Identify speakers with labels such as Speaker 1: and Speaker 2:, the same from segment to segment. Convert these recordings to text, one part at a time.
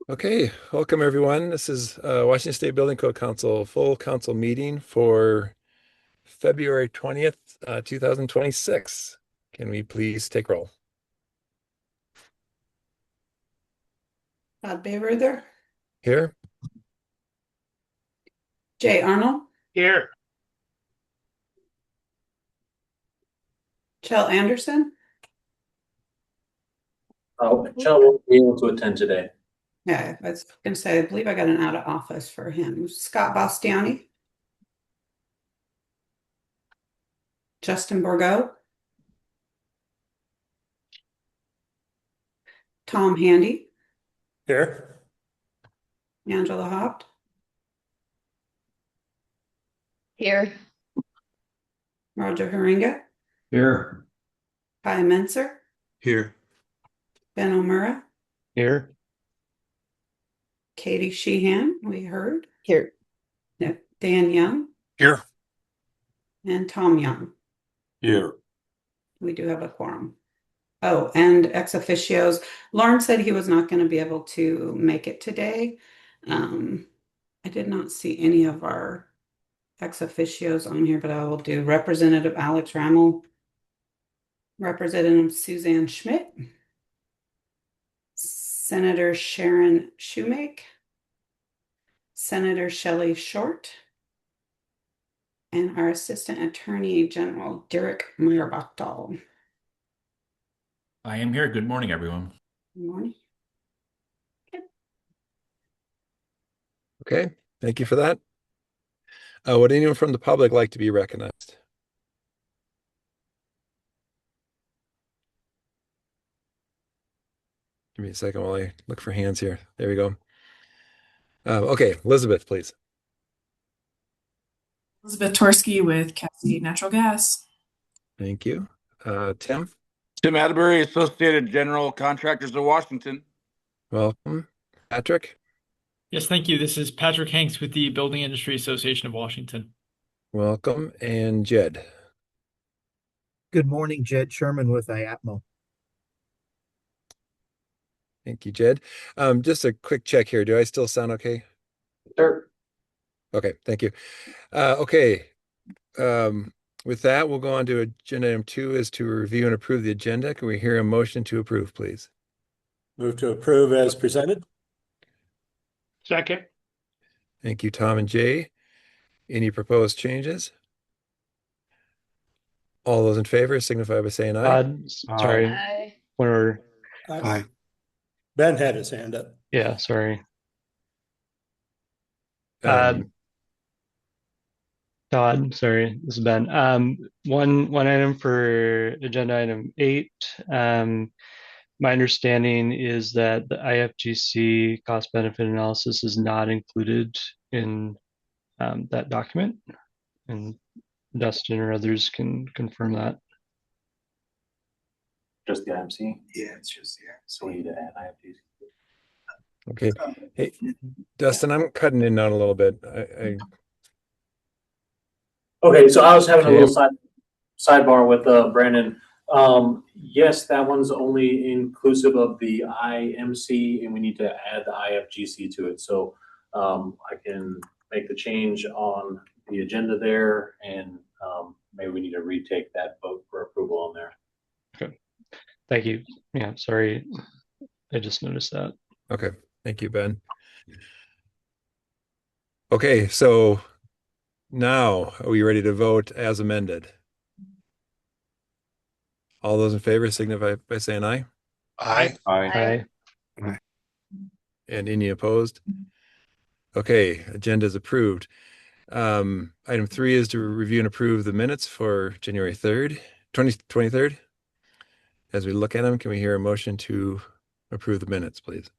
Speaker 1: Okay, welcome everyone. This is Washington State Building Code Council full council meeting for February 20th, 2026. Can we please take roll?
Speaker 2: Todd Bayreuther,
Speaker 1: Here?
Speaker 2: Jay Arnold,
Speaker 3: Here.
Speaker 2: Chell Anderson.
Speaker 4: Chell won't be able to attend today.
Speaker 2: Yeah, I was going to say, I believe I got an out of office for him. Scott Bastiani, Justin Borgo, Tom Handy,
Speaker 3: Here.
Speaker 2: Angela Hopt,
Speaker 5: Here.
Speaker 2: Roger Haringa,
Speaker 4: Here.
Speaker 2: Kai Menser,
Speaker 3: Here.
Speaker 2: Ben O'Mara,
Speaker 3: Here.
Speaker 2: Katie Sheehan, we heard.
Speaker 5: Here.
Speaker 2: No, Dan Young,
Speaker 3: Here.
Speaker 2: and Tom Young.
Speaker 3: Here.
Speaker 2: We do have a quorum. Oh, and ex officios. Lauren said he was not going to be able to make it today. I did not see any of our ex officios on here, but I will do Representative Alex Rammel, Representative Suzanne Schmidt, Senator Sharon Shoemake, Senator Shelley Short, and our Assistant Attorney General Derek Meyer-Bachdahl.
Speaker 6: I am here. Good morning, everyone.
Speaker 2: Good morning.
Speaker 1: Okay, thank you for that. Would anyone from the public like to be recognized? Give me a second while I look for hands here. There we go. Okay, Elizabeth, please.
Speaker 7: Elizabeth Torsky with Cascade Natural Gas.
Speaker 1: Thank you. Tim,
Speaker 3: Tim Atterbury, Associated General Contractors of Washington.
Speaker 1: welcome. Patrick,
Speaker 8: Yes, thank you. This is Patrick Hanks with the Building Industry Association of Washington.
Speaker 1: welcome. And Jed.
Speaker 9: Good morning, Jed Sherman with IAPMO.
Speaker 1: Thank you, Jed. Just a quick check here. Do I still sound okay?
Speaker 4: Sure.
Speaker 1: Okay, thank you. Okay. With that, we'll go on to agenda item 2 is to review and approve the agenda. Can we hear a motion to approve, please?
Speaker 10: Move to approve as presented.
Speaker 3: Second.
Speaker 1: Thank you, Tom and Jay. Any proposed changes? All those in favor signify by saying aye.
Speaker 8: Sorry.
Speaker 5: Aye.
Speaker 10: Aye. Ben had his hand up.
Speaker 8: Yeah, sorry.
Speaker 1: Um,
Speaker 8: Todd, sorry, this is Ben. One item for agenda item 8. My understanding is that the IFGC cost benefit analysis is not included in that document, and Dustin or others can confirm that.
Speaker 4: Just the IMC?
Speaker 10: Yeah, it's just yeah.
Speaker 4: So we need to add IFGC.
Speaker 1: okay. Hey, Dustin, I'm cutting in on a little bit.
Speaker 4: Okay, so I was having a
Speaker 1: Okay.
Speaker 4: little sidebar with Brandon. Yes, that one's only inclusive of the IMC, and we need to add the IFGC to it. So I can make the change on the agenda there, and maybe we need to retake that vote for approval on there.
Speaker 8: Okay. Thank you. Yeah, sorry. I just noticed that.
Speaker 1: Okay. Thank you, Ben. Okay, so now are we ready to vote as amended? All those in favor signify by saying aye.
Speaker 3: Aye.
Speaker 8: Aye.
Speaker 1: And any opposed? Okay, agenda is approved. Item 3 is to review and approve the minutes for January 3rd, 23rd. As we look at them, can we hear a motion to approve the minutes, please?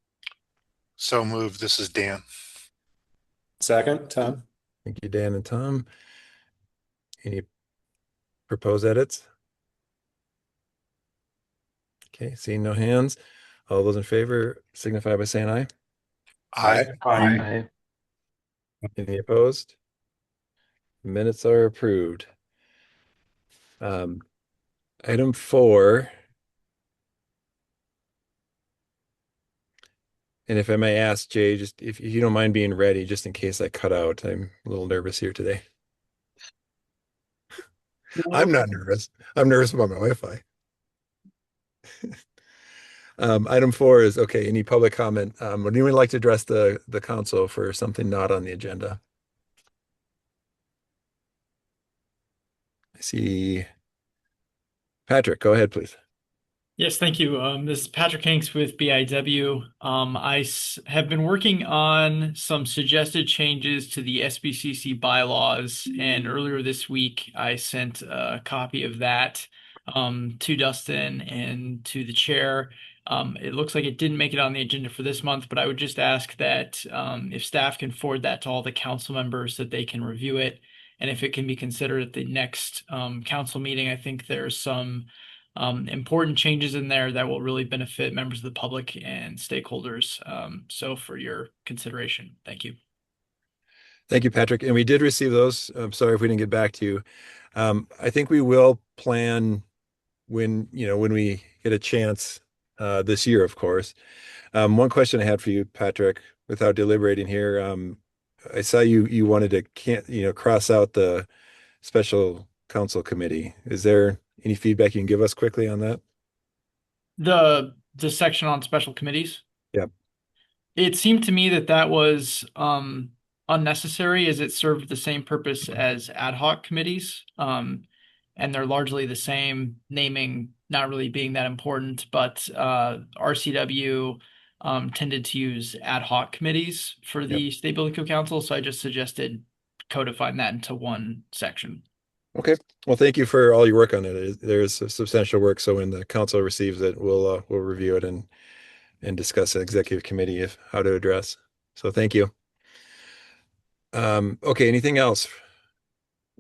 Speaker 3: So moved. This is Dan.
Speaker 10: Second, Tom.
Speaker 1: Thank you, Dan and Tom. Any proposed edits? Okay, seeing no hands. All those in favor signify by saying aye.
Speaker 3: Aye.
Speaker 8: Aye.
Speaker 1: Any opposed? Minutes are approved. Item 4 And if I may ask, Jay, just if you don't mind being ready, just in case I cut out, I'm a little nervous here today. I'm not nervous. I'm nervous about my Wi-Fi. Item 4 is okay. Any public comment? Would anyone like to address the council for something not on the agenda? I see Patrick. Go ahead, please.
Speaker 11: Yes, thank you. This is Patrick Hanks with BIW. Have been working on some suggested changes to the SBCC bylaws, and earlier this week I sent a copy of that to Dustin and to the chair. It looks like it didn't make it on the agenda for this month, but I would just ask that if staff can forward that to all the council members that they can review it, and if it can be considered at the next council meeting. I think there's some important changes in there that will really benefit members of the public and stakeholders. So for your consideration, thank you.
Speaker 1: Thank you, Patrick. And we did receive those. I'm sorry if we didn't get back to you. I think we will plan when we get a chance this year, of course. One question I had for you, Patrick, without deliberating here. I saw you wanted to cross out the special council committee. Is there any feedback you can give us quickly on that?
Speaker 11: The section on special committees.
Speaker 1: Yeah.
Speaker 11: It seemed to me that that was unnecessary, as it served the same purpose as ad hoc committees. And they're largely the same, naming not really being that important, but RCW tended to use ad hoc committees for the State Building Code Council. So I just suggested codifying that into one section.
Speaker 1: Okay. Well, thank you for all your work on it. There's substantial work, so when the council receives it, we'll review it and discuss an executive committee if how to address. So thank you. Okay. Anything else?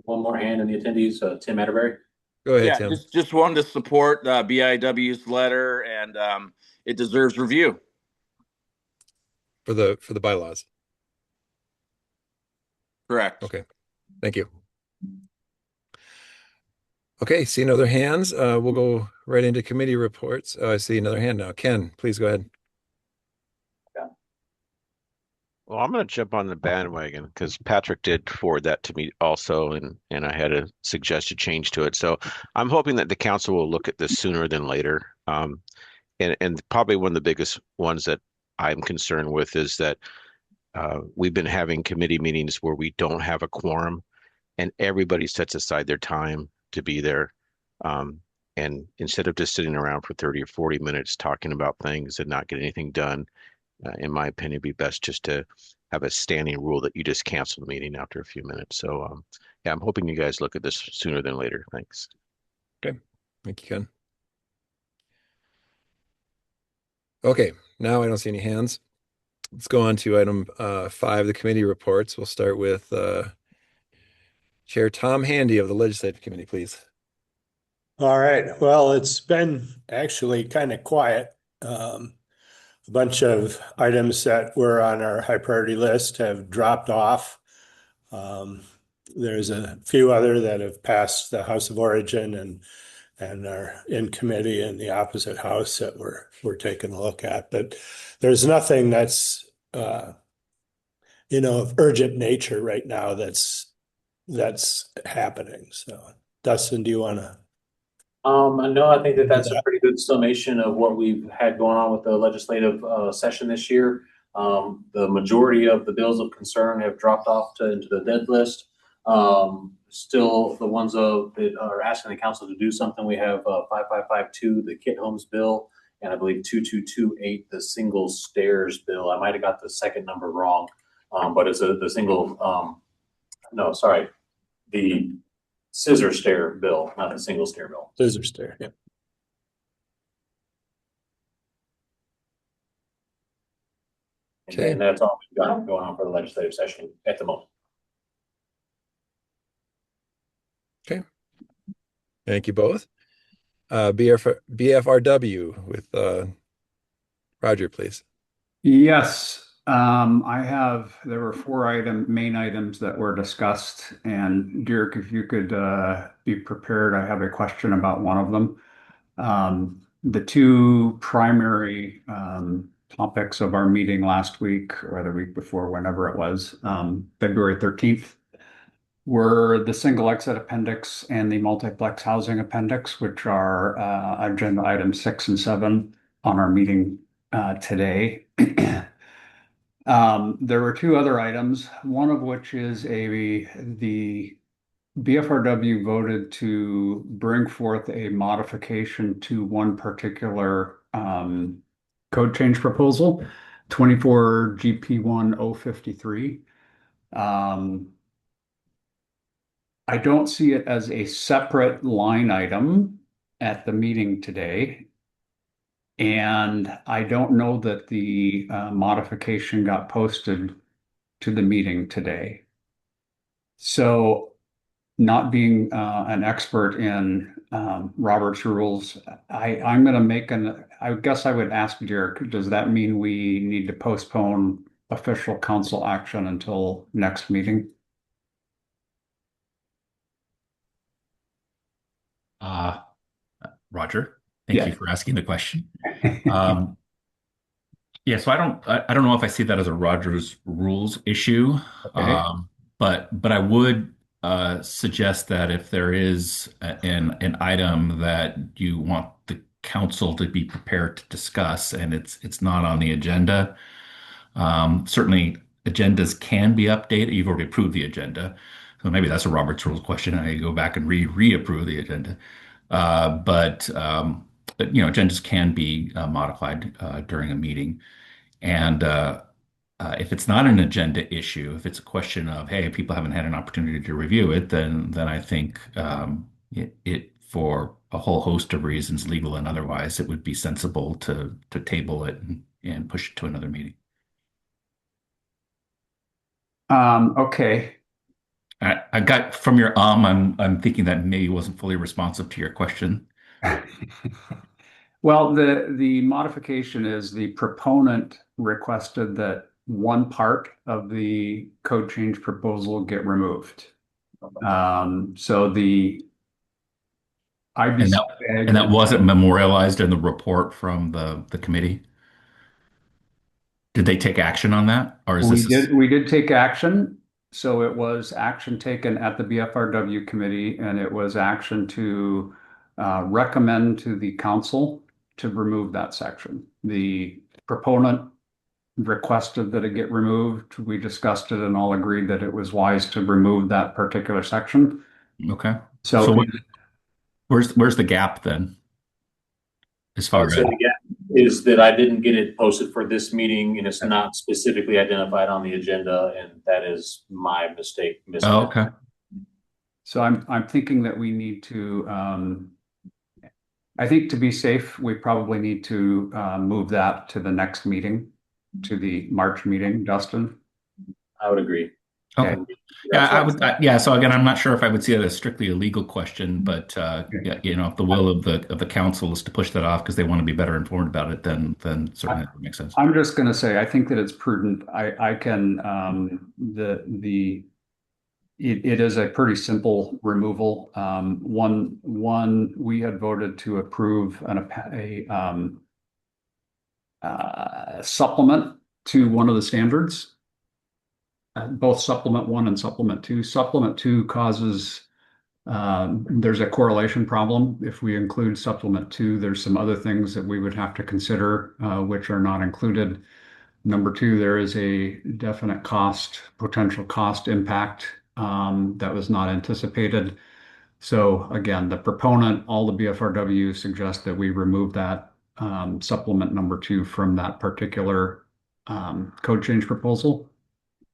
Speaker 4: One more hand in the attendees, Tim Atterbury.
Speaker 1: Go ahead,
Speaker 3: Yeah,
Speaker 1: Tim.
Speaker 3: just wanted to support BIW's letter, and it deserves review.
Speaker 1: For the bylaws.
Speaker 3: Correct.
Speaker 1: Okay. Thank you. Okay, see no other hands. We'll go right into committee reports. I see another hand now. Ken, please go ahead.
Speaker 12: Well, I'm going to jump on the bandwagon because Patrick did forward that to me also, and I had a suggested change to it. So I'm hoping that the council will look at this sooner than later. And probably one of the biggest ones that I'm concerned with is that we've been having committee meetings where we don't have a quorum, and everybody sets aside their time to be there. And instead of just sitting around for 30 or 40 minutes talking about things and not get anything done, in my opinion, it'd be best just to have a standing rule that you just cancel the meeting after a few minutes. So, yeah, I'm hoping you guys look at this sooner than later. Thanks.
Speaker 1: Okay. Thank you, Ken. Okay. Now I don't see any hands. Let's go on to item 5, the committee reports. We'll start with Chair Tom Handy of the Legislative Committee, please.
Speaker 10: All right. Well, it's been actually kind of quiet. A bunch of items that were on our high priority list have dropped off. There's a few other that have passed the House of Origin and are in committee in the opposite house that we're taking a look at. But there's nothing that's of urgent nature right now that's happening. So, Dustin, do you want to?
Speaker 4: No, I think that's a pretty good summation of what we've had going on with the legislative session this year. The majority of the bills of concern have dropped off into the dead list. Still, the ones that are asking the council to do something, we have 5552, the Kit Homes bill, and I believe 2228, the single stairs bill. I might have got the second number wrong, but it's the single. No, sorry, the scissor stair bill, not the single stair bill.
Speaker 10: Scissor stair, yeah.
Speaker 1: Okay.
Speaker 4: And that's all we've got going on for the legislative session at the moment.
Speaker 1: Okay. Thank you both. BFRW with Roger, please.
Speaker 13: Yes. There were 4 main items that were discussed, and Dirk, if you could be prepared, I have a question about one of them. The 2 primary topics of our meeting last week or the week before, whenever it was, February 13th, were the single exit appendix and the multiplex housing appendix, which are agenda items 6 and 7 on our meeting today. There were two other items, one of which is the BFRW voted to bring forth a modification to one particular code change proposal, 24 GP1 053. I don't see it as a separate line item at the meeting today. And I don't know that the modification got posted to the meeting today. So, not being an expert in Robert's rules, I'm going to I guess I would ask Derek, does that mean we need to postpone official council action until next meeting?
Speaker 6: Roger, thank you for asking the question. Yeah, so I don't know if I see that as a Rogers rules issue.
Speaker 13: Okay.
Speaker 6: But I would suggest that if there is an item that you want the council to be prepared to discuss and it's not on the agenda, certainly agendas can be updated. You've already approved the agenda. So maybe that's a Robert's Rules question. I go back and reapprove the agenda. But agendas can be modified during a meeting. And if it's not an agenda issue, if it's a question of, hey, people haven't had an opportunity to review it, then I think it for a whole host of reasons, legal and otherwise, it would be sensible to table it and push it to another meeting.
Speaker 13: Okay.
Speaker 6: I got from your I'm thinking that maybe wasn't fully responsive to your question.
Speaker 13: Well, the modification is the proponent requested that one part of the code change proposal get removed. So the IBC
Speaker 6: and that wasn't memorialized in the report from the committee. Did they take action on that, or is
Speaker 13: we did take action. So it was action taken at the BFRW committee, and it was action to recommend to the council to remove that section. The proponent requested that it get removed. We discussed it and all agreed that it was wise to remove that particular section.
Speaker 6: Okay.
Speaker 13: So
Speaker 6: where's the gap then? As far as
Speaker 4: the gap is that I didn't get it posted for this meeting and it's not specifically identified on the agenda, and that is my mistake.
Speaker 6: Oh, okay.
Speaker 13: So I'm thinking that we need to I think to be safe, we probably need to move that to the next meeting, to the March meeting, Dustin.
Speaker 4: I would agree.
Speaker 6: Okay. Yeah, I would. So again, I'm not sure if I would see it as strictly a legal question, but yeah, if the will of the council is to push that off because they want to be better informed about it, then certainly that makes sense.
Speaker 13: I'm just going to say I think that it's prudent. I can it is a pretty simple removal. One we had voted to approve a supplement to one of the standards. Both supplement 1 and supplement 2. Supplement 2 causes there's a correlation problem. If we include supplement 2, there's some other things that we would have to consider which are not included. Number 2, there is a definite potential cost impact that was not anticipated. So again, the proponent, all the BFRW suggest that we remove that supplement number 2 from that particular code change proposal.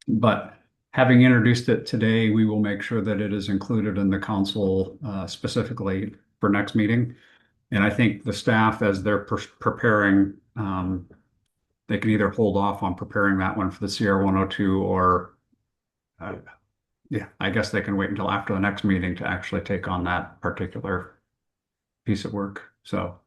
Speaker 13: But having introduced it today, we will make sure that it is included in the council specifically for next meeting. And I think the staff, as they're preparing, they can either hold off on preparing that one for the CR 102 or yeah, I guess they can wait until after the next meeting to actually take on that particular piece of work. So,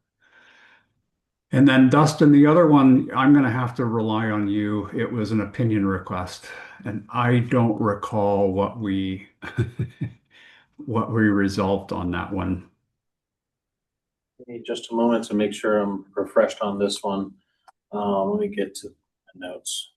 Speaker 13: and then Dustin, the other one, I'm going to have to rely on you. It was an opinion request, and I don't recall what we what we resolved on that one.
Speaker 4: Just a moment to make sure I'm refreshed on this one. Let me get to the notes.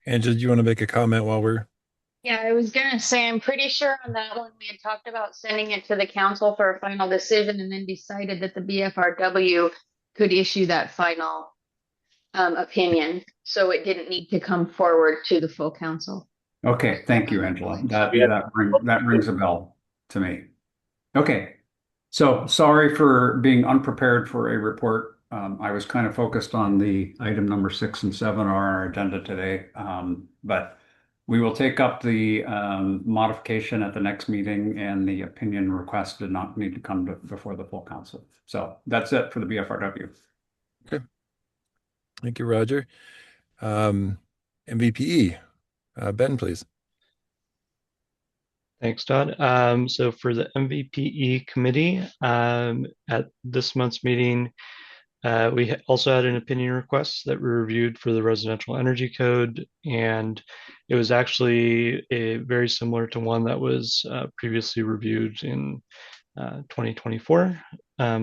Speaker 1: Angela, do you want to make a comment while we're
Speaker 5: Yeah, I was gonna say, I'm pretty sure on that one, we had talked about sending it to the council for a final decision and then decided that the BFRW could issue that final opinion. So it didn't need to come forward to the full council.
Speaker 13: Okay, thank you, Angela.
Speaker 4: We had
Speaker 13: That rings a bell to me. Okay, so sorry for being unprepared for a report. I was kind of focused on the item number 6 and 7 on our agenda today, but we will take up the modification at the next meeting, and the opinion request did not need to come before the full council. So that's it for the BFRW.
Speaker 1: okay? Thank you, Roger. MVPE, Ben, please.
Speaker 8: Thanks, Todd. So for the MVPE committee, at this month's meeting, we also had an opinion request that we reviewed for the residential energy code, and it was actually very similar to one that was previously reviewed in 2024.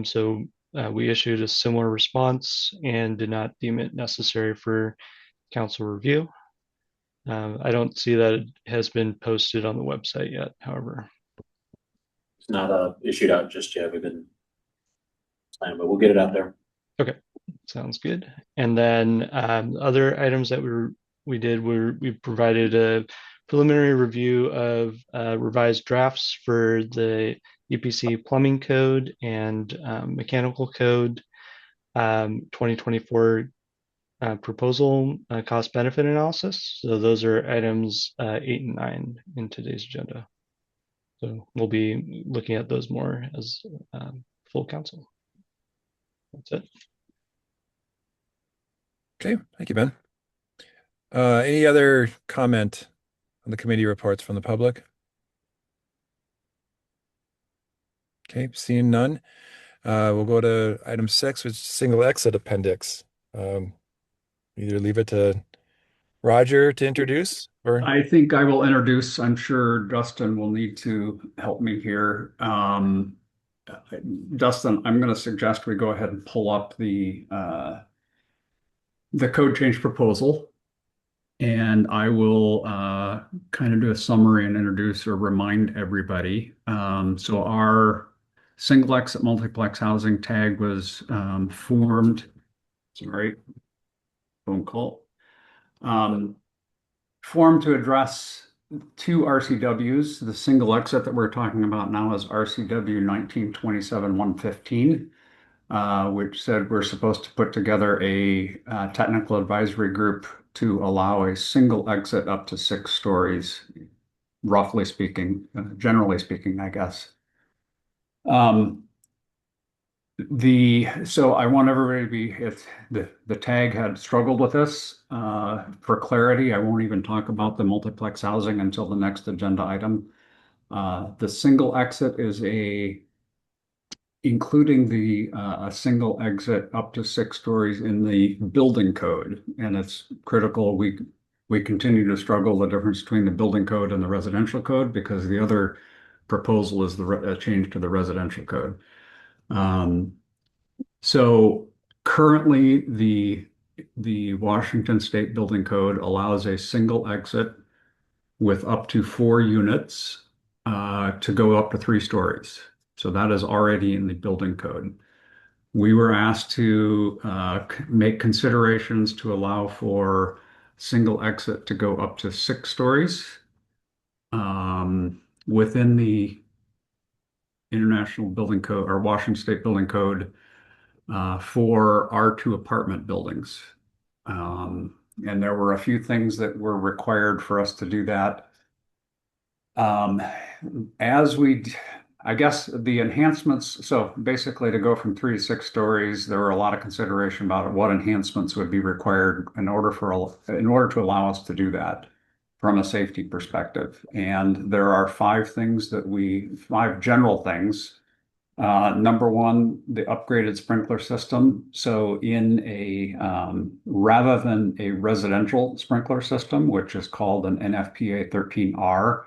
Speaker 8: So we issued a similar response and did not deem it necessary for council review. I don't see that it has been posted on the website yet, however.
Speaker 4: It's not issued out just yet. We've been planning, but we'll get it out there.
Speaker 8: Okay, sounds good. And then other items that we did were we provided a preliminary review of revised drafts for the EPC plumbing code and mechanical code 2024 proposal cost benefit analysis. So those are items 8 and 9 in today's agenda. So we'll be looking at those more as full council. That's it.
Speaker 1: Okay, thank you, Ben. Any other comment on the committee reports from the public? Okay, seeing none. We'll go to item 6, which is single exit appendix. Either leave it to Roger to introduce, or
Speaker 13: I think I will introduce. I'm sure Dustin will need to help me here. Dustin, I'm going to suggest we go ahead and pull up the code change proposal, and I will kind of do a summary and introduce or remind everybody. So our single exit multiplex housing tag was formed. Sorry, phone call. Formed to address two RCWs. The single exit that we're talking about now is RCW 1927-115, which said we're supposed to put together a technical advisory group to allow a single exit up to 6 stories, roughly speaking, generally speaking, I guess. So I want everybody to be, if the tag had struggled with this, for clarity, I won't even talk about the multiplex housing until the next agenda item. The single exit is including a single exit up to 6 stories in the building code, and it's critical. We continue to struggle the difference between the building code and the residential code, because the other proposal is the change to the residential code. So currently, the Washington State Building Code allows a single exit with up to 4 units to go up to 3 stories. So that is already in the building code. We were asked to make considerations to allow for single exit to go up to 6 stories within the International Building Code or Washington State Building Code for R2 apartment buildings. And there were a few things that were required for us to do that. I guess the enhancements, so basically to go from 3 to 6 stories, there were a lot of consideration about what enhancements would be required in order to allow us to do that from a safety perspective. And there are 5 general things Number one, the upgraded sprinkler system. So in a rather than a residential sprinkler system, which is called an NFPA 13R,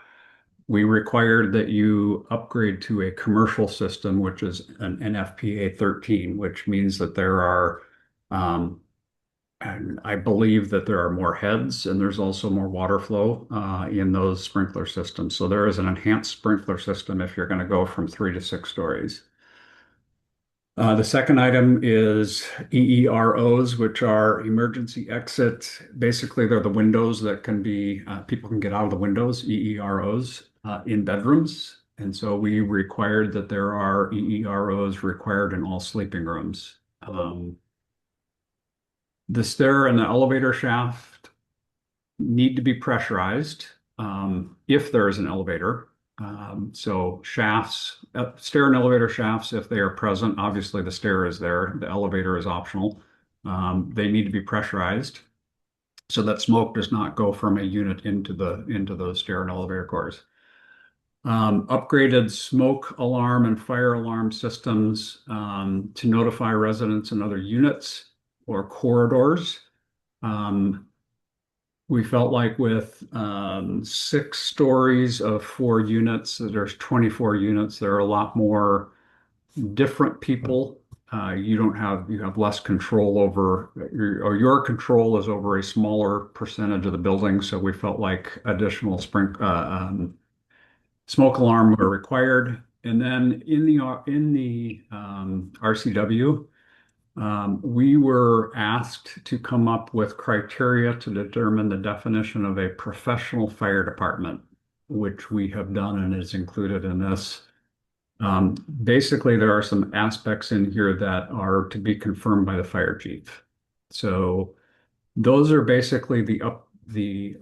Speaker 13: we required that you upgrade to a commercial system, which is an NFPA 13, which means that there are, and I believe that there are more heads and there's also more water flow in those sprinkler systems. So there is an enhanced sprinkler system if you're going to go from 3 to 6 stories. The second item is EEROs, which are emergency exit. Basically, they're the windows that can be, people can get out of the windows, EEROs, in bedrooms. And so we required that there are EEROs required in all sleeping rooms. The stair and the elevator shaft need to be pressurized if there is an elevator. So shafts, stair and elevator shafts, if they are present, obviously the stair is there, the elevator is optional. They need to be pressurized so that smoke does not go from a unit into those stair and elevator cores. Upgraded smoke alarm and fire alarm systems to notify residents and other units or corridors. We felt like with 6 stories of 4 units, there's 24 units. There are a lot more different people. You have less control over, or your control is over a smaller percentage of the building. So we felt like additional smoke alarm were required. And then in the RCW, we were asked to come up with criteria to determine the definition of a professional fire department, which we have done and is included in this. Basically, there are some aspects in here that are to be confirmed by the fire chief. So those are basically the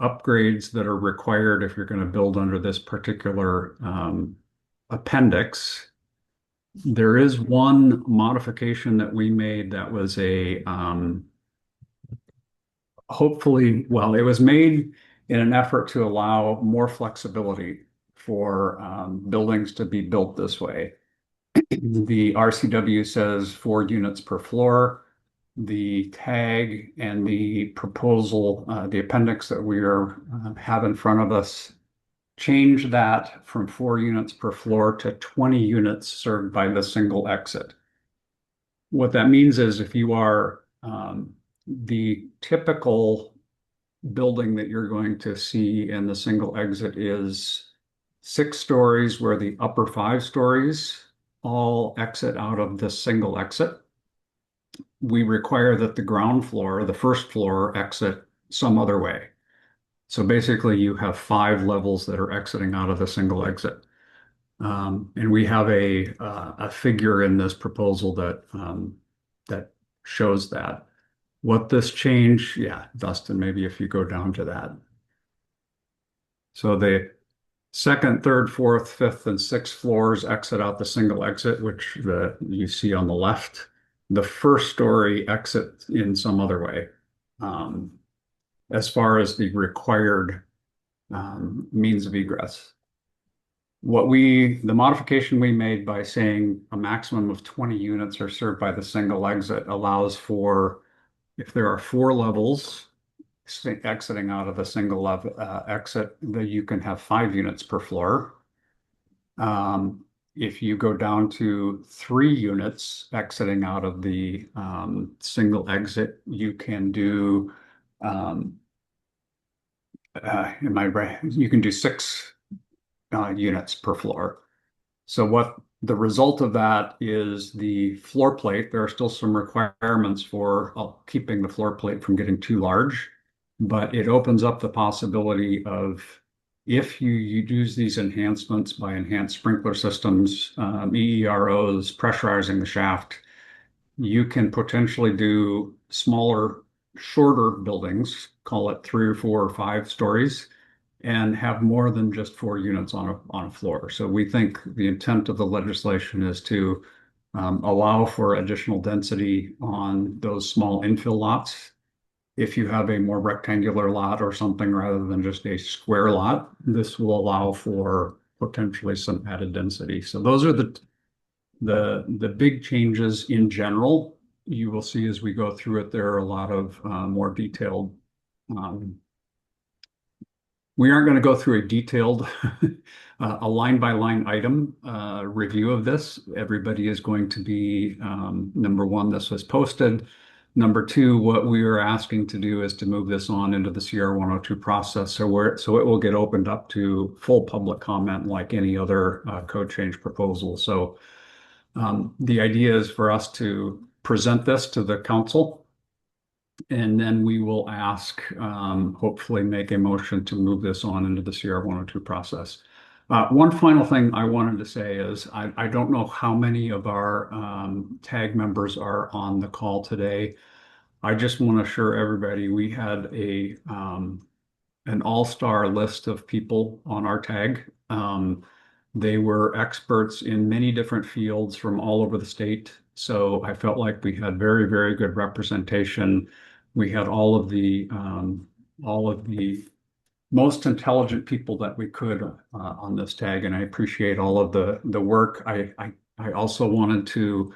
Speaker 13: upgrades that are required if you're going to build under this particular appendix. There is one modification that we made that was hopefully, well, it was made in an effort to allow more flexibility for buildings to be built this way. The RCW says 4 units per floor. The tag and the proposal, the appendix that we have in front of us, change that from 4 units per floor to 20 units served by the single exit. What that means is if you are the typical building that you're going to see in the single exit is 6 stories where the upper 5 stories all exit out of the single exit. We require that the ground floor, the first floor, exit some other way. So basically you have 5 levels that are exiting out of the single exit. And we have a figure in this proposal that shows that. What this change, yeah, Dustin, maybe if you go down to that. So the second, third, fourth, fifth, and sixth floors exit out the single exit, which you see on the left. The first story exit in some other way. As far as the required means of egress. The modification we made by saying a maximum of 20 units are served by the single exit allows for, if there are 4 levels exiting out of the single exit, that you can have 5 units per floor. If you go down to 3 units exiting out of the single exit, you can do you can do 6 units per floor. So what the result of that is the floor plate. There are still some requirements for keeping the floor plate from getting too large, but it opens up the possibility of, if you use these enhancements by enhanced sprinkler systems, EEROs, pressurizing the shaft, you can potentially do smaller, shorter buildings, call it 3 or 4 or 5 stories, and have more than just 4 units on a floor. So we think the intent of the legislation is to allow for additional density on those small infill lots. If you have a more rectangular lot or something rather than just a square lot, this will allow for potentially some added density. So those are The big changes in general, you will see as we go through it, there are a lot of more detailed. We aren't going to go through a detailed a line by line item review of this. Everybody is going to be, number one, this was posted. Number two, what we are asking to do is to move this on into the CR 102 process. So it will get opened up to full public comment like any other code change proposal. So the idea is for us to present this to the council, and then we will ask, hopefully make a motion to move this on into the CR 102 process. One final thing I wanted to say is I don't know how many of our tag members are on the call today. I just want to assure everybody we had an all-star list of people on our tag. They were experts in many different fields from all over the state. So I felt like we had very, very good representation. We had all of the most intelligent people that we could on this tag, and I appreciate all of the work. I also wanted to.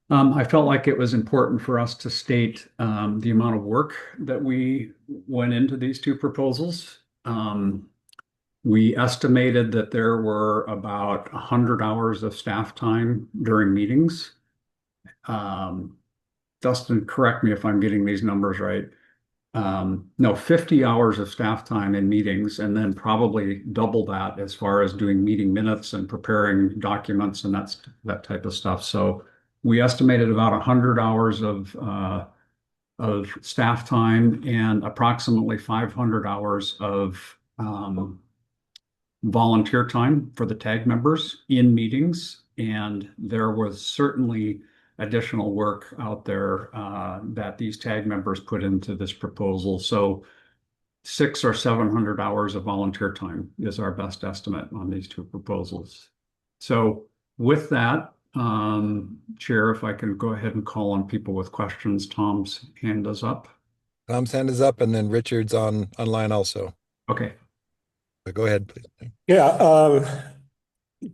Speaker 13: I felt like it was important for us to state the amount of work that we went into these two proposals. We estimated that there were about 100 hours of staff time during meetings. Dustin, correct me if I'm getting these numbers right. No, 50 hours of staff time in meetings, and then probably double that as far as doing meeting minutes and preparing documents and that type of stuff. So we estimated about 100 hours of staff time and approximately 500 hours of volunteer time for the tag members in meetings. And there was certainly additional work out there that these tag members put into this proposal. So 600 or 700 hours of volunteer time is our best estimate on these two proposals. So with that, Chair, if I can go ahead and call on people with questions. Tom's hand is up.
Speaker 1: Tom's hand is up, and then Richard's online also.
Speaker 13: Okay.
Speaker 1: But go ahead, please.
Speaker 10: Yeah,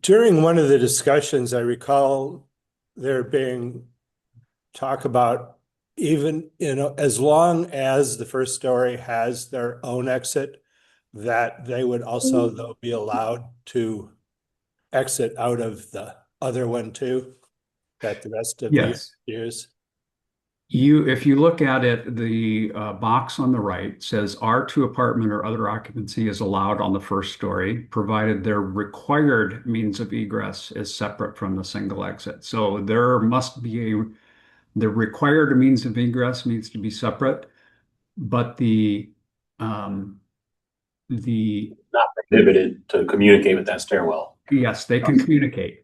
Speaker 10: during one of the discussions, I recall there being talk about even, as long as the first story has their own exit, that they would also though be allowed to exit out of the other one too, that the rest of the use.
Speaker 13: If you look at it, the box on the right says R2 apartment or other occupancy is allowed on the first story, provided their required means of egress is separate from the single exit. So there must be the required means of egress needs to be separate, but not
Speaker 4: prohibited to communicate with that stairwell.
Speaker 13: Yes, they can communicate.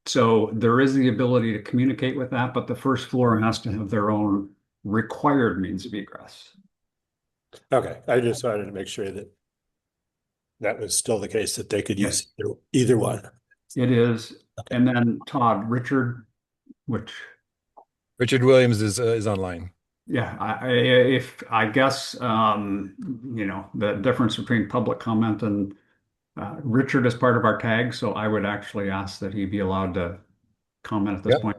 Speaker 13: So there is the ability to communicate with that, but the first floor has to have their own required means of egress.
Speaker 10: Okay, I just wanted to make sure that that was still the case, that they could use either one.
Speaker 13: It is. Okay. And then Todd, Richard
Speaker 1: Williams is online.
Speaker 13: Yeah, I guess the difference between public comment and Richard is part of our tag, so I would actually ask that he be allowed to comment at this point.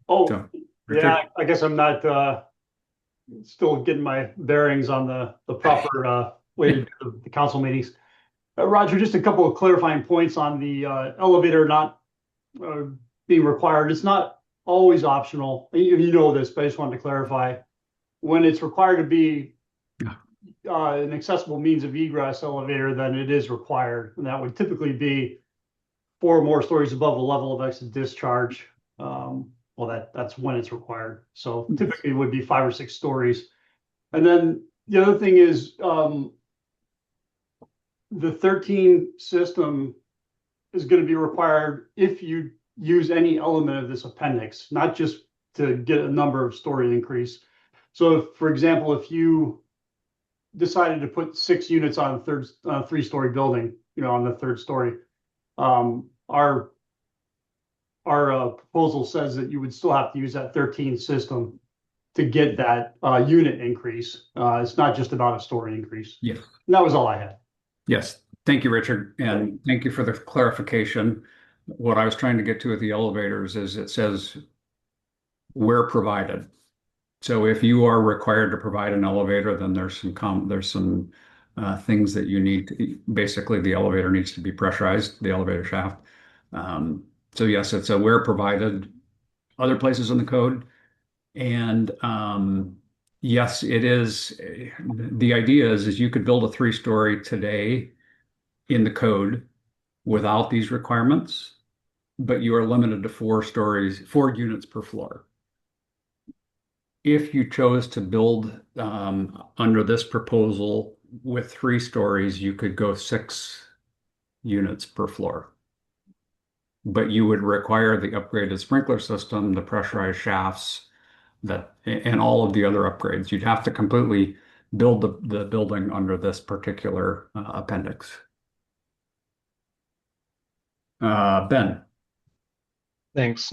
Speaker 14: Oh, so, yeah, I guess I'm not still getting my bearings on the proper way to do the council meetings. Roger, just a couple of clarifying points on the elevator not being required. It's not always optional. You know this, but I just wanted to clarify. When it's required to be an accessible means of egress elevator, then it is required. And that would typically be 4 or more stories above the level of exit discharge. Well, that's when it's required. So typically it would be 5 or 6 stories. And then the other thing is the 13 system is going to be required if you use any element of this appendix, not just to get a number of story increase. So if, for example, if you decided to put 6 units on a 3-story building, on the 3rd story, our proposal says that you would still have to use that 13 system to get that unit increase. It's not just about a story increase.
Speaker 13: Yes.
Speaker 14: And that was all I had.
Speaker 13: Yes. Thank you, Richard. And thank you for the clarification. what I was trying to get to with the elevators is it says where provided. So if you are required to provide an elevator, then there's some things that you need to, basically the elevator needs to be pressurized, the elevator shaft. So yes, it's a where provided. Other places in the code, and yes, it is. The idea is you could build a 3-story today in the code without these requirements, but you are limited to 4 stories, 4 units per floor. If you chose to build under this proposal with 3 stories, you could go 6 units per floor. But you would require the upgraded sprinkler system, the pressurized shafts, that and all of the other upgrades. You'd have to completely build the building under this particular appendix. Ben.
Speaker 8: Thanks,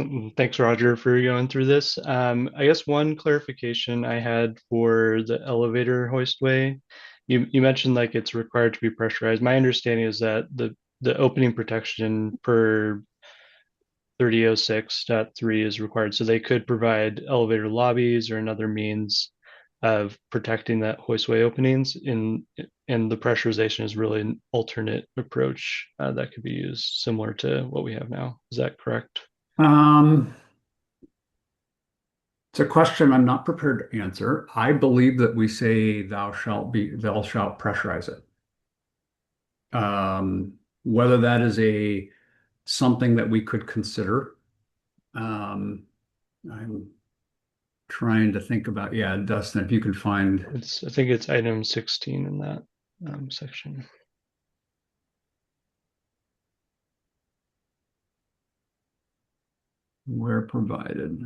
Speaker 8: Roger, for going through this. I guess one clarification I had for the elevator hoistway, you mentioned like it's required to be pressurized. My understanding is that the opening protection per 3006.3 is required, so they could provide elevator lobbies or another means of protecting that hoistway openings and the pressurization is really an alternate approach that could be used similar to what we have now. Is that correct?
Speaker 13: It's a question I'm not prepared to answer. I believe that we say thou shalt pressurize it. Whether that is something that we could consider. I'm trying to think about, yeah, Dustin, if you can find.
Speaker 8: I think it's item 16 in that section.
Speaker 13: Where provided.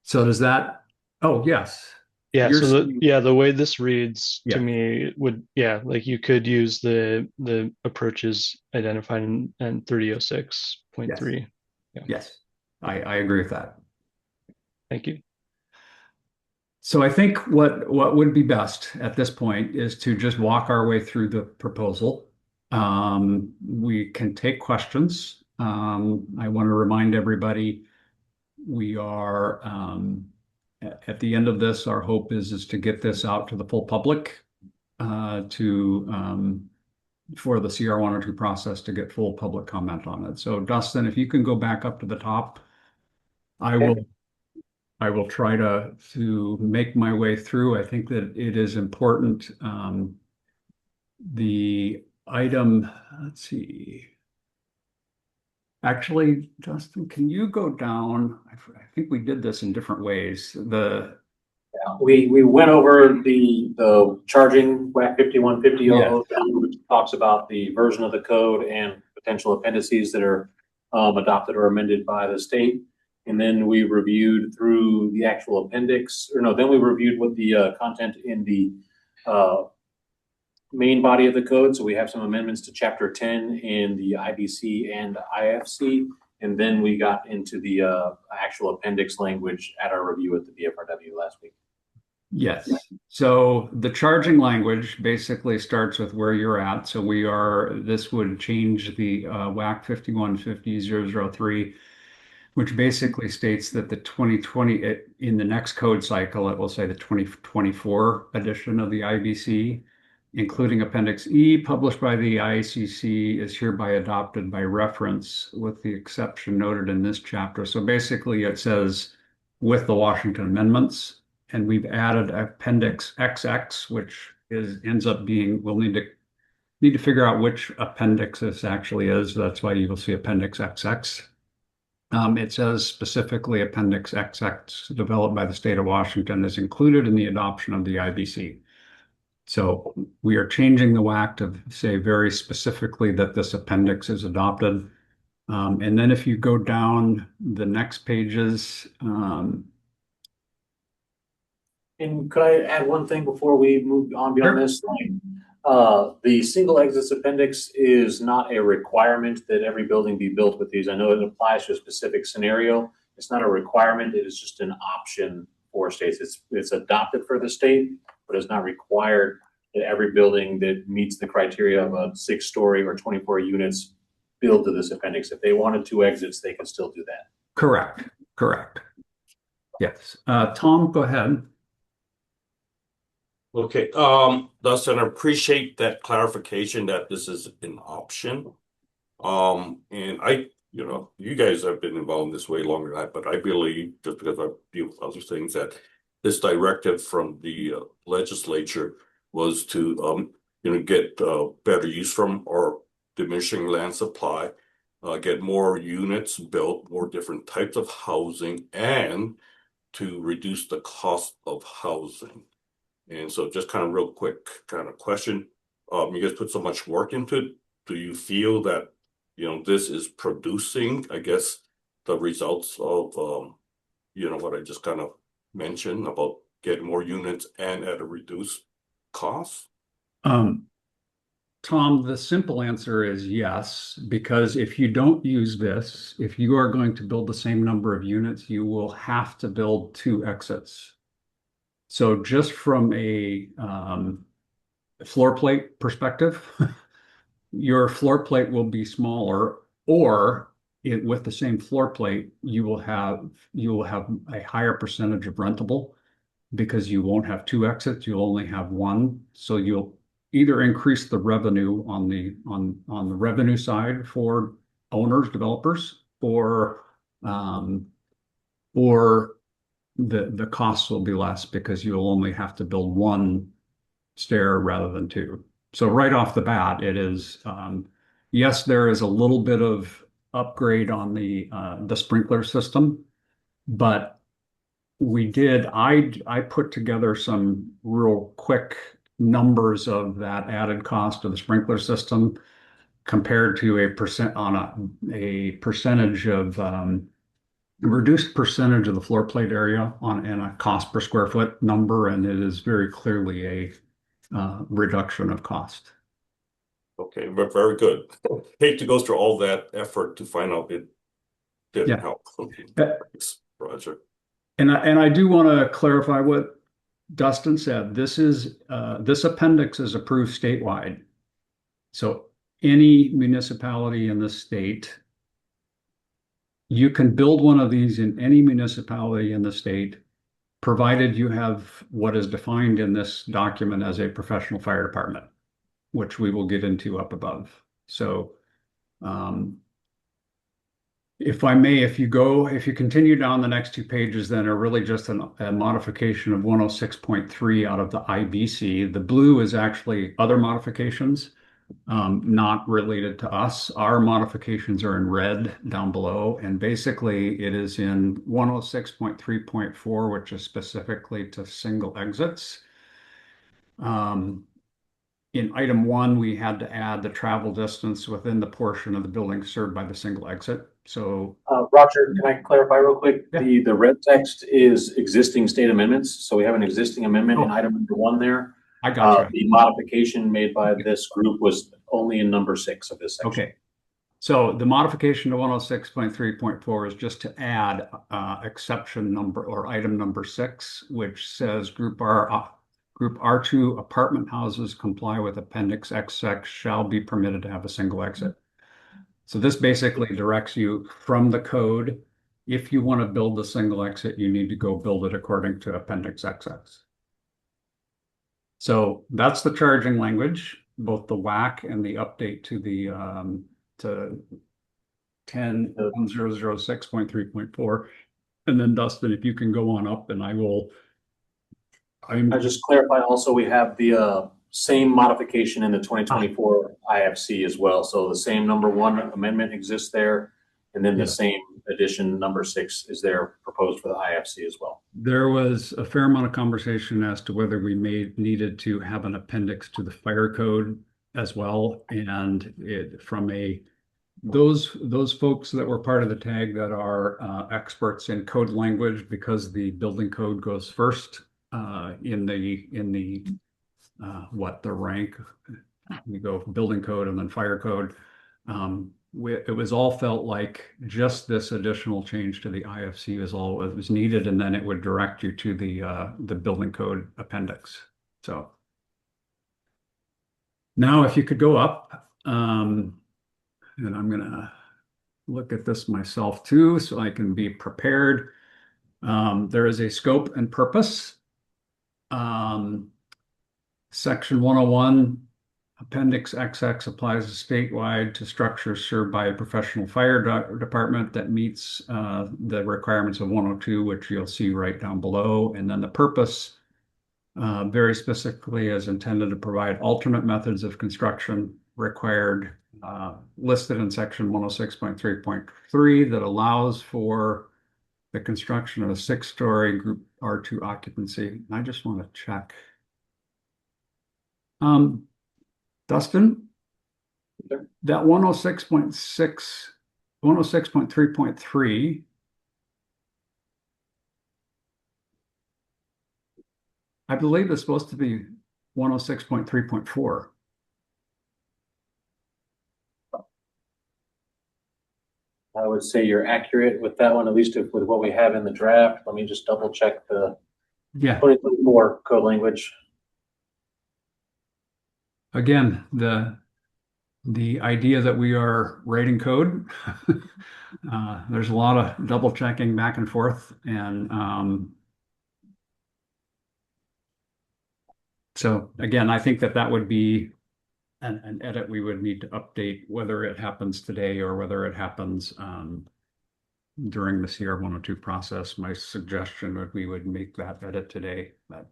Speaker 13: So does that, oh, yes.
Speaker 8: Yeah, the way this reads to me would, like you could use the approaches identified in 3006.3.
Speaker 13: Yes, I agree with that.
Speaker 8: Thank you.
Speaker 13: So I think what would be best at this point is to just walk our way through the proposal. We can take questions. I want to remind everybody we are at the end of this, our hope is to get this out to the full public for the CR 102 process to get full public comment on it. So Dustin, if you can go back up to the top, I will try to make my way through. I think that it is important. The item, let's see. Actually, Dustin, can you go down? I think we did this in different ways.
Speaker 4: We went over the charging WAC 5150, which talks about the version of the code and potential appendices that are adopted or amended by the state. And then we reviewed through the actual appendix, then we reviewed what the content in the main body of the code. So we have some amendments to chapter 10 in the IBC and IFC. And then we got into the actual appendix language at our review at the BFRW last week.
Speaker 13: Yes. So the charging language basically starts with where you're at. So this would change the WAC 5150.003, which basically states that the 2020, in the next code cycle, it will say the 2024 edition of the IBC, including Appendix E, published by the ICC, is hereby adopted by reference with the exception noted in this chapter. So basically it says with the Washington amendments, and we've added Appendix XX, which ends up being, we'll need to figure out which appendix this actually is. That's why you will see Appendix XX. It says specifically Appendix XX developed by the state of Washington is included in the adoption of the IBC. So we are changing the WAC to say very specifically that this appendix is adopted. And then if you go down the next pages.
Speaker 4: And could I add one thing before we move on beyond this? The single exits appendix is not a requirement that every building be built with these. I know it applies to a specific scenario. It's not a requirement. It is just an option 4 states. It's adopted for the state, but it's not required that every building that meets the criteria of a 6-story or 24 units build to this appendix. If they wanted 2 exits, they can still do that.
Speaker 13: Correct. Correct. Yes. Tom, go ahead.
Speaker 15: Okay, Dustin, I appreciate that clarification that this is an option. And you guys have been involved in this way longer than I, but I believe, just because I deal with other things, that this directive from the legislature was to, get better use from our diminishing land supply, get more units built, more different types of housing, and to reduce the cost of housing. And so just kind of real quick kind of question, you guys put so much work into it. Do you feel that, this is producing, I guess, the results of, what I just kind of mentioned about getting more units and at a reduced cost?
Speaker 13: Tom, the simple answer is yes, because if you don't use this, if you are going to build the same number of units, you will have to build 2 exits. So just from a floor plate perspective, your floor plate will be smaller, or with the same floor plate, you will have a higher percentage of rentable because you won't have 2 exits, you'll only have 1. So you'll either increase the revenue on the revenue side for owners, developers, or the costs will be less because you'll only have to build 1 stair rather than 2. So right off the bat, it is yes, there is a little bit of upgrade on the sprinkler system, but I put together some real quick numbers of that added cost of the sprinkler system compared to a percentage of reduced percentage of the floor plate area and a cost per square foot number, and it is very clearly a reduction of cost.
Speaker 15: Okay, very good. Hate to go through all that effort to find out it didn't help. Thanks, Roger.
Speaker 13: And I do want to clarify what Dustin said. This appendix is approved statewide. So any municipality in the state, you can build one of these in any municipality in the state, provided you have what is defined in this document as a professional fire department, which we will get into up above. So if I may, if you continue down the next 2 pages, then are really just a modification of 106.3 out of the IBC. The blue is actually other modifications, not related to us. Our modifications are in red down below, and basically it is in 106.3.4, which is specifically to single exits. In item 1, we had to add the travel distance within the portion of the building served by the single exit. So,
Speaker 4: Roger, can I clarify real quick? Yeah. The red text is existing state amendments. So we have an existing amendment in item number 1 there.
Speaker 13: I got
Speaker 4: you. The modification made by this group was only in number 6 of this section.
Speaker 13: Okay. So the modification to 106.3.4 is just to add exception number or item number 6, which says Group R2 apartment houses comply with Appendix XX shall be permitted to have a single exit. So this basically directs you from the code. If you want to build the single exit, you need to go build it according to Appendix XX. So that's the charging language, both the WAC and the update to the to 10.1006.3.4. And then Dustin, if you can go on up, and I
Speaker 4: just clarify also, we have the same modification in the 2024 IFC as well. So the same number 1 amendment exists there, and then the same addition number 6 is there proposed for the IFC as well.
Speaker 13: There was a fair amount of conversation as to whether we needed to have an appendix to the fire code as well, and those folks that were part of the tag that are experts in code language, because the building code goes first in the rank. We go building code and then fire code. it was all felt like just this additional change to the IFC was all that was needed, and then it would direct you to the building code appendix. So now if you could go up, and I'm gonna look at this myself too, so I can be prepared. There is a scope and purpose. Section 101, Appendix XX applies statewide to structures served by a professional fire department that meets the requirements of 102, which you'll see right down below. And then the purpose very specifically is intended to provide alternate methods of construction required listed in section 106.3.3 that allows for the construction of a 6-story group R2 occupancy. I just want to check. Dustin, that 106.6, 106.3.3, I believe is supposed to be 106.3.4.
Speaker 4: I would say you're accurate with that one, at least with what we have in the draft. Let me just double check the 2024 code language.
Speaker 13: Again, the idea that we are writing code, there's a lot of double checking back and forth, and so again, I think that would be an edit we would need to update, whether it happens today or whether it happens during the CR 102 process. My suggestion would we would make that edit today. But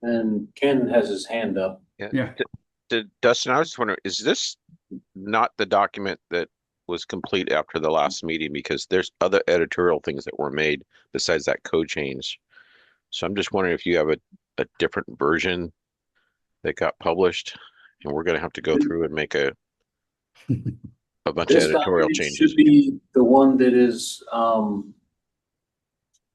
Speaker 4: and Ken has his hand up.
Speaker 13: Yeah.
Speaker 12: Dustin, I was just wondering, is this not the document that was complete after the last meeting? Because there's other editorial things that were made besides that code change. So I'm just wondering if you have a different version that got published, and we're going to have to go through and make a bunch of editorial changes.
Speaker 4: Should be the one that is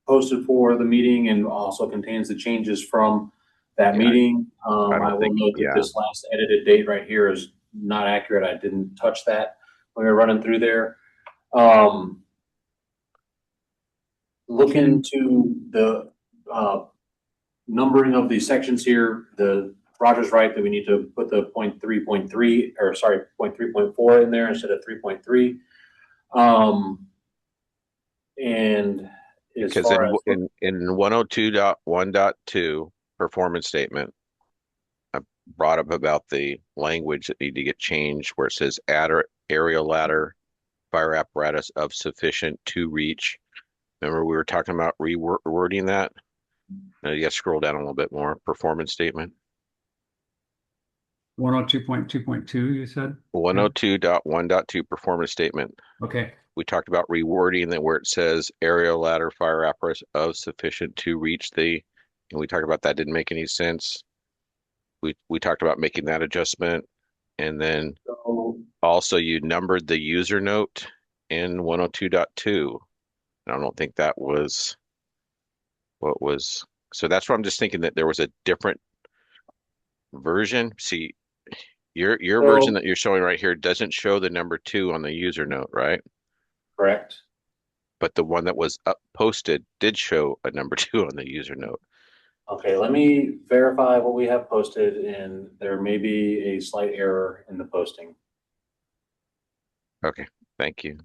Speaker 4: posted for the meeting and also contains the changes from that meeting. I will note that this last edited date right here is not accurate. I didn't touch that when we were running through there. Look into the numbering of the sections here. Roger's right that we need to put the 0.3.3 or sorry 0.3.4 in there instead of 3.3. And as
Speaker 12: because
Speaker 4: far
Speaker 12: in 102.1.2 performance statement, I brought up about the language that need to get changed where it says aerial ladder fire apparatus of sufficient to reach. Remember we were talking about rewording that? You got to scroll down a little bit more. Performance statement.
Speaker 13: 102.2.2, you said?
Speaker 12: 102.1.2 performance statement.
Speaker 13: Okay.
Speaker 12: We talked about rewording that where it says aerial ladder fire apparatus of sufficient to reach the, and we talked about that didn't make any sense. We talked about making that adjustment, and then also you numbered the user note in 102.2. And I don't think that was what was, so that's why I'm just thinking that there was a different version. See, your version that you're showing right here doesn't show the number 2 on the user note, right?
Speaker 4: Correct.
Speaker 12: But the one that was posted did show a number 2 on the user note.
Speaker 4: Okay, let me verify what we have posted, and there may be a slight error in the posting.
Speaker 12: Okay, thank you.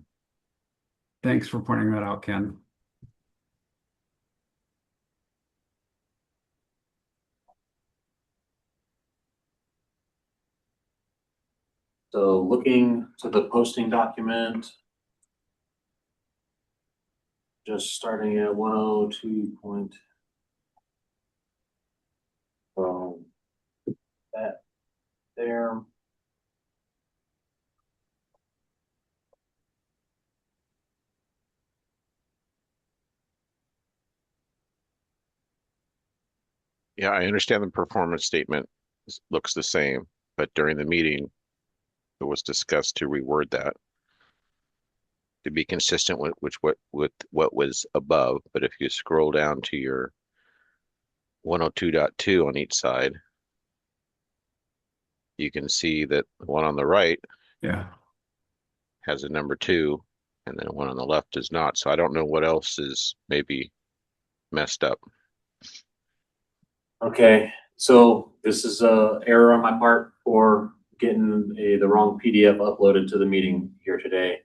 Speaker 13: Thanks for pointing that out, Ken.
Speaker 4: So looking to the posting document, just starting at 102 point. From that there.
Speaker 12: Yeah, I understand the performance statement looks the same, but during the meeting, it was discussed to reword that to be consistent with what was above. But if you scroll down to your 102.2 on each side, you can see that the one on the right has a number 2, and then one on the left does not. So I don't know what else is maybe messed up.
Speaker 4: Okay, so this is a error on my part for getting the wrong PDF uploaded to the meeting here today.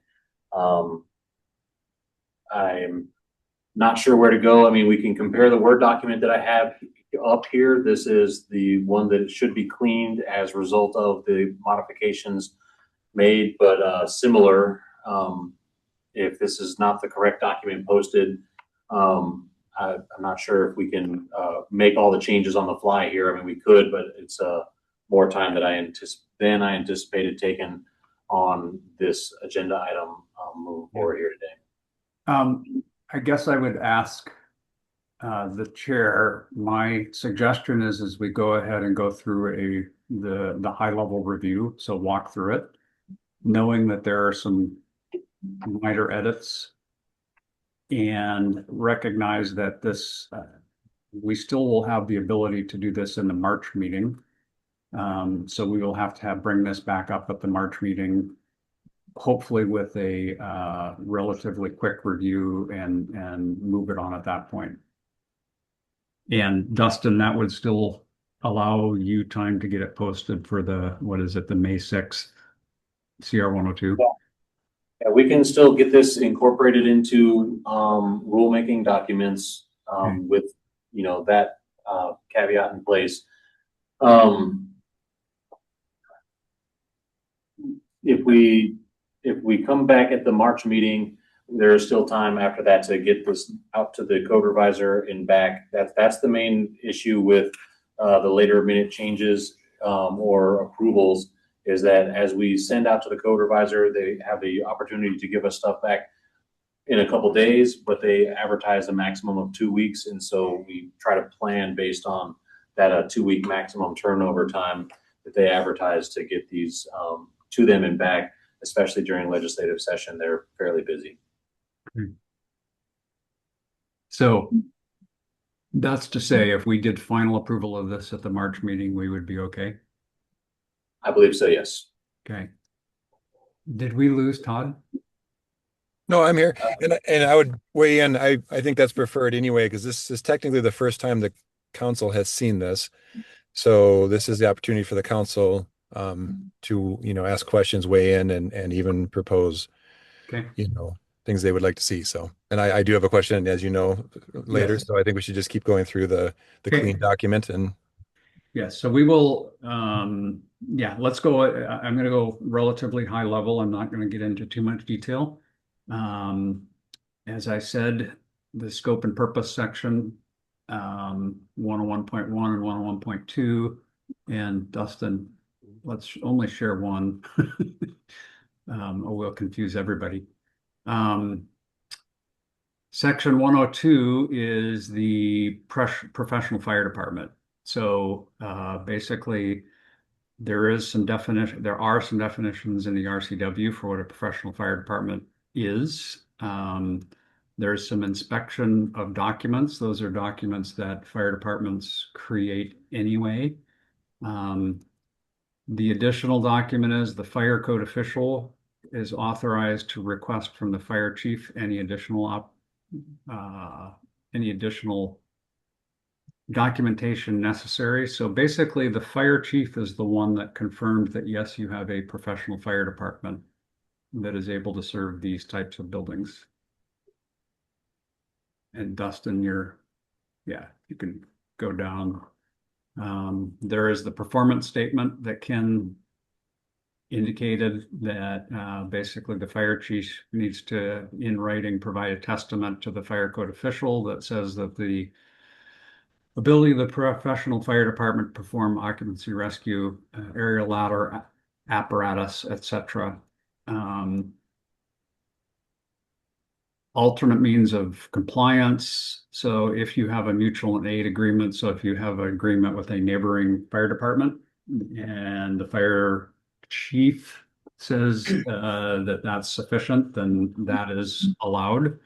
Speaker 4: I'm not sure where to go. I mean, we can compare the Word document that I have up here. This is the one that should be cleaned as a result of the modifications made, but similar. If this is not the correct document posted, I'm not sure if we can make all the changes on the fly here. I mean, we could, but it's more time than I anticipated taking on this agenda item moving forward here today.
Speaker 13: I guess I would ask the chair. My suggestion is we go ahead and go through the high level review, so walk through it, knowing that there are some minor edits, and recognize that this we still will have the ability to do this in the March meeting. So we will have to bring this back up at the March meeting, hopefully with a relatively quick review and move it on at that point. And Dustin, that would still allow you time to get it posted for the May 6th CR 102.
Speaker 4: Yeah, we can still get this incorporated into rulemaking documents with that caveat in place. If we come back at the March meeting, there is still time after that to get this out to the code revisor and back. That's the main issue with the later minute changes or approvals, is that as we send out to the code revisor, they have the opportunity to give us stuff back in a couple days, but they advertise a maximum of 2 weeks. And so we try to plan based on that 2-week maximum turnover time that they advertise to get these to them and back, especially during legislative session. They're fairly busy.
Speaker 13: So that's to say, if we did final approval of this at the March meeting, we would be okay?
Speaker 4: I believe so, yes.
Speaker 13: Okay. Did we lose Todd?
Speaker 1: No, I'm here, and I would weigh in. I think that's preferred anyway, because this is technically the first time the council has seen this. So this is the opportunity for the council to ask questions, weigh in, and even propose things they would like to see. So, and I do have a question, as you know, later.
Speaker 13: Yes.
Speaker 1: So I think we should just keep going through the clean document. And
Speaker 13: yes, so we will. Let's go. I'm going to go relatively high level. I'm not going to get into too much detail. As I said, the scope and purpose section, 101.1 and 101.2, and Dustin, let's only share one, or we'll confuse everybody. Section 102 is the professional fire department. So basically, there are some definitions in the RCW for what a professional fire department is. There's some inspection of documents. Those are documents that fire departments create anyway. The additional document is the fire code official is authorized to request from the fire chief any additional documentation necessary. So basically, the fire chief is the one that confirmed that, yes, you have a professional fire department that is able to serve these types of buildings. And Dustin, you can go down. There is the performance statement that Ken indicated that basically the fire chief needs to, in writing, provide a testament to the fire code official that says that the ability of the professional fire department to perform occupancy rescue, aerial ladder apparatus, etc. Alternate means of compliance. So if you have a mutual aid agreement, so if you have an agreement with a neighboring fire department and the fire chief says that that's sufficient, then that is allowed.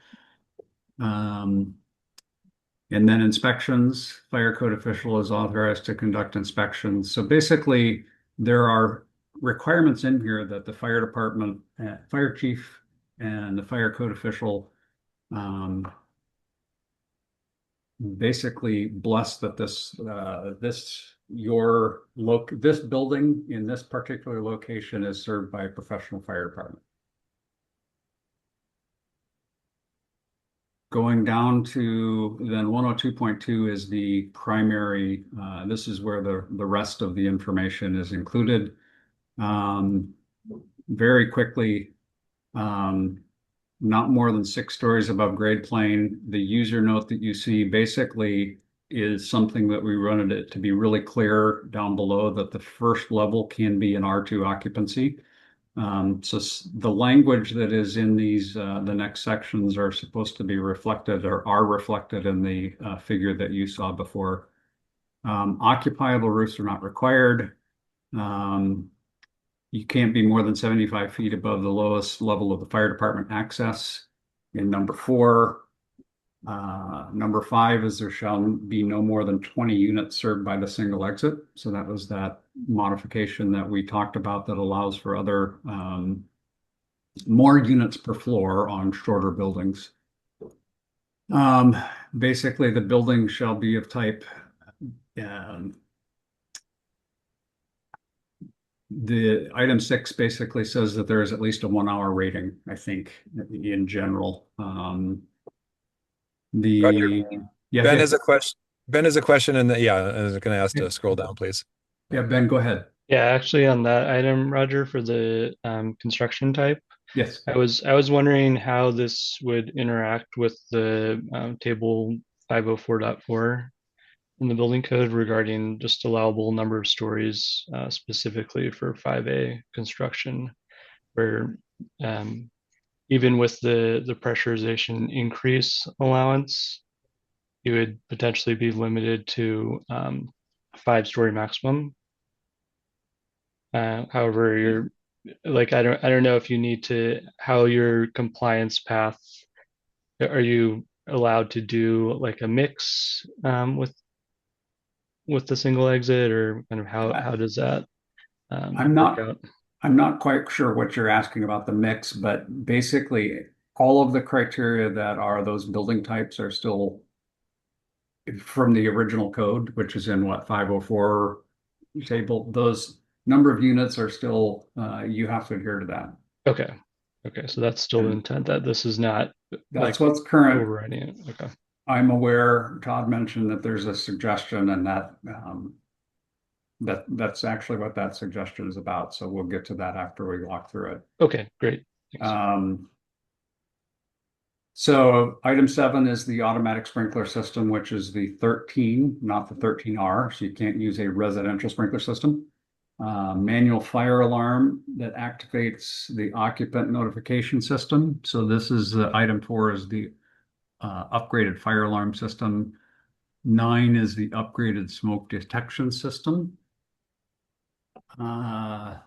Speaker 13: And then inspections, fire code official is authorized to conduct inspections. So basically, there are requirements in here that the fire department, fire chief, and the fire code official basically bless that this building in this particular location is served by a professional fire department. Going down to then 102.2 is the primary, this is where the rest of the information is included. Very quickly, not more than 6 stories above grade plane. The user note that you see basically is something that we wanted it to be really clear down below that the first level can be an R2 occupancy. So the language that is in these the next sections are supposed to be reflected or are reflected in the figure that you saw before. Occupiable roofs are not required. You can't be more than 75 feet above the lowest level of the fire department access. In number 4, number 5 is there shall be no more than 20 units served by the single exit. So that was that modification that we talked about that allows for other more units per floor on shorter buildings. Basically, the building shall be of type the item 6 basically says that there is at least a 1-hour rating, I think, in general.
Speaker 1: Roger,
Speaker 13: Yeah,
Speaker 1: Ben has a question. Ben has a question, and yeah, I was going to ask to scroll down, please.
Speaker 13: Yeah, Ben, go ahead.
Speaker 8: Yeah, actually, on that item, Roger, for the construction type,
Speaker 13: yes,
Speaker 8: I was wondering how this would interact with the table 504.4 in the building code regarding just allowable number of stories, specifically for 5A construction, where even with the pressurization increase allowance, you would potentially be limited to 5-story maximum. However, you're like I don't know if you need to how your compliance path are you allowed to do like a mix with the single exit, or kind of how does that
Speaker 13: I'm
Speaker 8: work
Speaker 13: not
Speaker 8: out?
Speaker 13: I'm not quite sure what you're asking about the mix, but basically all of the criteria that are those building types are still from the original code, which is in what 504 table. Those number of units are still you have to adhere to that.
Speaker 8: Okay. Okay, so that's still the intent that this is not
Speaker 13: That's
Speaker 8: like
Speaker 13: what's current.
Speaker 8: overriding it. Okay.
Speaker 13: I'm aware Todd mentioned that there's a suggestion and that that's actually what that suggestion is about. So we'll get to that after we walk through it.
Speaker 8: Okay, great. Thanks.
Speaker 13: So item 7 is the automatic sprinkler system, which is the 13, not the 13R. So you can't use a residential sprinkler system. Manual fire alarm that activates the occupant notification system. So this is item 4 is the upgraded fire alarm system. 9 is the upgraded smoke detection system. 10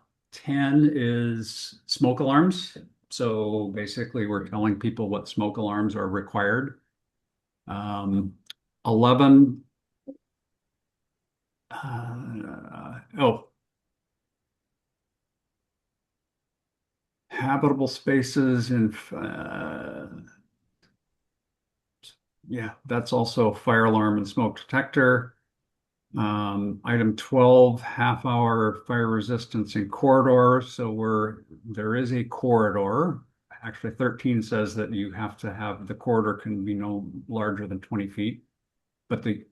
Speaker 13: is smoke alarms. So basically, we're telling people what smoke alarms are required. 11. Habitable spaces and yeah, that's also fire alarm and smoke detector. Item 12, half-hour fire resistance in corridor. So there is a corridor. Actually, 13 says that you have to have the corridor can be no larger than 20 feet. But the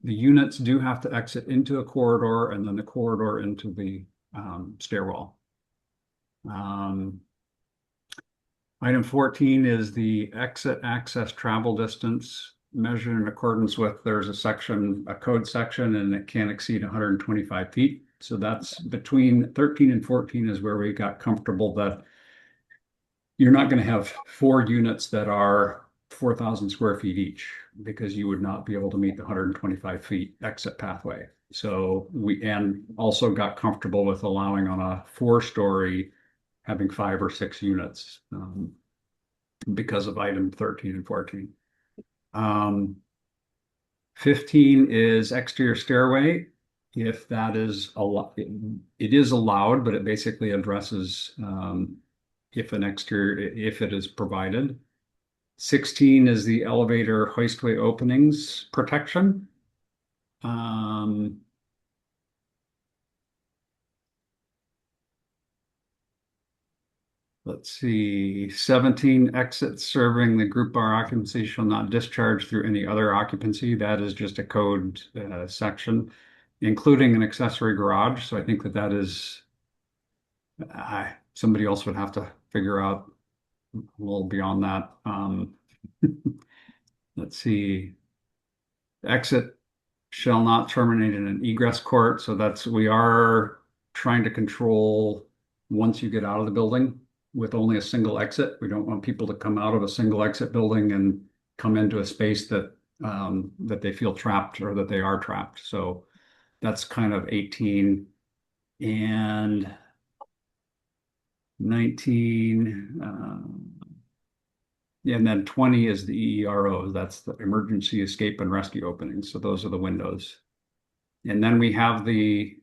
Speaker 13: units do have to exit into a corridor and then the corridor into the stairwell. Item 14 is the exit access travel distance measured in accordance with, there's a code section, and it can't exceed 125 feet. So that's between 13 and 14 is where we got comfortable that you're not going to have 4 units that are 4,000 square feet each, because you would not be able to meet the 125 feet exit pathway. So we also got comfortable with allowing on a 4-story having 5 or 6 units because of item 13 and 14. 15 is exterior stairway. If that is allowed, it is allowed, but it basically addresses if it is provided. 16 is the elevator hoistway openings protection. Let's see, 17 exits serving the group bar occupancy shall not discharge through any other occupancy. That is just a code section, including an accessory garage. So I think that is somebody else would have to figure out a little beyond that. Let's see, exit shall not terminate in an egress court. So we are trying to control once you get out of the building with only a single exit. We don't want people to come out of a single exit building and come into a space that they feel trapped or that they are trapped. So that's kind of 18 and 19. And then 20 is the EERO. That's the emergency escape and rescue openings. So those are the windows. And then we have the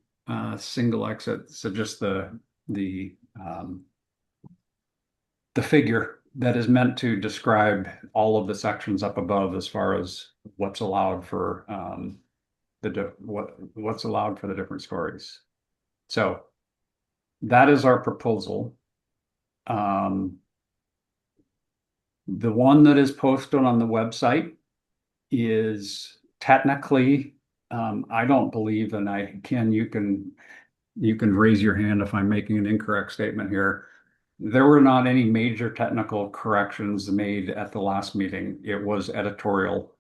Speaker 13: single exit. So just the figure that is meant to describe all of the sections up above as far as what's allowed for what's allowed for the different stories. So that is our proposal. The one that is posted on the website is technically, I don't believe, and Ken, you can raise your hand if I'm making an incorrect statement here. There were not any major technical corrections made at the last meeting. It was editorial.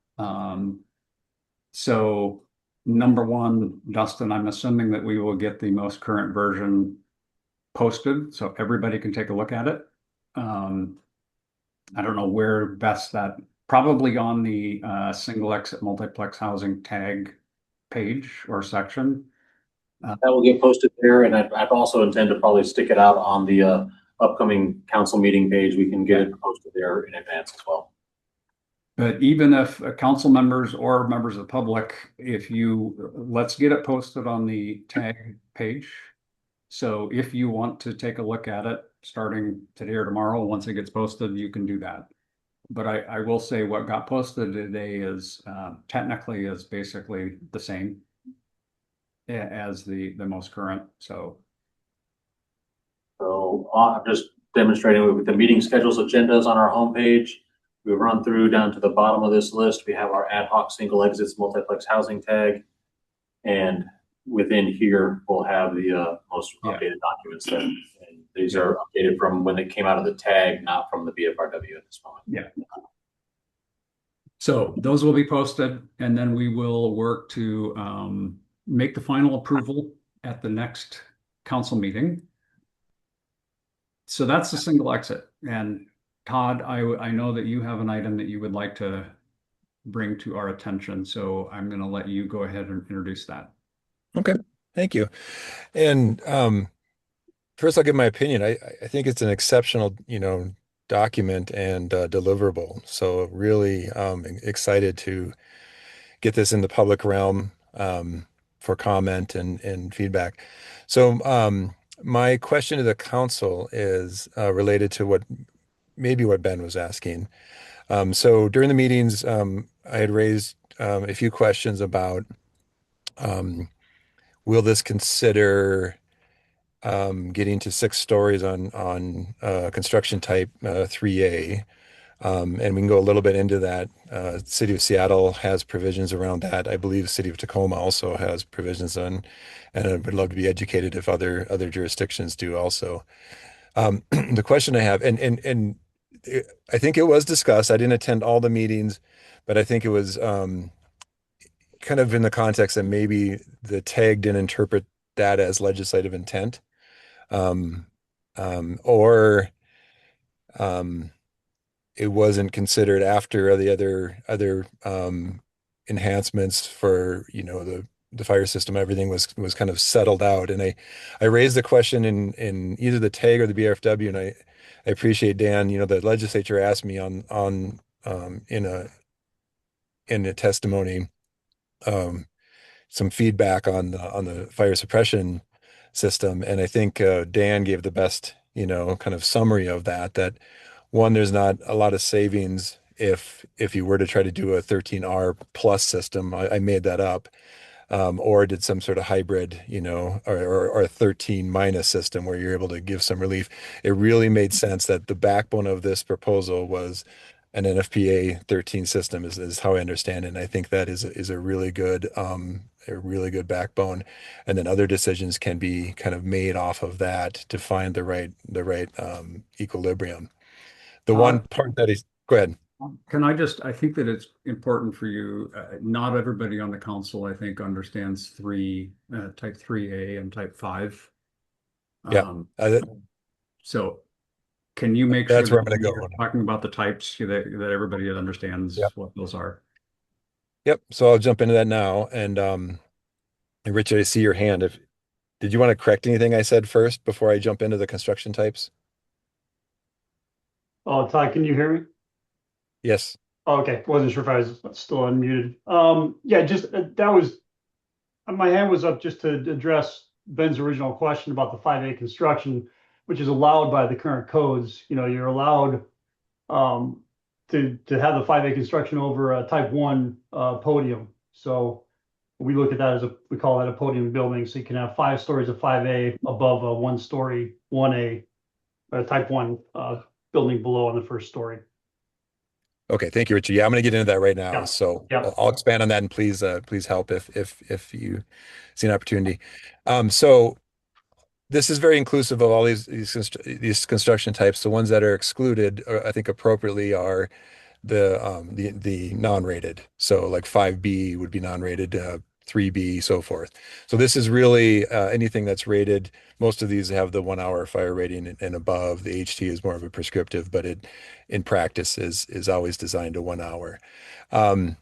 Speaker 13: So number one, Dustin, I'm assuming that we will get the most current version posted so everybody can take a look at it. I don't know where best probably on the single exit multiplex housing tag page or section.
Speaker 4: That will get posted there, and I'd also intend to probably stick it out on the upcoming council meeting page. We can get it posted there in advance as well.
Speaker 13: But even if council members or members of the public, let's get it posted on the tag page. So if you want to take a look at it starting today or tomorrow, once it gets posted, you can do that. But I will say what got posted today is technically is basically the same as the most current. So
Speaker 4: I'm just demonstrating with the meeting schedules agendas on our homepage. We run through down to the bottom of this list. We have our ad hoc single exits multiplex housing tag, and within here we'll have the most updated documents there. And these are updated from when they came out of the tag, not from the BFRW at this moment.
Speaker 13: Yeah. So those will be posted, and then we will work to make the final approval at the next council meeting. So that's the single exit. And Todd, I know that you have an item that you would like to bring to our attention. So I'm going to let you go ahead and introduce that.
Speaker 1: Okay, thank you. And first, I'll give my opinion. I think it's an exceptional, document and deliverable. So really excited to get this in the public realm for comment and feedback. So my question to the council is related to what Ben was asking. So during the meetings, I had raised a few questions about will this consider getting to 6 stories on construction type 3A. And we can go a little bit into that. City of Seattle has provisions around that. I believe the City of Tacoma also has provisions on, and I would love to be educated if other jurisdictions do also. The question I have, and I think it was discussed. I didn't attend all the meetings, but I think it was kind of in the context that maybe the tag didn't interpret that as legislative intent. Or it wasn't considered after the other enhancements for the fire system. Everything was kind of settled out, and I raised the question in either the tag or the BFW, and I appreciate Dan. The legislature asked me on in a testimony some feedback on the fire suppression system, and I think Dan gave the best, kind of summary of that. That one, there's not a lot of savings if you were to try to do a 13R plus system. I made that up, or did some sort of hybrid, or a 13 minus system where you're able to give some relief. It really made sense that the backbone of this proposal was an NFPA 13 system is how I understand it. And I think that is a really good backbone. And then other decisions can be kind of made off of that to find the right equilibrium. The one part that is, go ahead.
Speaker 13: I think that it's important for you, not everybody on the council, I think, understands type 3A and type 5.
Speaker 1: Yeah.
Speaker 13: So can you make sure
Speaker 1: That's where
Speaker 13: that
Speaker 1: I'm going
Speaker 13: when
Speaker 1: to go.
Speaker 13: you're talking about the types that everybody understands
Speaker 1: Yep.
Speaker 13: what those are?
Speaker 1: Yep. So I'll jump into that now. And Richard, I see your hand. Did you want to correct anything I said first before I jump into the construction types?
Speaker 14: Oh, Todd, can you hear me?
Speaker 1: Yes.
Speaker 14: Oh, okay, wasn't sure if I was still unmuted. Yeah, just that was my hand was up just to address Ben's original question about the 5A construction, which is allowed by the current codes. You're allowed to have the 5A construction over a type 1 podium. So we look at that we call that a podium building. So you can have 5 stories of 5A above a 1-story 1A, or type 1 building below on the first story.
Speaker 1: Okay, thank you, Richard. Yeah, I'm going to get into that right now.
Speaker 14: Yeah.
Speaker 1: So
Speaker 14: Yeah.
Speaker 1: I'll expand on that, and please help if you see an opportunity. So this is very inclusive of all these construction types. The ones that are excluded, I think appropriately, are the non-rated. So like 5B would be non-rated, 3B, so forth. So this is really anything that's rated. Most of these have the 1 hour fire rating and above. The HT is more of a prescriptive, but it in practice is always designed to 1 hour. Now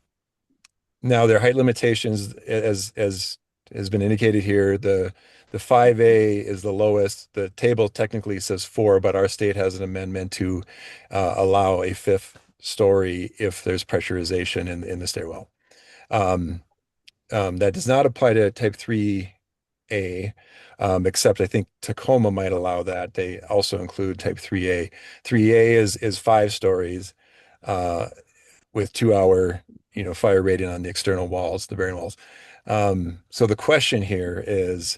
Speaker 1: their height limitations, as has been indicated here, the 5A is the lowest. The table technically says 4, but our state has an amendment to allow a 5th story if there's pressurization in the stairwell. That does not apply to type 3A, except I think Tacoma might allow that. They also include type 3A. 3A is 5 stories with 2 hour, fire rating on the external walls, the bearing walls. So the question here is,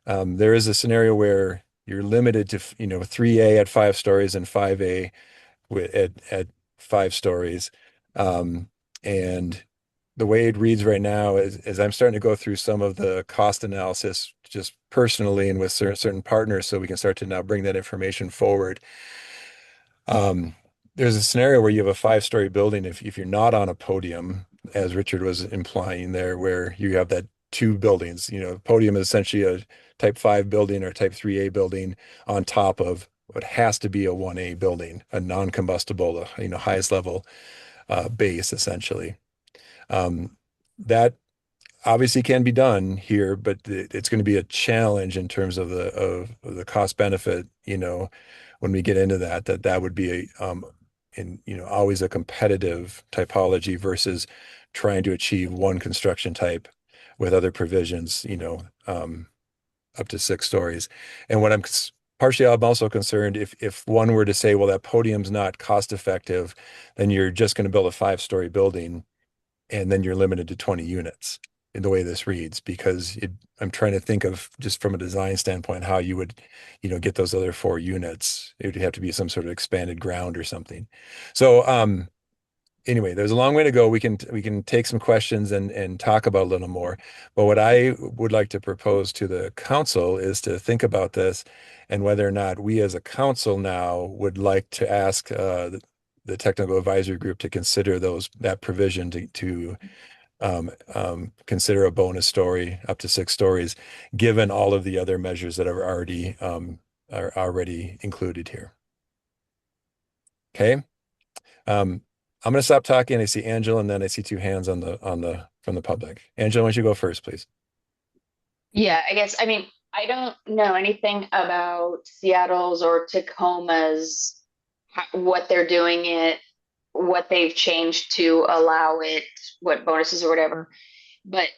Speaker 1: there is a scenario where you're limited to, 3A at 5 stories and 5A at 5 stories. And the way it reads right now is I'm starting to go through some of the cost analysis just personally and with certain partners, so we can start to now bring that information forward. There's a scenario where you have a 5-story building if you're not on a podium, as Richard was implying there, where you have that 2 buildings. Podium is essentially a type 5 building or type 3A building on top of what has to be a 1A building, a non-combustible, highest level base, essentially. That obviously can be done here, but it's going to be a challenge in terms of the cost benefit, when we get into that would be always a competitive typology versus trying to achieve one construction type with other provisions, up to 6 stories. And what I'm also concerned if one were to say, well, that podium's not cost effective, then you're just going to build a 5-story building and then you're limited to 20 units in the way this reads, because I'm trying to think of just from a design standpoint, how you would, get those other 4 units. It would have to be some sort of expanded ground or something. So, anyway, there's a long way to go. We can take some questions and talk about a little more. But what I would like to propose to the council is to think about this and whether or not we as a council now would like to ask the technical advisory group to consider that provision to consider a bonus story up to 6 stories, given all of the other measures that are already included here. Okay. I'm going to stop talking. I see Angela, and then I see 2 hands from the public. Angela, why don't you go first, please?
Speaker 5: Yeah, I guess, I don't know anything about Seattle's or Tacoma's, what they're doing what they've changed to allow it, what bonuses or whatever. but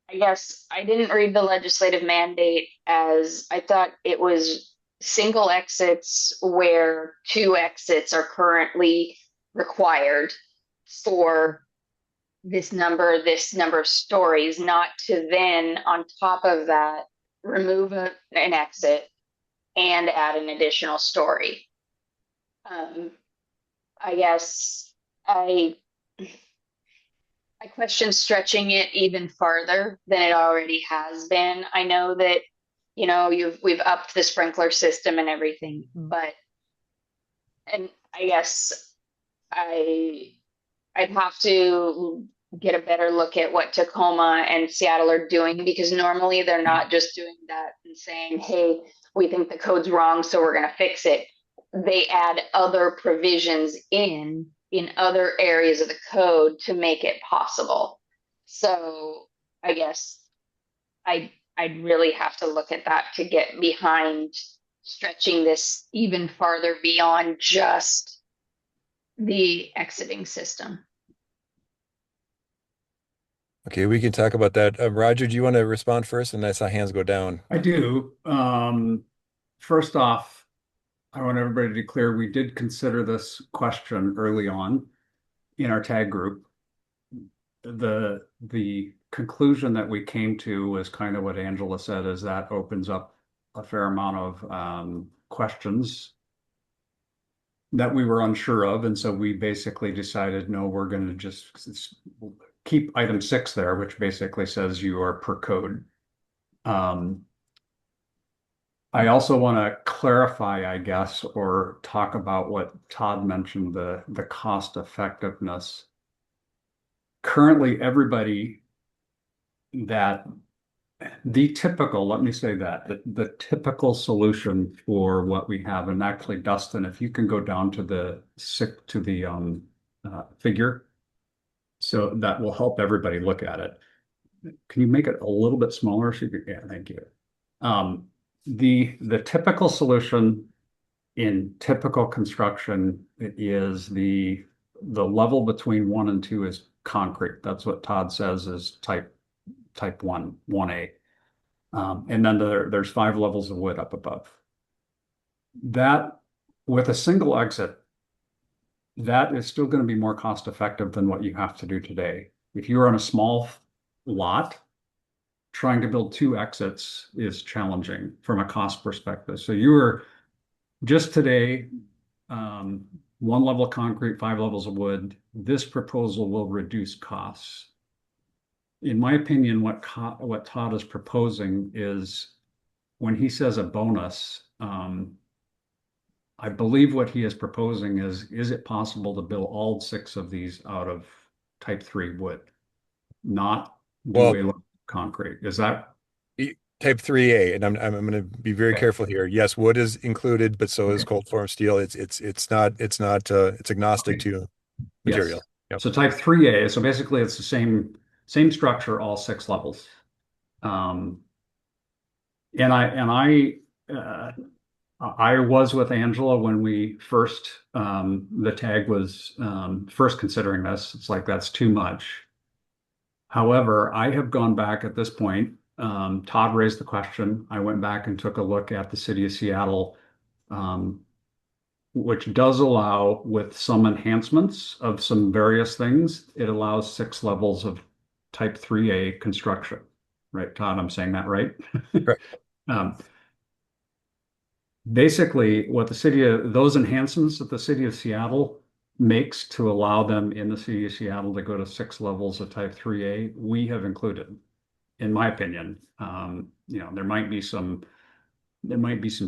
Speaker 5: I guess I didn't read the legislative mandate as I thought it was single exits where two exits are currently required for this number of stories, not to then, on top of that, remove an exit and add an additional story. I guess I question stretching it even farther than it already has been. I know that, we've upped the sprinkler system and everything, and I guess I I'd have to get a better look at what Tacoma and Seattle are doing, because normally they're not just doing that and saying, hey, we think the code's wrong, so we're going to fix it. They add other provisions in other areas of the code to make it possible. So I guess I'd really have to look at that to get behind stretching this even farther beyond just the exiting system.
Speaker 1: Okay, we can talk about that. Roger, do you want to respond first? And I saw hands go down.
Speaker 13: I do. First off, I want everybody to be clear, we did consider this question early on in our tag group. The conclusion that we came to was kind of what Angela said, is that opens up a fair amount of questions that we were unsure of. And so we basically decided, no, we're going to just keep item 6 there, which basically says you are per code. I also want to clarify, I guess, or talk about what Todd mentioned, the cost effectiveness. Currently, everybody that the typical, let me say that, the typical solution for what we have, and actually, Dustin, if you can go down to the figure, so that will help everybody look at it. Can you make it a little bit smaller? So yeah, thank you. The typical solution in typical construction is the level between 1 and 2 is concrete. That's what Todd says is type 1, 1A. And then there's 5 levels of wood up above. That, with a single exit, that is still going to be more cost effective than what you have to do today. If you're on a small lot, trying to build 2 exits is challenging from a cost perspective. So you were just today, 1 level of concrete, 5 levels of wood. This proposal will reduce costs. In my opinion, what Todd is proposing is, when he says a bonus, I believe what he is proposing is it possible to build all 6 of these out of type 3 wood, not do a concrete? Is that
Speaker 1: type 3A? And I'm going to be very careful here. Yes, wood is included, but so is cold form steel. It's agnostic to material.
Speaker 13: Yes.
Speaker 1: Yep.
Speaker 13: So type 3A. So basically, it's the same structure, all 6 levels. And I was with Angela when we first the tag was first considering this. It's like, that's too much. However, I have gone back at this point. Todd raised the question. I went back and took a look at the city of Seattle, which does allow, with some enhancements of some various things, it allows 6 levels of type 3A construction. Right, Todd? I'm saying that right?
Speaker 1: Correct.
Speaker 13: Basically, what those enhancements that the city of Seattle makes to allow them in the city of Seattle to go to 6 levels of type 3A, we have included, in my opinion. There might be some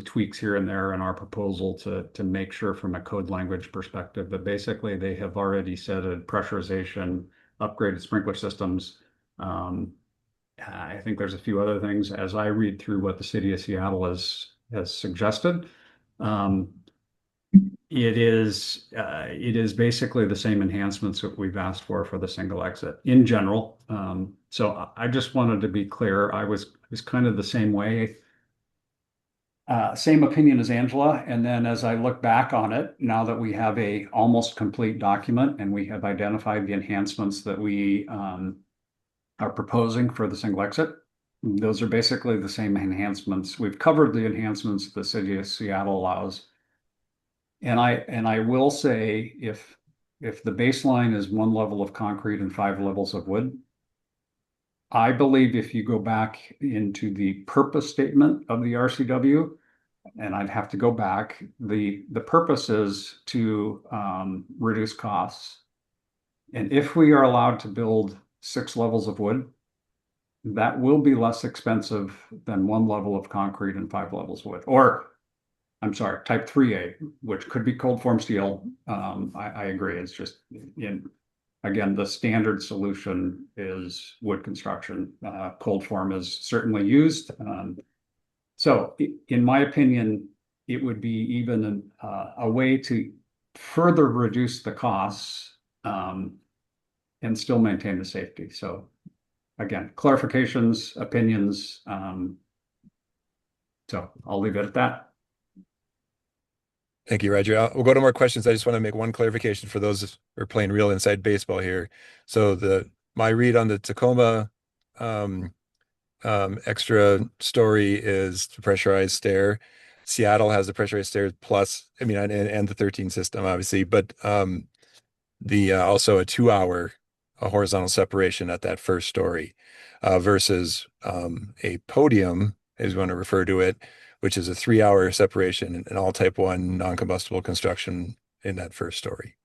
Speaker 13: tweaks here and there in our proposal to make sure from a code language perspective, but basically they have already said pressurization, upgraded sprinkler systems. I think there's a few other things as I read through what the city of Seattle has suggested. It is basically the same enhancements that we've asked for the single exit in general. So I just wanted to be clear. I was kind of the same way, same opinion as Angela. And then as I look back on it, now that we have a almost complete document and we have identified the enhancements that we are proposing for the single exit. Those are basically the same enhancements. We've covered the enhancements the city of Seattle allows. And I will say if the baseline is 1 level of concrete and 5 levels of wood, I believe if you go back into the purpose statement of the RCW, and I'd have to go back, the purpose is to reduce costs. And if we are allowed to build 6 levels of wood, that will be less expensive than 1 level of concrete and 5 levels of wood. Or, I'm sorry, type 3A, which could be cold form steel. I agree. It's just, again, the standard solution is wood construction. Cold form is certainly used. So in my opinion, it would be even a way to further reduce the costs and still maintain the safety. So again, clarifications, opinions. So I'll leave it at that.
Speaker 1: Thank you, Roger. We'll go to more questions. I just want to make one clarification for those who are playing real inside baseball here. So my read on the Tacoma extra story is the pressurized stair. Seattle has the pressurized stairs plus, I mean, and the 13 system, obviously, but the also a 2-hour horizontal separation at that first story versus a podium, as you want to refer to it, which is a 3-hour separation in all type 1 non-combustible construction in that first story.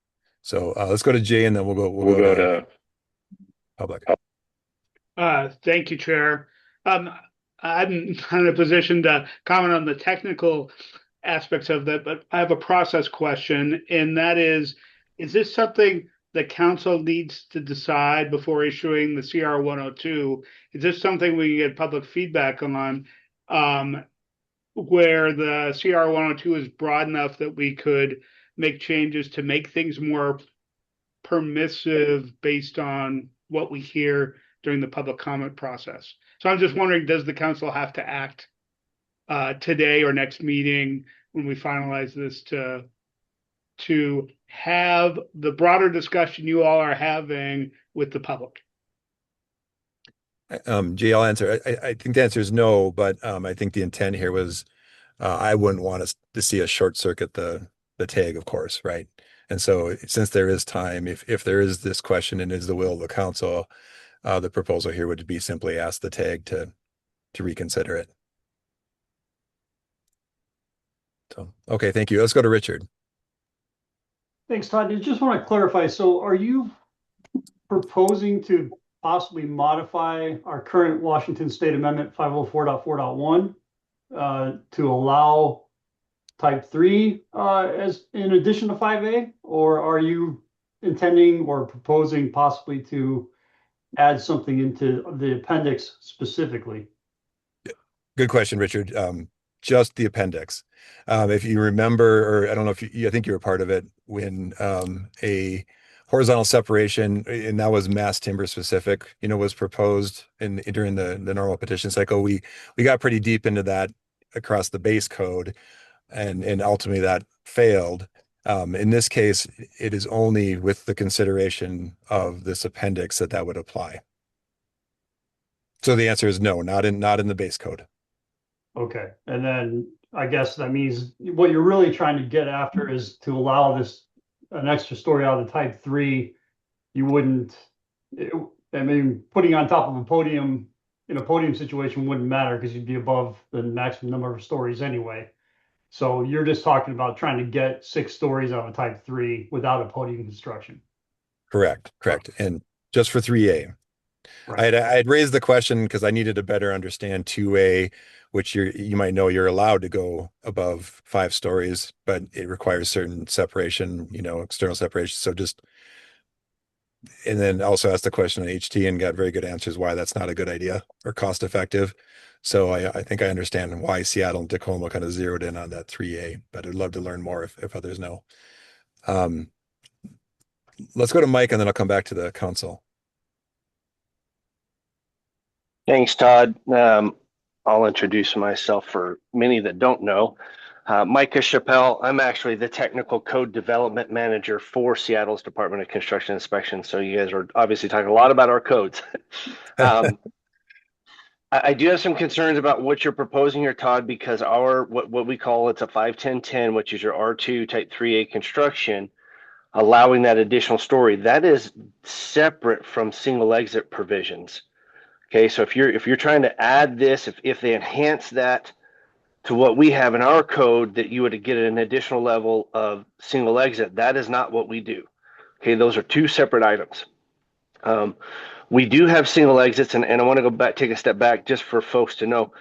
Speaker 1: So let's go to Jay, and then we'll go to public.
Speaker 16: Thank you, Chair. I'm not in a position to comment on the technical aspects of that, but I have a process question, and that is this something the council needs to decide before issuing the CR 102? Is this something we can get public feedback on, where the CR 102 is broad enough that we could make changes to make things more permissive based on what we hear during the public comment process? So I'm just wondering, does the council have to act today or next meeting when we finalize this to have the broader discussion you all are having with the public?
Speaker 1: Jay, I'll answer. I think the answer is no, but I think the intent here was I wouldn't want us to see a short circuit the tag, of course, right? And so since there is time, if there is this question and is the will of the council, the proposal here would be simply ask the tag to reconsider it. So, okay, thank you. Let's go to Richard.
Speaker 14: Thanks, Todd. I just want to clarify. So are you proposing to possibly modify our current Washington State Amendment 504.4.1 to allow type 3 as in addition to 5A? Or are you intending or proposing possibly to add something into the appendix specifically?
Speaker 1: Good question, Richard. Just the appendix. If you remember, or I don't know if I think you were part of it when a horizontal separation, and that was mass timber specific, was proposed during the normal petition cycle. We got pretty deep into that across the base code, and ultimately that failed. In this case, it is only with the consideration of this appendix that would apply. So the answer is no, not in the base code.
Speaker 14: Okay, and then I guess that means what you're really trying to get after is to allow an extra story out of type 3. You wouldn't, putting on top of a podium in a podium situation wouldn't matter because you'd be above the maximum number of stories anyway. So you're just talking about trying to get 6 stories out of type 3 without a podium construction.
Speaker 1: Correct. And just for 3A. Right. I had raised the question because I needed to better understand 2A, which you might know you're allowed to go above 5 stories, but it requires certain separation, external separation. So and then also asked the question on HT and got very good answers why that's not a good idea or cost effective. So I think I understand why Seattle and Tacoma kind of zeroed in on that 3A, but I'd love to learn more if others know. Let's go to Mike and then I'll come back to the council.
Speaker 17: Thanks, Todd. I'll introduce myself for many that don't know. Micah Chappelle. I'm actually the technical code development manager for Seattle's Department of Construction Inspection. So you guys are obviously talking a lot about our codes. I do have some concerns about what you're proposing here, Todd, because our what we call it's a 51010, which is your R2 Type 3A construction, allowing that additional story. That is separate from single exit provisions. Okay, so if you're trying to add this, if they enhance that to what we have in our code, that you would get an additional level of single exit, that is not what we do. Okay, those are two separate items. We do have single exits, and I want to go back, take a step back just for folks to know.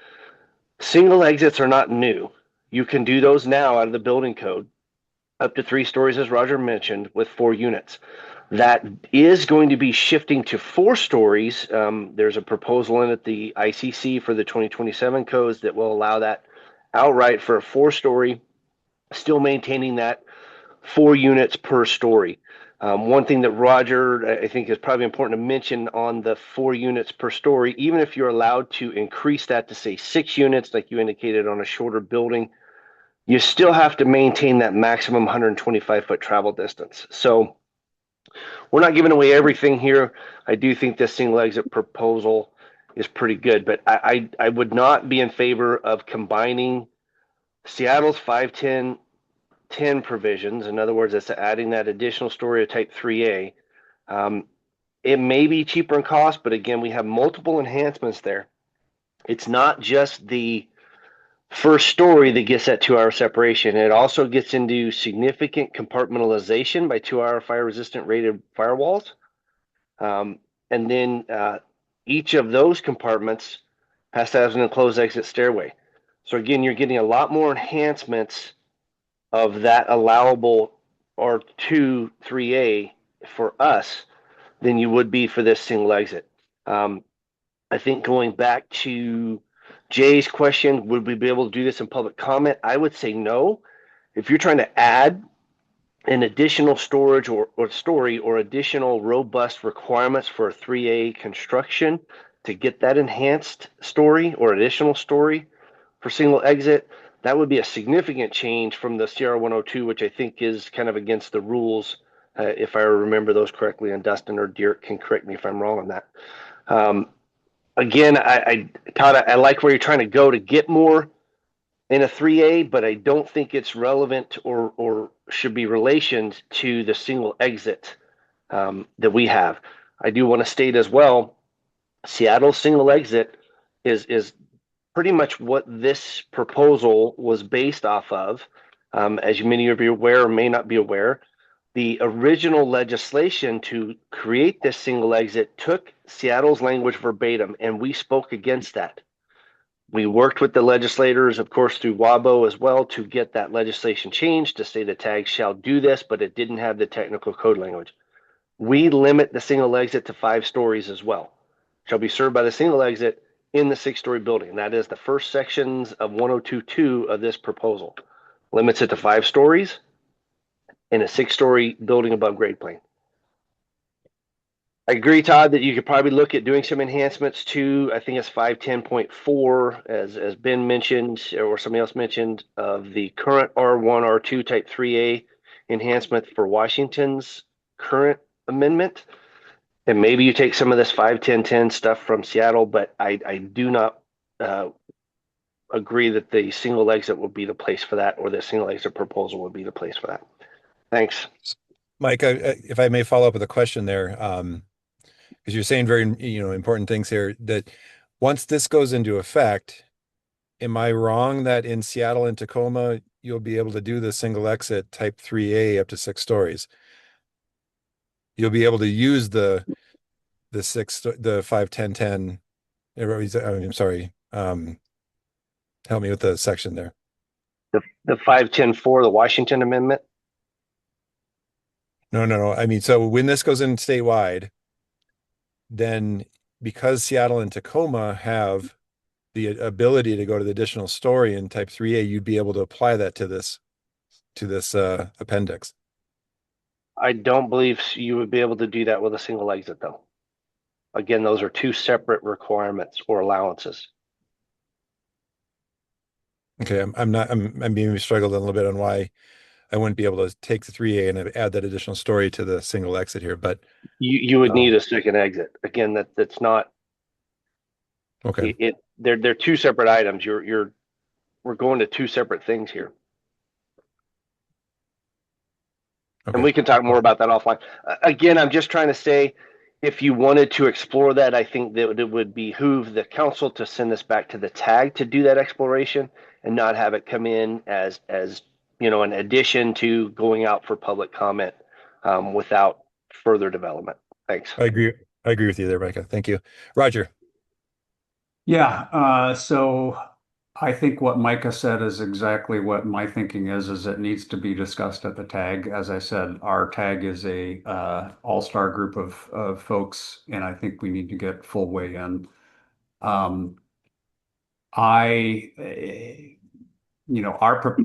Speaker 17: Single exits are not new. You can do those now out of the building code, up to 3 stories, as Roger mentioned, with 4 units. That is going to be shifting to 4 stories. There's a proposal in at the ICC for the 2027 codes that will allow that outright for a 4-story, still maintaining that 4 units per story. One thing that Roger, I think, is probably important to mention on the 4 units per story, even if you're allowed to increase that to say 6 units, like you indicated on a shorter building, you still have to maintain that maximum 125-foot travel distance. So we're not giving away everything here. I do think this single exit proposal is pretty good, but I would not be in favor of combining Seattle's 51010 provisions. In other words, it's adding that additional story of Type 3A. It may be cheaper in cost, but again, we have multiple enhancements there. It's not just the first story that gets that 2-hour separation. It also gets into significant compartmentalization by 2-hour fire resistant rated firewalls. And then each of those compartments has to have an enclosed exit stairway. So again, you're getting a lot more enhancements of that allowable R2 3A for us than you would be for this single exit. I think going back to Jay's question, would we be able to do this in public comment? I would say no. If you're trying to add an additional storage or story or additional robust requirements for a 3A construction to get that enhanced story or additional story for single exit, that would be a significant change from the CR 102, which I think is kind of against the rules, if I remember those correctly, and Dustin or Dirk can correct me if I'm wrong on that. Again, Todd, I like where you're trying to go to get more in a 3A, but I don't think it's relevant or should be relationed to the single exit that we have. I do want to state as well, Seattle's single exit is pretty much what this proposal was based off of. As many of you are aware or may not be aware, the original legislation to create this single exit took Seattle's language verbatim, and we spoke against that. We worked with the legislators, of course, through WABO as well, to get that legislation changed to say the tags shall do this, but it didn't have the technical code language. We limit the single exit to 5 stories as well. Shall be served by the single exit in the 6-story building. That is the first sections of 102.2 of this proposal. Limits it to 5 stories in a 6-story building above grade plane. I agree, Todd, that you could probably look at doing some enhancements to, I think it's 510.4, as Ben mentioned, or somebody else mentioned, of the current R1, R2 Type 3A enhancement for Washington's current amendment. And maybe you take some of this 51010 stuff from Seattle, but I do not agree that the single exit will be the place for that, or the single exit proposal would be the place for that. Thanks.
Speaker 1: Mike, if I may follow up with a question there, because you're saying very, important things here, that once this goes into effect, am I wrong that in Seattle and Tacoma, you'll be able to do the single exit Type 3A up to 6 stories? You'll be able to use the 51010. I'm sorry. Help me with the section there.
Speaker 17: The 510.4, the Washington Amendment.
Speaker 1: No. I mean, so when this goes in statewide, then because Seattle and Tacoma have the ability to go to the additional story in Type 3A, you'd be able to apply that to this appendix.
Speaker 17: I don't believe you would be able to do that with a single exit, though. Again, those are 2 separate requirements or allowances.
Speaker 1: Okay, I'm being struggled a little bit on why I wouldn't be able to take the 3A and add that additional story to the single exit here, but
Speaker 17: You would need a second exit. Again, that's not
Speaker 1: okay.
Speaker 17: They're two separate items. We're going to two separate things here. And we can talk more about that offline. Again, I'm just trying to say, if you wanted to explore that, I think that it would behoove the council to send this back to the tag to do that exploration and not have it come in as an addition to going out for public comment without further development. Thanks.
Speaker 1: I agree with you there, Micah. Thank you. Roger.
Speaker 13: Yeah, so I think what Micah said is exactly what my thinking is it needs to be discussed at the tag. As I said, our tag is a all-star group of folks, and I think we need to get full weigh in.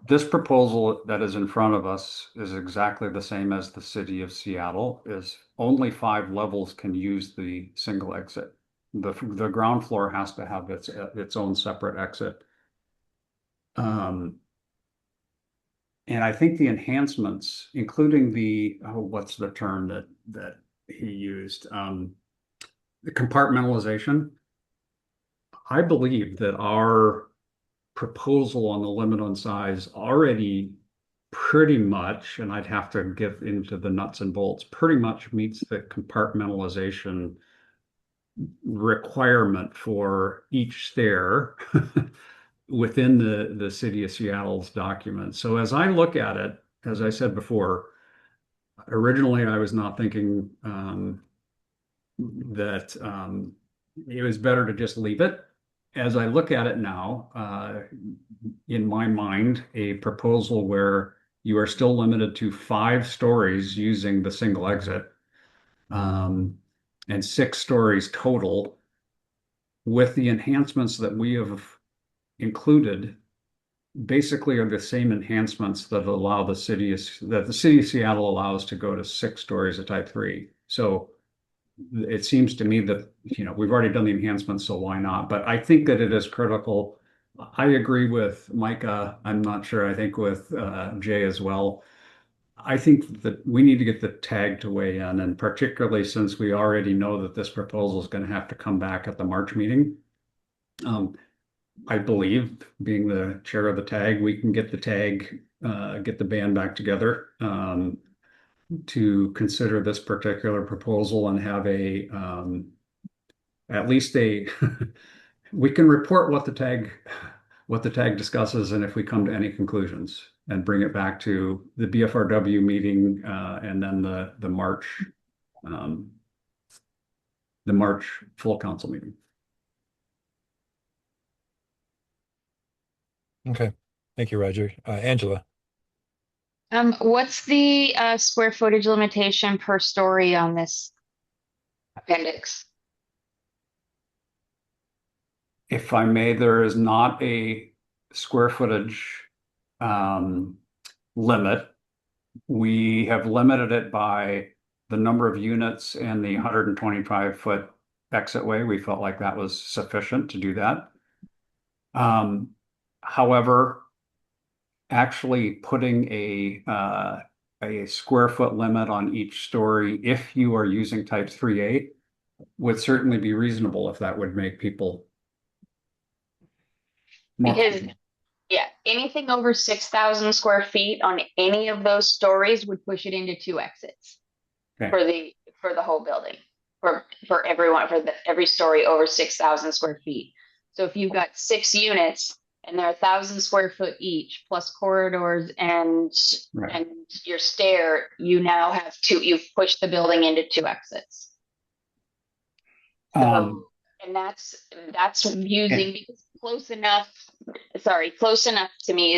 Speaker 13: This proposal that is in front of us is exactly the same as the city of Seattle, is only 5 levels can use the single exit. The ground floor has to have its own separate exit. And I think the enhancements, including what's the term that he used? The compartmentalization. I believe that our proposal on the limit on size already pretty much, and I'd have to get into the nuts and bolts, pretty much meets the compartmentalization requirement for each stair within the city of Seattle's document. So as I look at it, as I said before, originally I was not thinking that it was better to just leave it. As I look at it now, in my mind, a proposal where you are still limited to 5 stories using the single exit, and 6 stories total, with the enhancements that we have included, basically are the same enhancements that the city of Seattle allows to go to 6 stories of type 3. So it seems to me that we've already done the enhancements, so why not? But I think that it is critical. I agree with Micah. I'm not sure. I think with Jay as well. I think that we need to get the tag to weigh in, and particularly since we already know that this proposal is going to have to come back at the March meeting. I believe, being the chair of the tag, we can get the band back together to consider this particular proposal and have at least we can report what the tag discusses, and if we come to any conclusions, and bring it back to the BFRW meeting, and then the March full council meeting.
Speaker 1: Okay. Thank you, Roger. Angela.
Speaker 5: What's the square footage limitation per story on this appendix?
Speaker 13: If I may, there is not a square footage limit. We have limited it by the number of units and the 125-foot exitway. We felt like that was sufficient to do that. However, actually putting a square foot limit on each story, if you are using type 3A, would certainly be reasonable if that would make people more.
Speaker 5: Because yeah, anything over 6,000 square feet on any of those stories would push it into 2 exits for the whole building, for everyone, every story over 6,000 square feet. So if you've got 6 units and they're 1,000 square foot each, plus corridors and your stair, you now have 2. You've pushed the building into 2 exits. So, and that's using, because close enough to me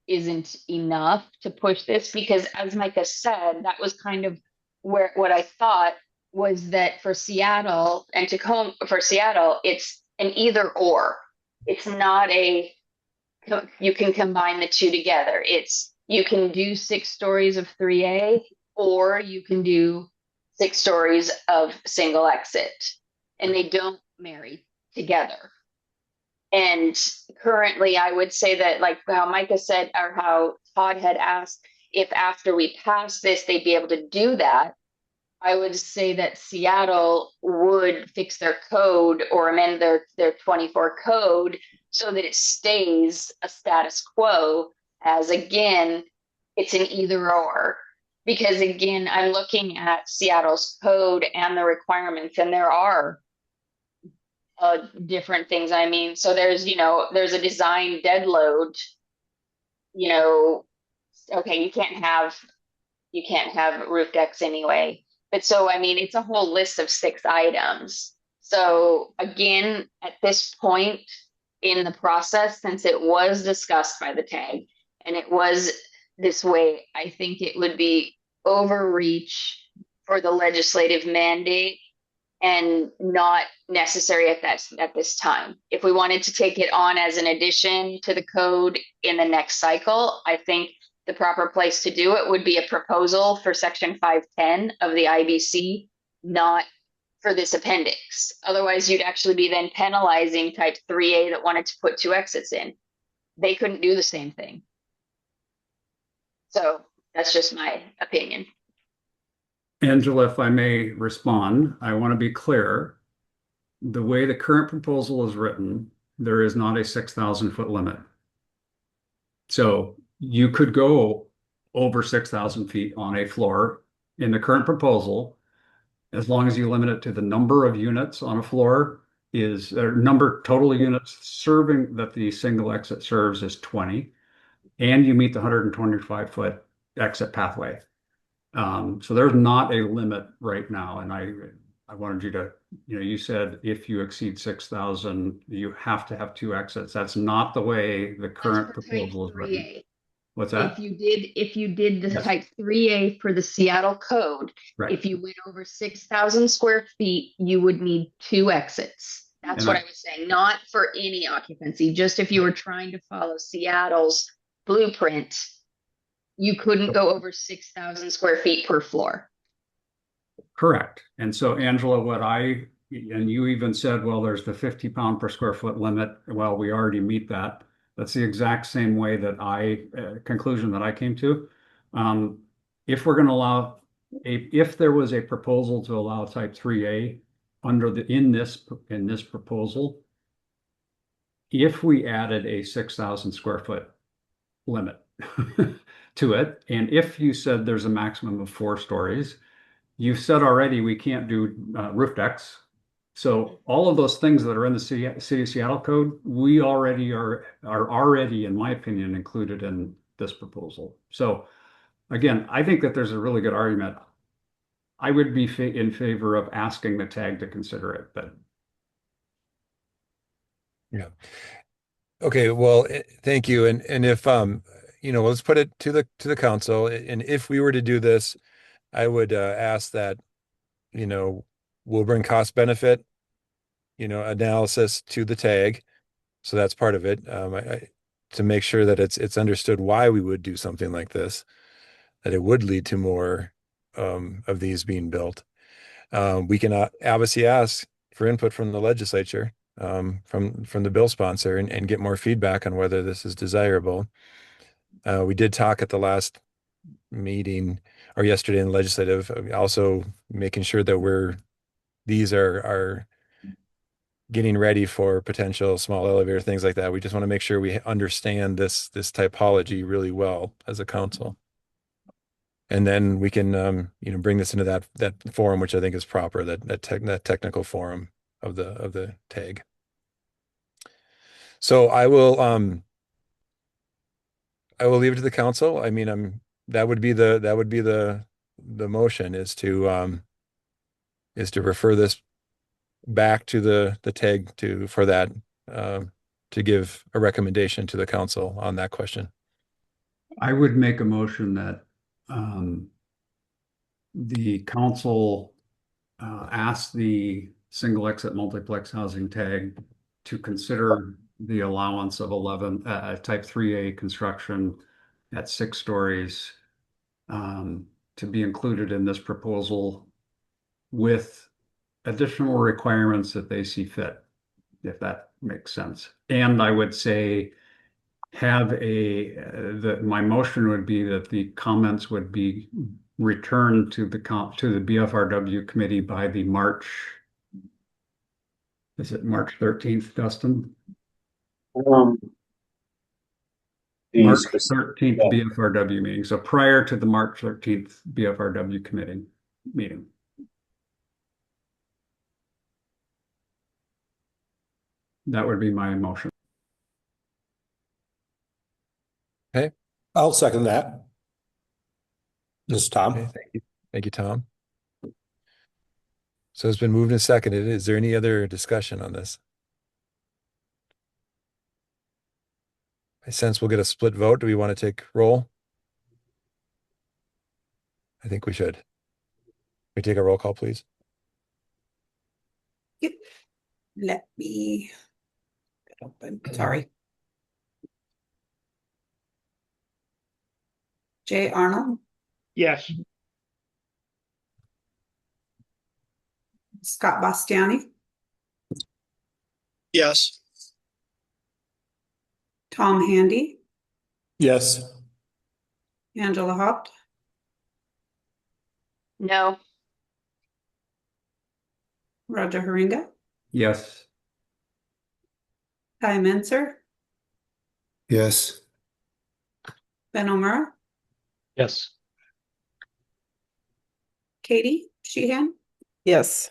Speaker 5: isn't enough to push this, because as Micah said, that was kind of what I thought was that for Seattle and Tacoma, for Seattle, it's an either or. It's not you can combine the 2 together. It's you can do 6 stories of 3A, or you can do 6 stories of single exit, and they don't marry together. And currently, I would say that, like how Micah said, or how Todd had asked, if after we pass this, they'd be able to do that. I would say that Seattle would fix their code or amend their 24 code so that it stays a status quo, as again, it's an either or. Because again, I'm looking at Seattle's code and the requirements, and there are different things. I mean, so there's a design dead load, you know, okay, you can't have roof decks anyway. But so, I mean, it's a whole list of 6 items. So again, at this point in the process, since it was discussed by the tag and it was this way, I think it would be overreach for the legislative mandate and not necessary at this time. If we wanted to take it on as an addition to the code in the next cycle, I think the proper place to do it would be a proposal for section 510 of the IBC, not for this appendix. Otherwise, you'd actually be then penalizing type 3A that wanted to put 2 exits in. They couldn't do the same thing. So that's just my opinion.
Speaker 13: Angela, if I may respond, I want to be clear. The way the current proposal is written, there is not a 6,000 foot limit. So you could go over 6,000 feet on a floor in the current proposal, as long as you limit it to the number of units on a floor is, or number total units serving that the single exit serves is 20, and you meet the 125 foot exit pathway. So there's not a limit right now. And I wanted you to, you said if you exceed 6,000, you have to have 2 exits. That's not the way the current proposal is written.
Speaker 5: 3A.
Speaker 13: What's that?
Speaker 5: If you did the
Speaker 13: Yes.
Speaker 5: type 3A for the Seattle code,
Speaker 13: Right.
Speaker 5: if you went over 6,000 square feet, you would need 2 exits. That's what I was saying, not for any occupancy, just if you were trying to follow Seattle's blueprint, you couldn't go over 6,000 square feet per floor.
Speaker 13: Correct. And so, Angela, and you even said, well, there's the 50 pound per square foot limit. Well, we already meet that. That's the exact same way that conclusion that I came to. If we're going to allow if there was a proposal to allow type 3A in this proposal, if we added a 6,000 square foot limit to it, and if you said there's a maximum of 4 stories, you've said already we can't do roof decks. So all of those things that are in the City of Seattle code, we already are already, in my opinion, included in this proposal. So again, I think that there's a really good argument. I would be in favor of asking the tag to consider it, but
Speaker 1: yeah. Okay, well, thank you. And if let's put it to the council. And if we were to do this, I would ask that, we'll bring cost benefit, analysis to the tag. So that's part of it. To make sure that it's understood why we would do something like this, that it would lead to more of these being built. We can obviously ask for input from the legislature, from the bill sponsor, and get more feedback on whether this is desirable. We did talk at the last meeting or yesterday in the legislative, also making sure that these are getting ready for potential small elevator, things like that. We just want to make sure we understand this typology really well as a council. And then we can, bring this into that forum, which I think is proper, that technical forum of the tag. So I will leave it to the council. I mean, that would be the motion is to refer this back to the tag to give a recommendation to the council on that question.
Speaker 13: I would make a motion that the council ask the single exit multiplex housing tag to consider the allowance of 11 type 3A construction at 6 stories to be included in this proposal with additional requirements that they see fit. if that makes sense. And I would say have my motion would be that the comments would be returned to the BFRW committee by the is it March 13th, Dustin? March 13th BFRW meeting. So prior to the March 13th BFRW committee meeting. That would be my motion.
Speaker 1: Okay.
Speaker 10: I'll second that. This is Tom.
Speaker 1: Okay, thank you. Thank you, Tom. So it's been moved and seconded. Is there any other discussion on this? I sense we'll get a split vote. Do we want to take roll? I think we should. We take a roll call, please.
Speaker 2: Yep. Let me get open. Sorry. Jay Arnold,
Speaker 16: Yes.
Speaker 2: Scott Bastiani,
Speaker 10: Yes.
Speaker 2: Tom Handy,
Speaker 10: Yes.
Speaker 2: Angela Hopt,
Speaker 5: No.
Speaker 2: Roger Haringa,
Speaker 13: Yes.
Speaker 2: Ty Menser,
Speaker 10: Yes.
Speaker 2: Ben O'Mara,
Speaker 8: Yes.
Speaker 2: Katie Sheehan,
Speaker 9: Yes.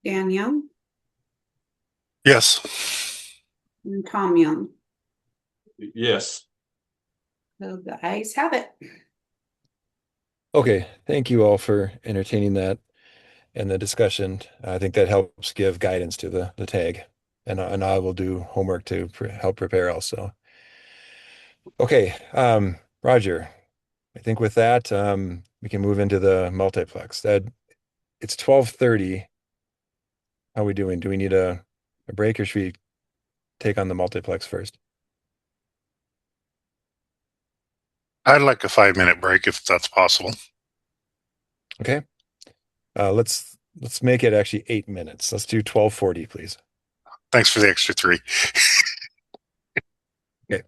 Speaker 2: Dan Young,
Speaker 10: Yes.
Speaker 2: and Tom Young.
Speaker 15: Yes.
Speaker 2: So the ayes have it.
Speaker 1: Okay, thank you all for entertaining that and the discussion. I think that helps give guidance to the tag, and I will do homework to help prepare also. Okay, Roger, I think with that, we can move into the multiplex. It's 12:30. How are we doing? Do we need a break, or should we take on the multiplex first?
Speaker 18: I'd like a 5-minute break if that's possible.
Speaker 1: Okay. Let's make it actually 8 minutes. Let's do 12:40, please.
Speaker 18: Thanks for the extra 3.
Speaker 1: Okay.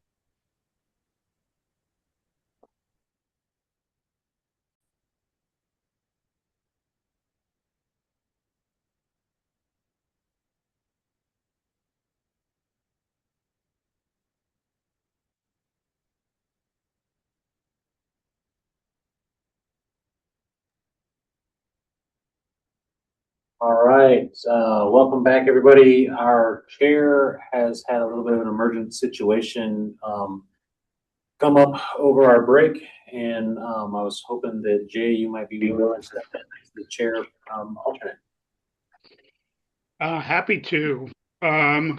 Speaker 4: All right, welcome back, everybody. Our chair has had a little bit of an emergent situation come up over our break, and I was hoping that Jay, you might be willing to step in as the chair alternate.
Speaker 16: Happy to.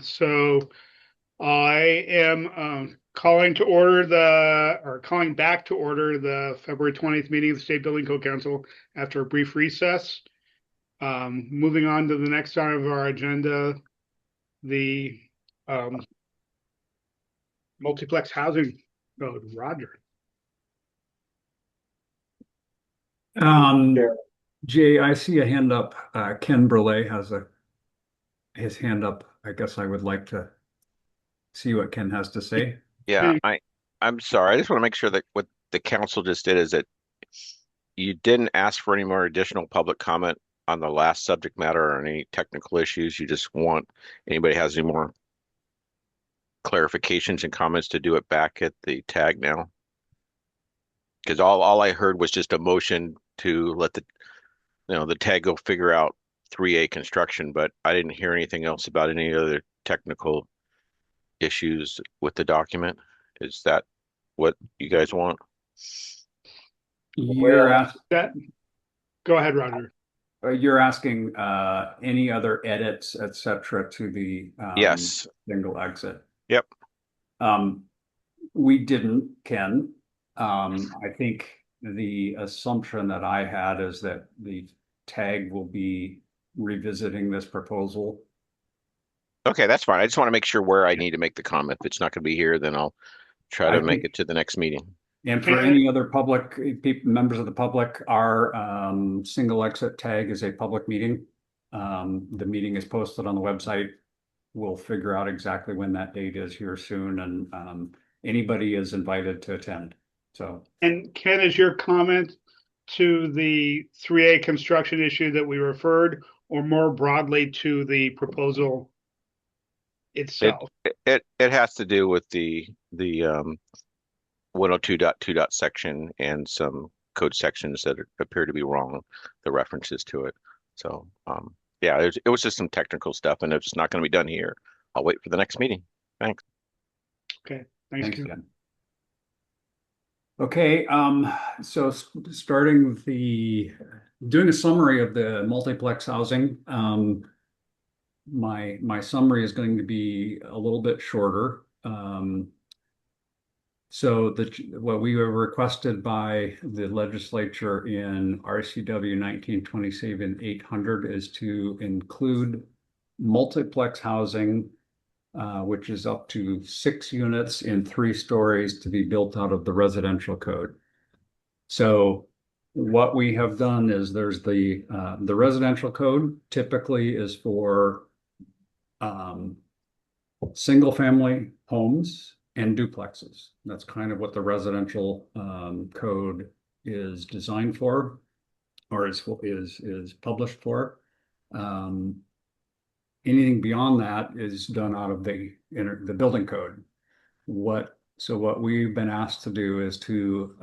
Speaker 16: So I am calling back to order the February 20th meeting of the State Building Code Council after a brief recess. Moving on to the next item of our agenda, the multiplex housing code. Roger.
Speaker 13: Jay, I see a hand up. Ken Brule has his hand up. I guess I would like to see what Ken has to say.
Speaker 12: Yeah, I'm sorry. I just want to make sure that what the council just did is that you didn't ask for any more additional public comment on the last subject matter or any technical issues. You just want anybody has any more clarifications and comments to do it back at the tag now. Because all I heard was just a motion to let the tag go figure out 3A construction, but I didn't hear anything else about any other technical issues with the document. Is that what you guys want?
Speaker 13: You're asking
Speaker 16: that. Go ahead, Roger.
Speaker 13: You're asking any other edits, etc., to the
Speaker 12: yes
Speaker 13: single exit.
Speaker 12: Yep.
Speaker 13: We didn't, Ken. I think the assumption that I had is that the tag will be revisiting this proposal.
Speaker 12: Okay, that's fine. I just want to make sure where I need to make the comment. If it's not going to be here, then I'll try to make it to the next meeting.
Speaker 13: And for any other public members of the public, our single exit tag is a public meeting. The meeting is posted on the website. we'll figure out exactly when that date is here soon, and anybody is invited to attend. So,
Speaker 16: and Ken, is your comment to the 3A construction issue that we referred, or more broadly to the proposal itself?
Speaker 12: It has to do with the 102.2 section and some code sections that appear to be wrong, the references to it. So yeah, it was just some technical stuff, and if it's not going to be done here, I'll wait for the next meeting. Thanks.
Speaker 16: Okay, thanks, Ken.
Speaker 13: Ken. Okay, so starting with doing a summary of the multiplex housing. My summary is going to be a little bit shorter. So what we were requested by the legislature in RCW 1927 800 is to include multiplex housing, which is up to 6 units in 3 stories to be built out of the residential code. So what we have done is there's the residential code typically is for single family homes and duplexes. That's kind of what the residential code is designed for, or is published for. Anything beyond that is done out of the building code. What we've been asked to do is to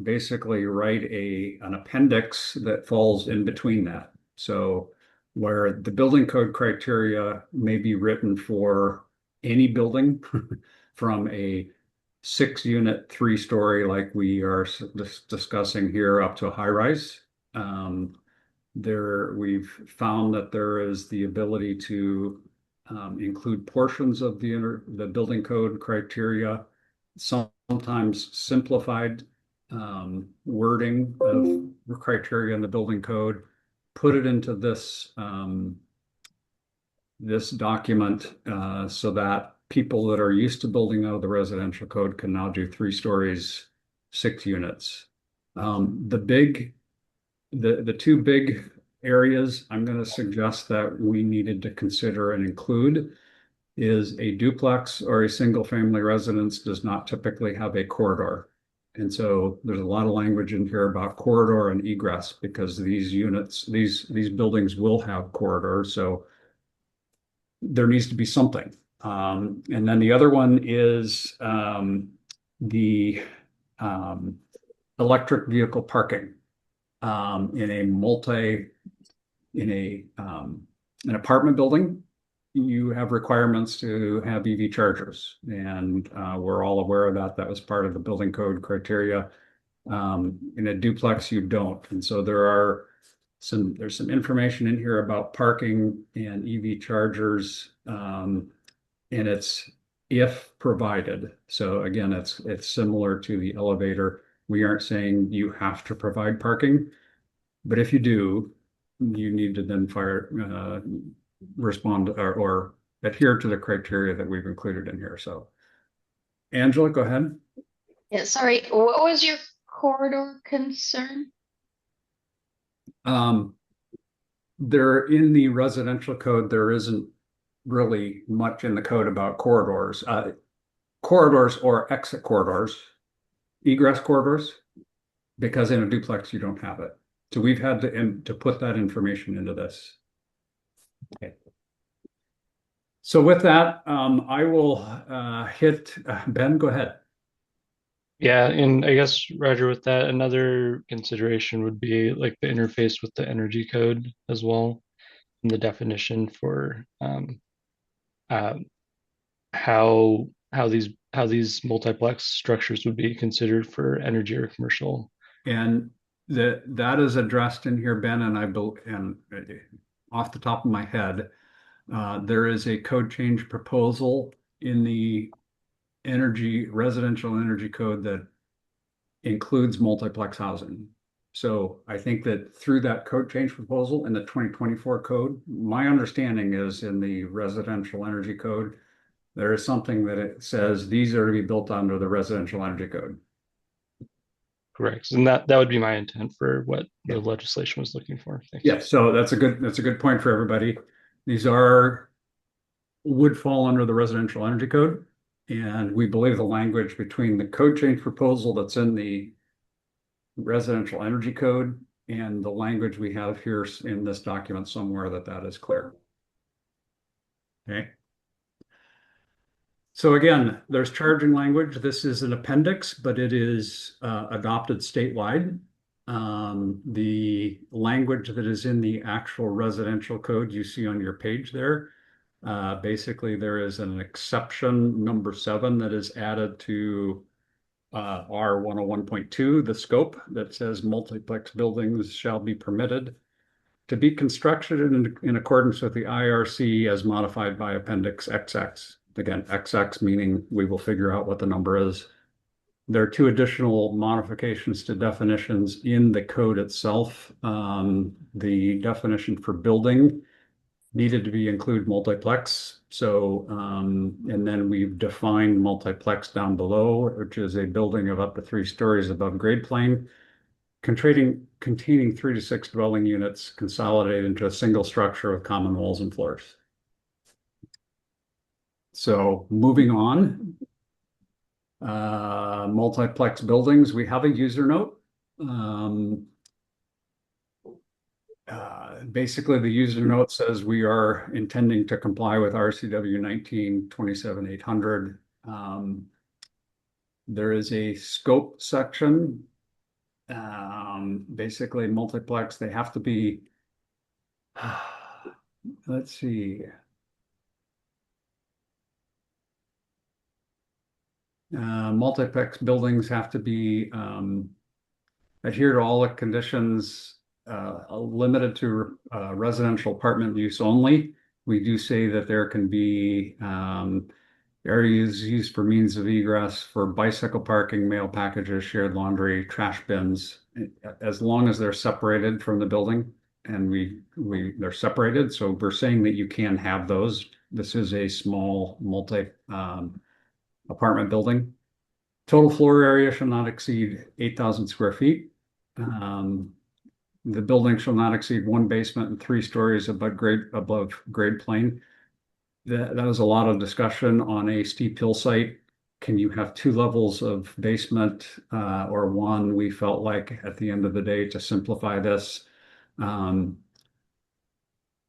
Speaker 13: basically write an appendix that falls in between that. So where the building code criteria may be written for any building from a 6-unit, 3-story, like we are discussing here, up to a high rise. We've found that there is the ability to include portions of the building code criteria, sometimes simplified wording of criteria in the building code, put it into this document so that people that are used to building out of the residential code can now do 3 stories, 6 units. The 2 big areas I'm going to suggest that we needed to consider and include is a duplex or a single family residence does not typically have a corridor. And so there's a lot of language in here about corridor and egress because these buildings will have corridors. So there needs to be something. And then the other one is the electric vehicle parking in an apartment building. You have requirements to have EV chargers, and we're all aware of that. That was part of the building code criteria. In a duplex, you don't, and so there's some information in here about parking and EV chargers, and it's if provided. So again, it's similar to the elevator. We aren't saying you have to provide parking, but if you do, you need to then respond or adhere to the criteria that we've included in here. So, Angela, go ahead.
Speaker 5: Yeah, sorry. What was your corridor concern?
Speaker 13: There in the residential code, there isn't really much in the code about corridors, corridors or exit corridors, egress corridors, because in a duplex you don't have it. So we've had to put that information into this. Okay. So with that, I will hit Ben. Go ahead.
Speaker 8: Yeah, and I guess, Roger, with that, another consideration would be like the interface with the energy code as well, and the definition for how these multiplex structures would be considered for energy or commercial.
Speaker 13: And that is addressed in here, Ben, and off the top of my head, there is a code change proposal in the residential energy code that includes multiplex housing. So I think that through that code change proposal in the 2024 code, my understanding is in the residential energy code, there is something that it says these are to be built under the residential energy code.
Speaker 8: Correct. And that would be my intent for what the legislation was looking for. Thanks.
Speaker 13: Yeah, so that's a good point for everybody. These are would fall under the residential energy code. And we believe the language between the code change proposal that's in the residential energy code and the language we have here in this document somewhere that is clear. Okay. So again, there's charging language. This is an appendix, but it is adopted statewide. The language that is in the actual residential code you see on your page there. Basically, there is an exception number 7 that is added to R 101.2, the scope that says multiplex buildings shall be permitted to be constructed in accordance with the IRC as modified by Appendix XX. Again, XX meaning we will figure out what the number is. There are 2 additional modifications to definitions in the code itself. The definition for building needed to be include multiplex. So, and then we've defined multiplex down below, which is a building of up to 3 stories above grade plane, containing 3 to 6 dwelling units consolidated into a single structure with common walls and floors. So moving on, multiplex buildings, we have a user note. Basically, the user note says we are intending to comply with RCW 19-27-800. There is a scope section. Basically, multiplex, they have to be, let's see. Multiplex buildings have to be adhere to all the conditions limited to residential apartment use only. We do say that there can be areas used for means of egress for bicycle parking, mail packages, shared laundry, trash bins, as long as they're separated from the building. And they're separated, so we're saying that you can have those. This is a small multi apartment building. Total floor area shall not exceed 8,000 square feet. The building shall not exceed 1 basement and 3 stories above grade plane. That was a lot of discussion on a steep hill site. Can you have 2 levels of basement or 1? We felt like at the end of the day to simplify this and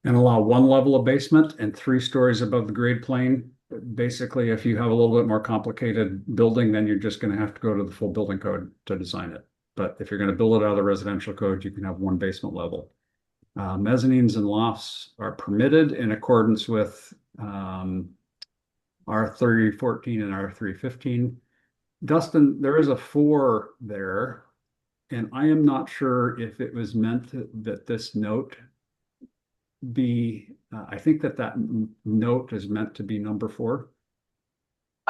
Speaker 13: allow 1 level of basement and 3 stories above the grade plane. Basically, if you have a little bit more complicated building, then you're just going to have to go to the full building code to design it. But if you're going to build it out of the residential code, you can have 1 basement level. Mezzanines and lofts are permitted in accordance with R314 and R315. Dustin, there is a 4 there, and I am not sure if it was meant that this note be, I think that note is meant to be number 4.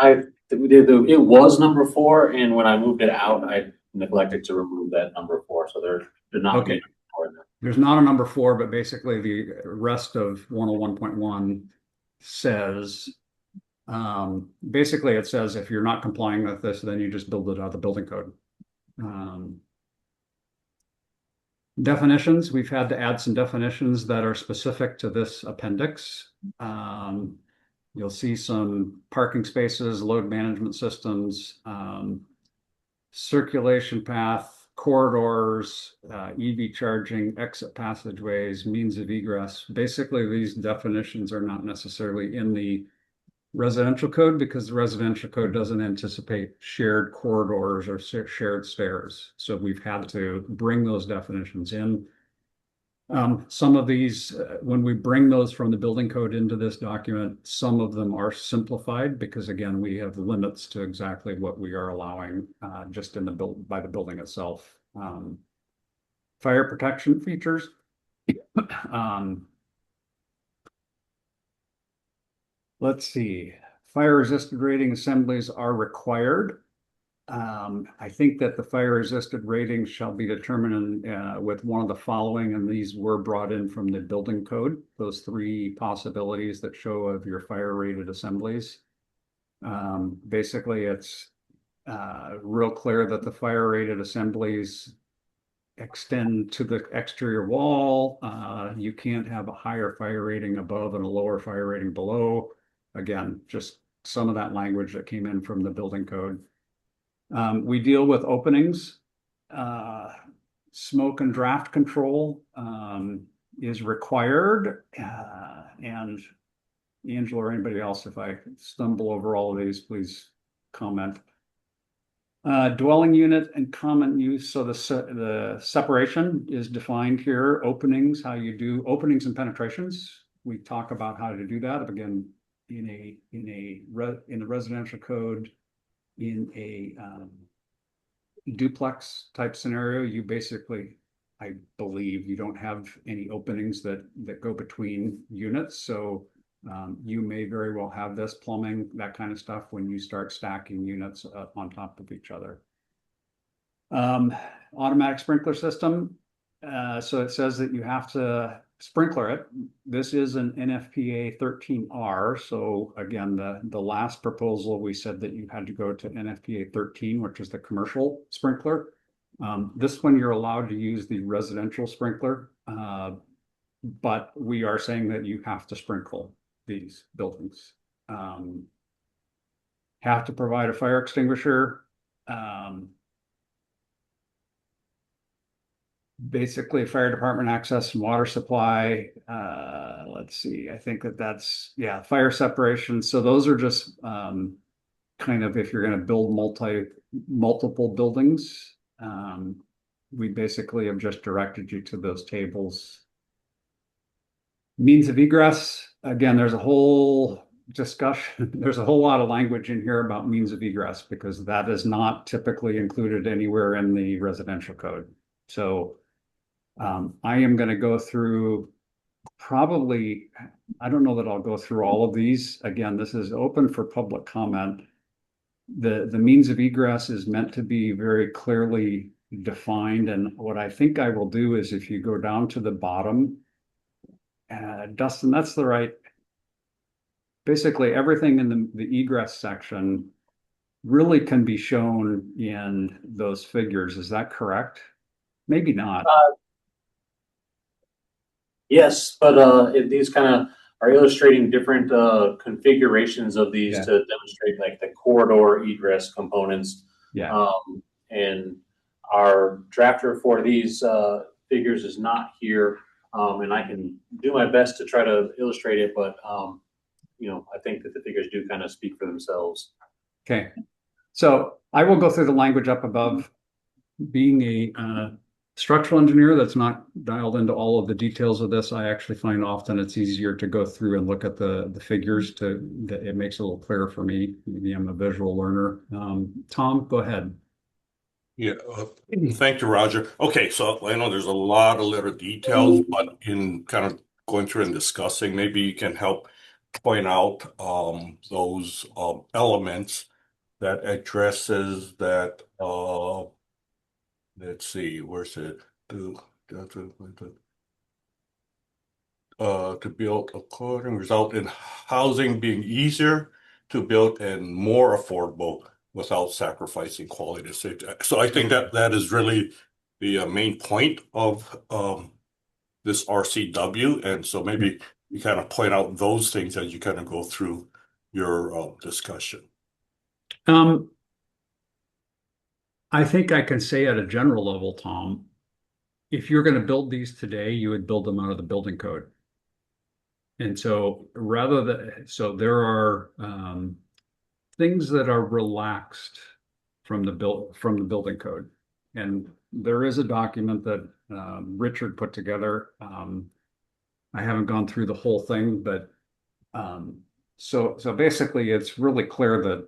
Speaker 4: It was number 4, and when I moved it out, I neglected to remove that number 4. So there's not
Speaker 13: okay.
Speaker 4: number 4 in there.
Speaker 13: There's not a number 4, but basically the rest of 101.1 says, basically it says if you're not complying with this, then you just build it out of the building code. Definitions, we've had to add some definitions that are specific to this appendix. You'll see some parking spaces, load management systems, circulation path, corridors, EV charging, exit passageways, means of egress. Basically, these definitions are not necessarily in the residential code because the residential code doesn't anticipate shared corridors or shared stairs. So we've had to bring those definitions in. Some of these, when we bring those from the building code into this document, some of them are simplified because again, we have limits to exactly what we are allowing just in the by the building itself. Fire protection features. Let's see. Fire resisted rating assemblies are required. I think that the fire resisted rating shall be determined with one of the following, and these were brought in from the building code. Those 3 possibilities that show of your fire rated assemblies. Basically, it's real clear that the fire rated assemblies extend to the exterior wall. You can't have a higher fire rating above and a lower fire rating below. again, just some of that language that came in from the building code. We deal with openings. Smoke and draft control is required. And Angela or anybody else, if I stumble over all of these, please comment. Dwelling unit and common use. So the separation is defined here. Openings, how you do openings and penetrations. We talk about how to do that again in the residential code. In a duplex type scenario, you basically, I believe, you don't have any openings that go between units. So you may very well have this plumbing, that kind of stuff, when you start stacking units on top of each other. Automatic sprinkler system. So it says that you have to sprinkler it. This is an NFPA 13R. So again, the last proposal, we said that you had to go to NFPA 13, which is the commercial sprinkler. This one, you're allowed to use the residential sprinkler, but we are saying that you have to sprinkle these buildings. Have to provide a fire extinguisher. Basically, fire department access and water supply. Let's see, I think that's, yeah, fire separation. So those are just kind of, if you're going to build multiple buildings, we basically have just directed you to those tables. Means of egress, again, there's a whole discussion. There's a whole lot of language in here about means of egress because that is not typically included anywhere in the residential code. So I am going to go through probably, I don't know that I'll go through all of these. Again, this is open for public comment. The means of egress is meant to be very clearly defined. And what I think I will do is if you go down to the bottom, Dustin, that's the right, basically everything in the egress section really can be shown in those figures. Is that correct? Maybe not.
Speaker 4: Yes, but these kind of are illustrating different configurations of these to demonstrate like the corridor egress components.
Speaker 13: Yeah.
Speaker 4: And our drafter for these figures is not here, and I can do my best to try to illustrate it, but you know, I think that the figures do kind of speak for themselves.
Speaker 13: Okay, so I will go through the language up above. Being a structural engineer that's not dialed into all of the details of this, I actually find often it's easier to go through and look at the figures that it makes it a little clearer for me. Maybe I'm a visual learner. Tom, go ahead.
Speaker 15: Yeah, thank you, Roger. Okay, so I know there's a lot of little details, but in kind of going through and discussing, maybe you can help point out those elements that addresses that let's see, where's it? To build according result in housing being easier to build and more affordable without sacrificing quality to safety. So I think that is really the main point of this RCW. And so maybe you kind of point out those things as you kind of go through your discussion.
Speaker 13: I think I can say at a general level, Tom, if you're going to build these today, you would build them out of the building code. And so there are things that are relaxed from the building code. And there is a document that Richard put together. I haven't gone through the whole thing, but so basically it's really clear that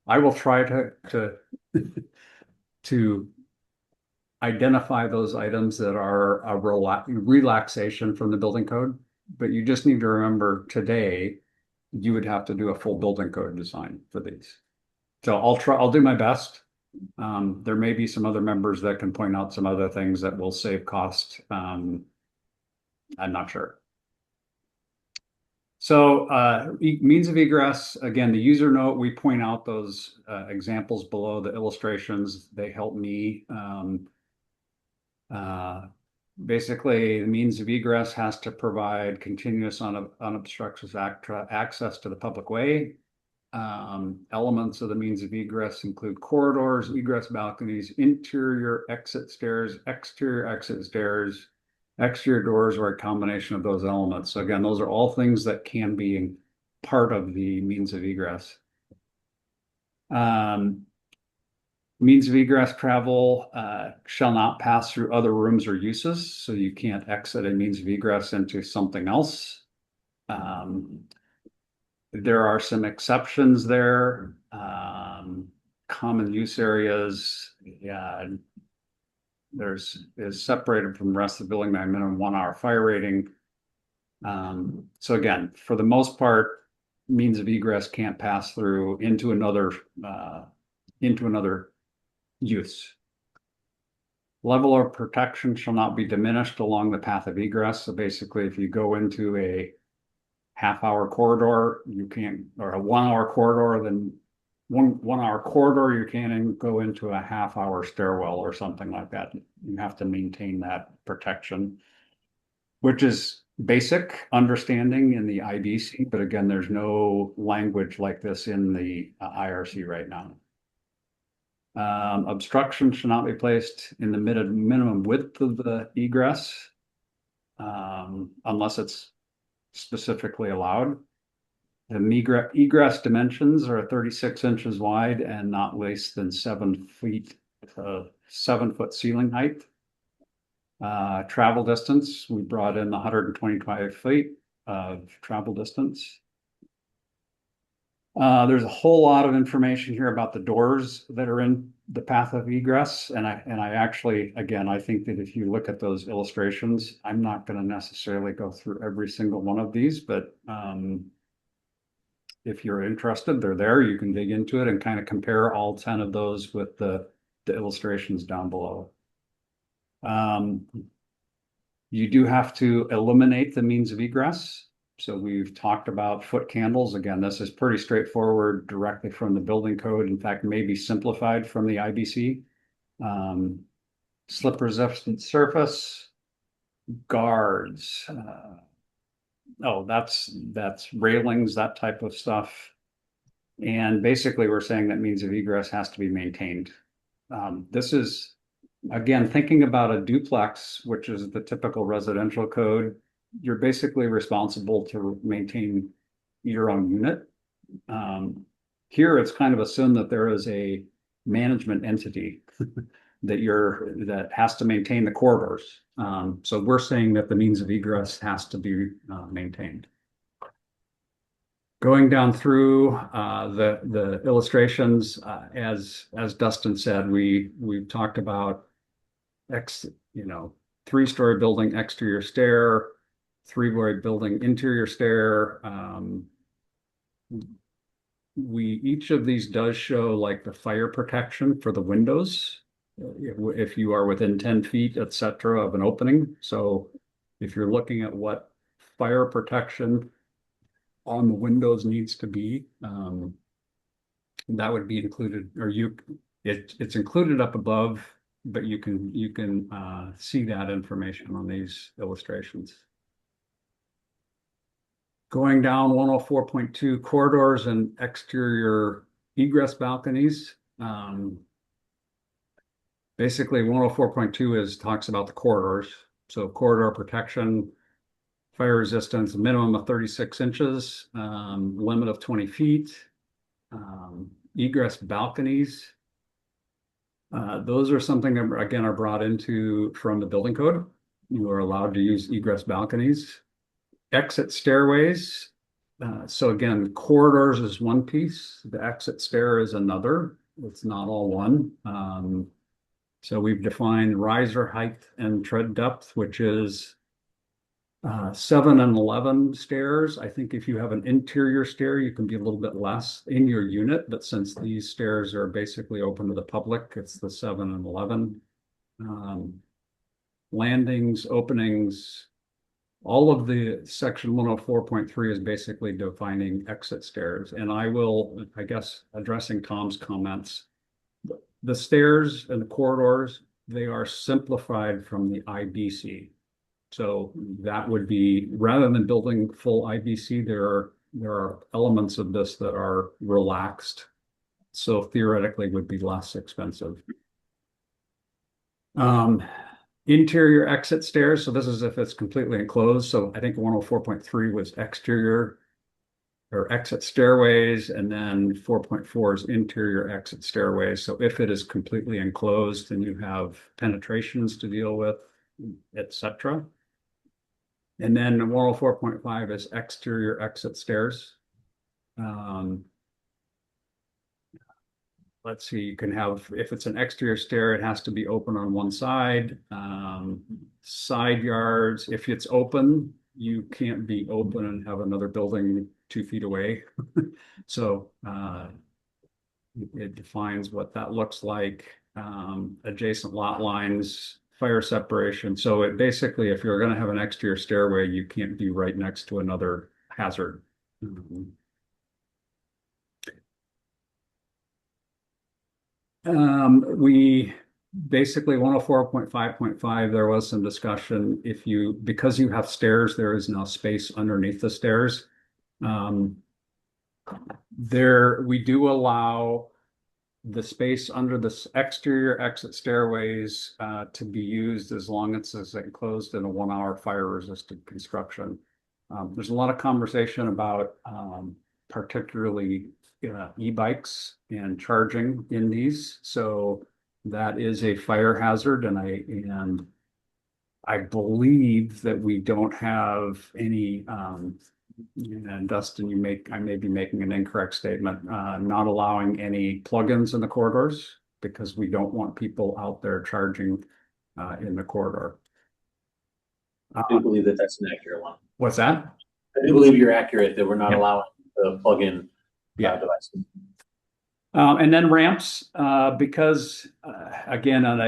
Speaker 13: I will try to identify those items that are a relaxation from the building code. But you just need to remember today, you would have to do a full building code design for these. So I'll do my best. There may be some other members that can point out some other things that will save cost. I'm not sure. So means of egress, again, the user note, we point out those examples below the illustrations. They help me Basically, the means of egress has to provide continuous unobstructed access to the public way. Elements of the means of egress include corridors, egress balconies, interior exit stairs, exterior exit stairs, exterior doors, or a combination of those elements. So again, those are all things that can be part of the means of egress. Means of egress travel shall not pass through other rooms or uses, so you can't exit a means of egress into something else. There are some exceptions there. Common use areas, yeah, is separated from the rest of the building by a minimum 1 hour fire rating. So again, for the most part, means of egress can't pass through into another use. Level of protection shall not be diminished along the path of egress. So basically, if you go into a half-hour corridor, you can't, or a 1 hour corridor, then one hour corridor, you can't go into a half-hour stairwell or something like that. You have to maintain that protection, which is basic understanding in the IBC, but again, there's no language like this in the IRC right now. Obstruction should not be placed in the minimum width of the egress unless it's specifically allowed. The egress dimensions are 36 inches wide and not less than 7 feet, 7-foot ceiling height. Travel distance, we brought in the 125 feet of travel distance. There's a whole lot of information here about the doors that are in the path of egress. And I actually, again, I think that if you look at those illustrations, I'm not going to necessarily go through every single one of these, but if you're interested, they're there. You can dig into it and kind of compare all 10 of those with the illustrations down below. You do have to eliminate the means of egress. So we've talked about foot candles. Again, this is pretty straightforward directly from the building code. In fact, maybe simplified from the IBC. Slip resistant surface, guards. That's railings, that type of stuff. And basically we're saying that means of egress has to be maintained. This is, again, thinking about a duplex, which is the typical residential code, you're basically responsible to maintain your own unit. Here, it's kind of assumed that there is a management entity that has to maintain the corridors. So we're saying that the means of egress has to be maintained. Going down through the illustrations, as Dustin said, we've talked about 3-story building exterior stair, 3-story building interior stair. Each of these does show like the fire protection for the windows if you are within 10 feet, etc., of an opening. So if you're looking at what fire protection on the windows needs to be, that would be included, or it's included up above, but you can see that information on these illustrations. Going down 104.2 corridors and exterior egress balconies. Basically 104.2 talks about the corridors. So corridor protection, fire resistance, a minimum of 36 inches, limit of 20 feet. Egress balconies. Those are something that, again, are brought into from the building code. You are allowed to use egress balconies. Exit stairways. So again, corridors is one piece. The exit stair is another. It's not all one. So we've defined riser height and tread depth, which is 7 and 11 stairs. I think if you have an interior stair, you can be a little bit less in your unit, but since these stairs are basically open to the public, it's the 7 and 11. Landings, openings, all of the section 104.3 is basically defining exit stairs. And I guess, addressing Tom's comments, the stairs and the corridors they are simplified from the IBC. So that would be, rather than building full IBC, there are elements of this that are relaxed. So theoretically would be less expensive. Interior exit stairs. So this is if it's completely enclosed. So I think 104.3 was exterior or exit stairways, and then 4.4 is interior exit stairways. So if it is completely enclosed, then you have penetrations to deal with, etc. And then 104.5 is exterior exit stairs. Let's see, you can have, if it's an exterior stair, it has to be open on one side. Side yards, if it's open, you can't be open and have another building 2 feet away. So it defines what that looks like. Adjacent lot lines, fire separation. So it basically, if you're going to have an exterior stairway, you can't be right next to another hazard. We basically 104.5.5, there was some discussion. Because you have stairs, there is now space underneath the stairs. We do allow the space under the exterior exit stairways to be used as long as it's enclosed in a 1-hour fire resistant construction. There's a lot of conversation about particularly e-bikes and charging in these. So that is a fire hazard, and I believe that we don't have any and Dustin, I may be making an incorrect statement, not allowing any plugins in the corridors because we don't want people out there charging in the corridor.
Speaker 4: I do believe that that's an accurate one.
Speaker 13: What's that?
Speaker 4: I do believe you're accurate that we're not allowing the plug-in devices.
Speaker 13: And then ramps, because again, on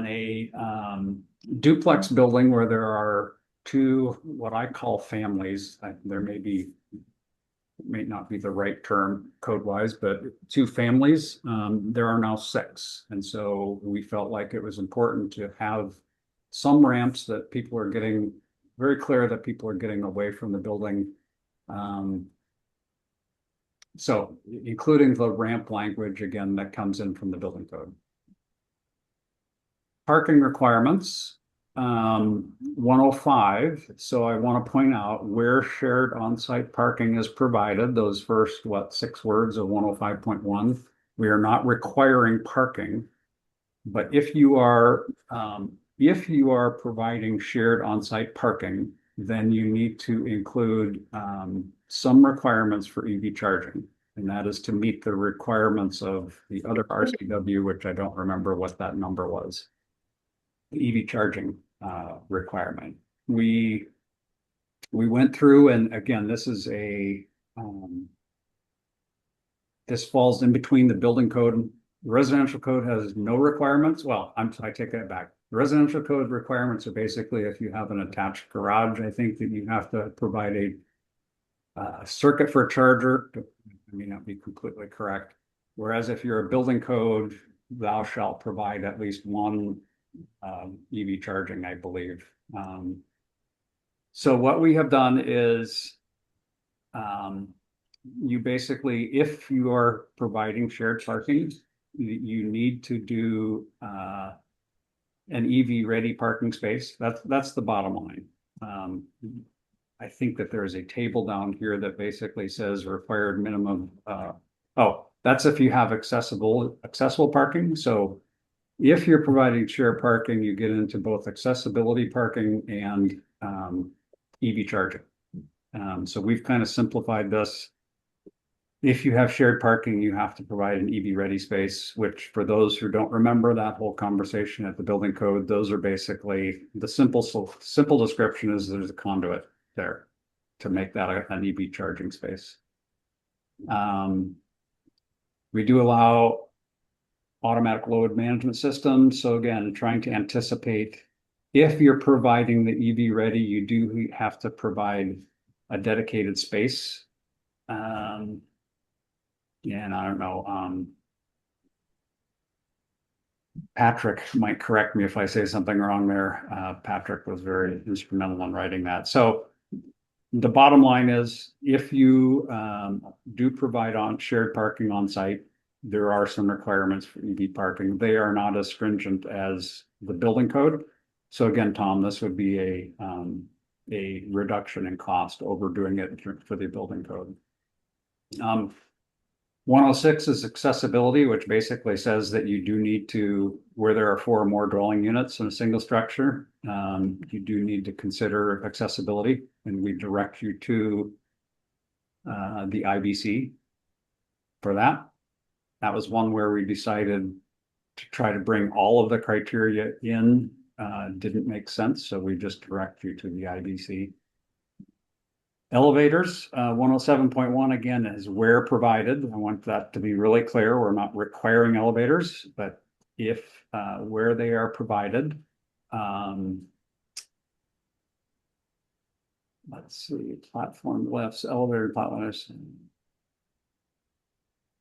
Speaker 13: a duplex building where there are two, what I call families, there may not be the right term code-wise, but 2 families, there are now 6. And so we felt like it was important to have some ramps that people are getting, very clear that people are getting away from the building. So including the ramp language, again, that comes in from the building code. Parking requirements, 105. So I want to point out where shared on-site parking is provided, those first, 6 words of 105.1. We are not requiring parking, but if you are providing shared on-site parking, then you need to include some requirements for EV charging. And that is to meet the requirements of the other RCW, which I don't remember what that number was. The EV charging requirement. We went through, and again, this is this falls in between the building code. The residential code has no requirements. Well, I take that back. The residential code requirements are basically if you have an attached garage, I think that you have to provide a circuit for a charger. I may not be completely correct. Whereas if you're a building code, thou shalt provide at least one EV charging, I believe. So what we have done is you basically, if you are providing shared parking, you need to do an EV ready parking space. That's the bottom line. I think that there is a table down here that basically says required minimum. That's if you have accessible parking. So if you're providing shared parking, you get into both accessibility parking and EV charging. So we've kind of simplified this. If you have shared parking, you have to provide an EV ready space, which for those who don't remember that whole conversation at the building code, those are basically the simple description is there's a conduit there to make that an EV charging space. We do allow automatic load management system. So again, trying to anticipate if you're providing the EV ready, you do have to provide a dedicated space. And I don't know, Patrick might correct me if I say something wrong there. Patrick was very instrumental in writing that. So the bottom line is, if you do provide on shared parking on site, there are some requirements for EV parking. They are not as stringent as the building code. So again, Tom, this would be a reduction in cost over doing it for the building code. 106 is accessibility, which basically says that you do need to, where there are 4 or more dwelling units in a single structure, you do need to consider accessibility, and we direct you to the IBC for that. That was one where we decided to try to bring all of the criteria in, didn't make sense, so we just direct you to the IBC. Elevators, 107.1 again is where provided. I want that to be really clear. We're not requiring elevators, but if where they are provided, let's see, platform lifts, elevator platforms.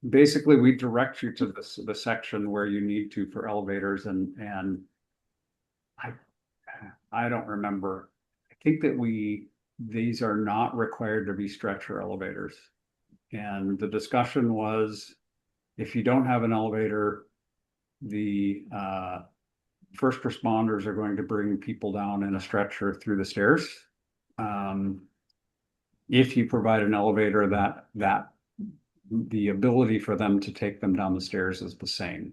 Speaker 13: Basically, we direct you to the section where you need to for elevators, and I don't remember. I think that these are not required to be stretcher elevators. And the discussion was, if you don't have an elevator, the first responders are going to bring people down in a stretcher through the stairs. If you provide an elevator, that the ability for them to take them down the stairs is the same.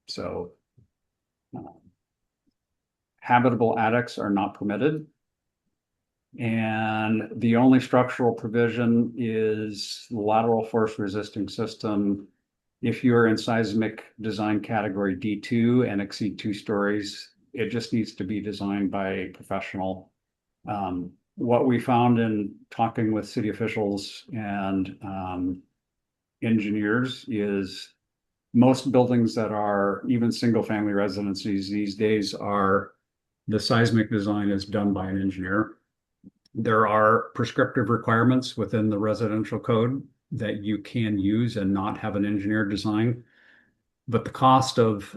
Speaker 13: So habitable attics are not permitted. And the only structural provision is lateral force resisting system. If you're in seismic design category D2 and exceed 2 stories, it just needs to be designed by a professional. What we found in talking with city officials and engineers is most buildings that are even single family residencies these days are, the seismic design is done by an engineer. There are prescriptive requirements within the residential code that you can use and not have an engineer design. But the cost of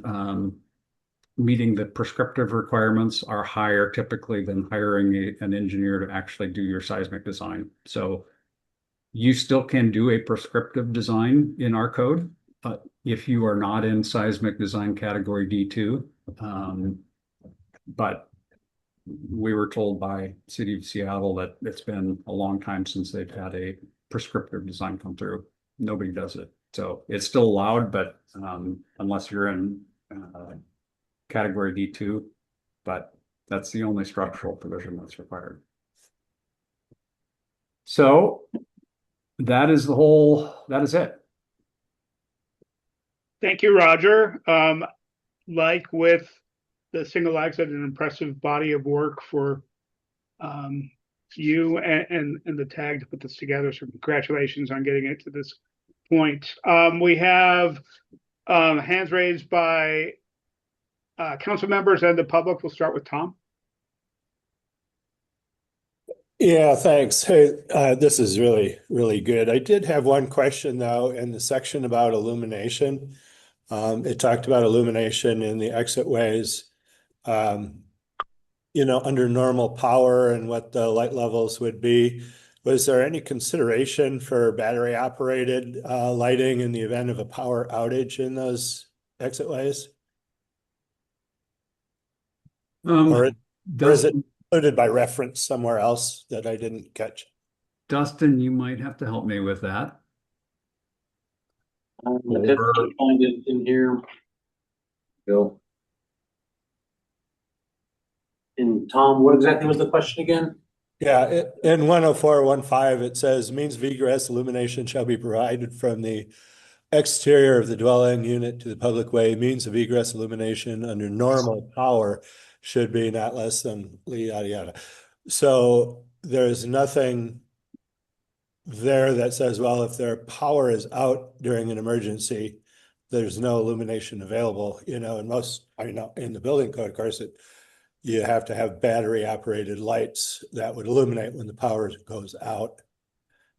Speaker 13: meeting the prescriptive requirements are higher typically than hiring an engineer to actually do your seismic design. So you still can do a prescriptive design in our code, but if you are not in seismic design category D2, but we were told by City of Seattle that it's been a long time since they've had a prescriptive design come through. Nobody does it. So it's still allowed, but unless you're in category D2, but that's the only structural provision that's required. So that is it.
Speaker 16: Thank you, Roger. Like with the single exit, an impressive body of work for you and the tag to put this together. So congratulations on getting it to this point. We have hands raised by council members and the public. We'll start with Tom.
Speaker 10: Yeah, thanks. Hey, this is really, really good. I did have one question though, in the section about illumination. It talked about illumination in the exit ways, under normal power and what the light levels would be. Was there any consideration for battery operated lighting in the event of a power outage in those exit ways? Or is it included by reference somewhere else that I didn't catch?
Speaker 13: Dustin, you might have to help me with that.
Speaker 4: I definitely find it in here. Go. And Tom, what exactly was the question again?
Speaker 10: Yeah, in 104.15, it says means of egress illumination shall be provided from the exterior of the dwelling unit to the public way. Means of egress illumination under normal power should be not less than yada yada. So there's nothing there that says, well, if their power is out during an emergency, there's no illumination available. In the building code, of course, you have to have battery operated lights that would illuminate when the power goes out.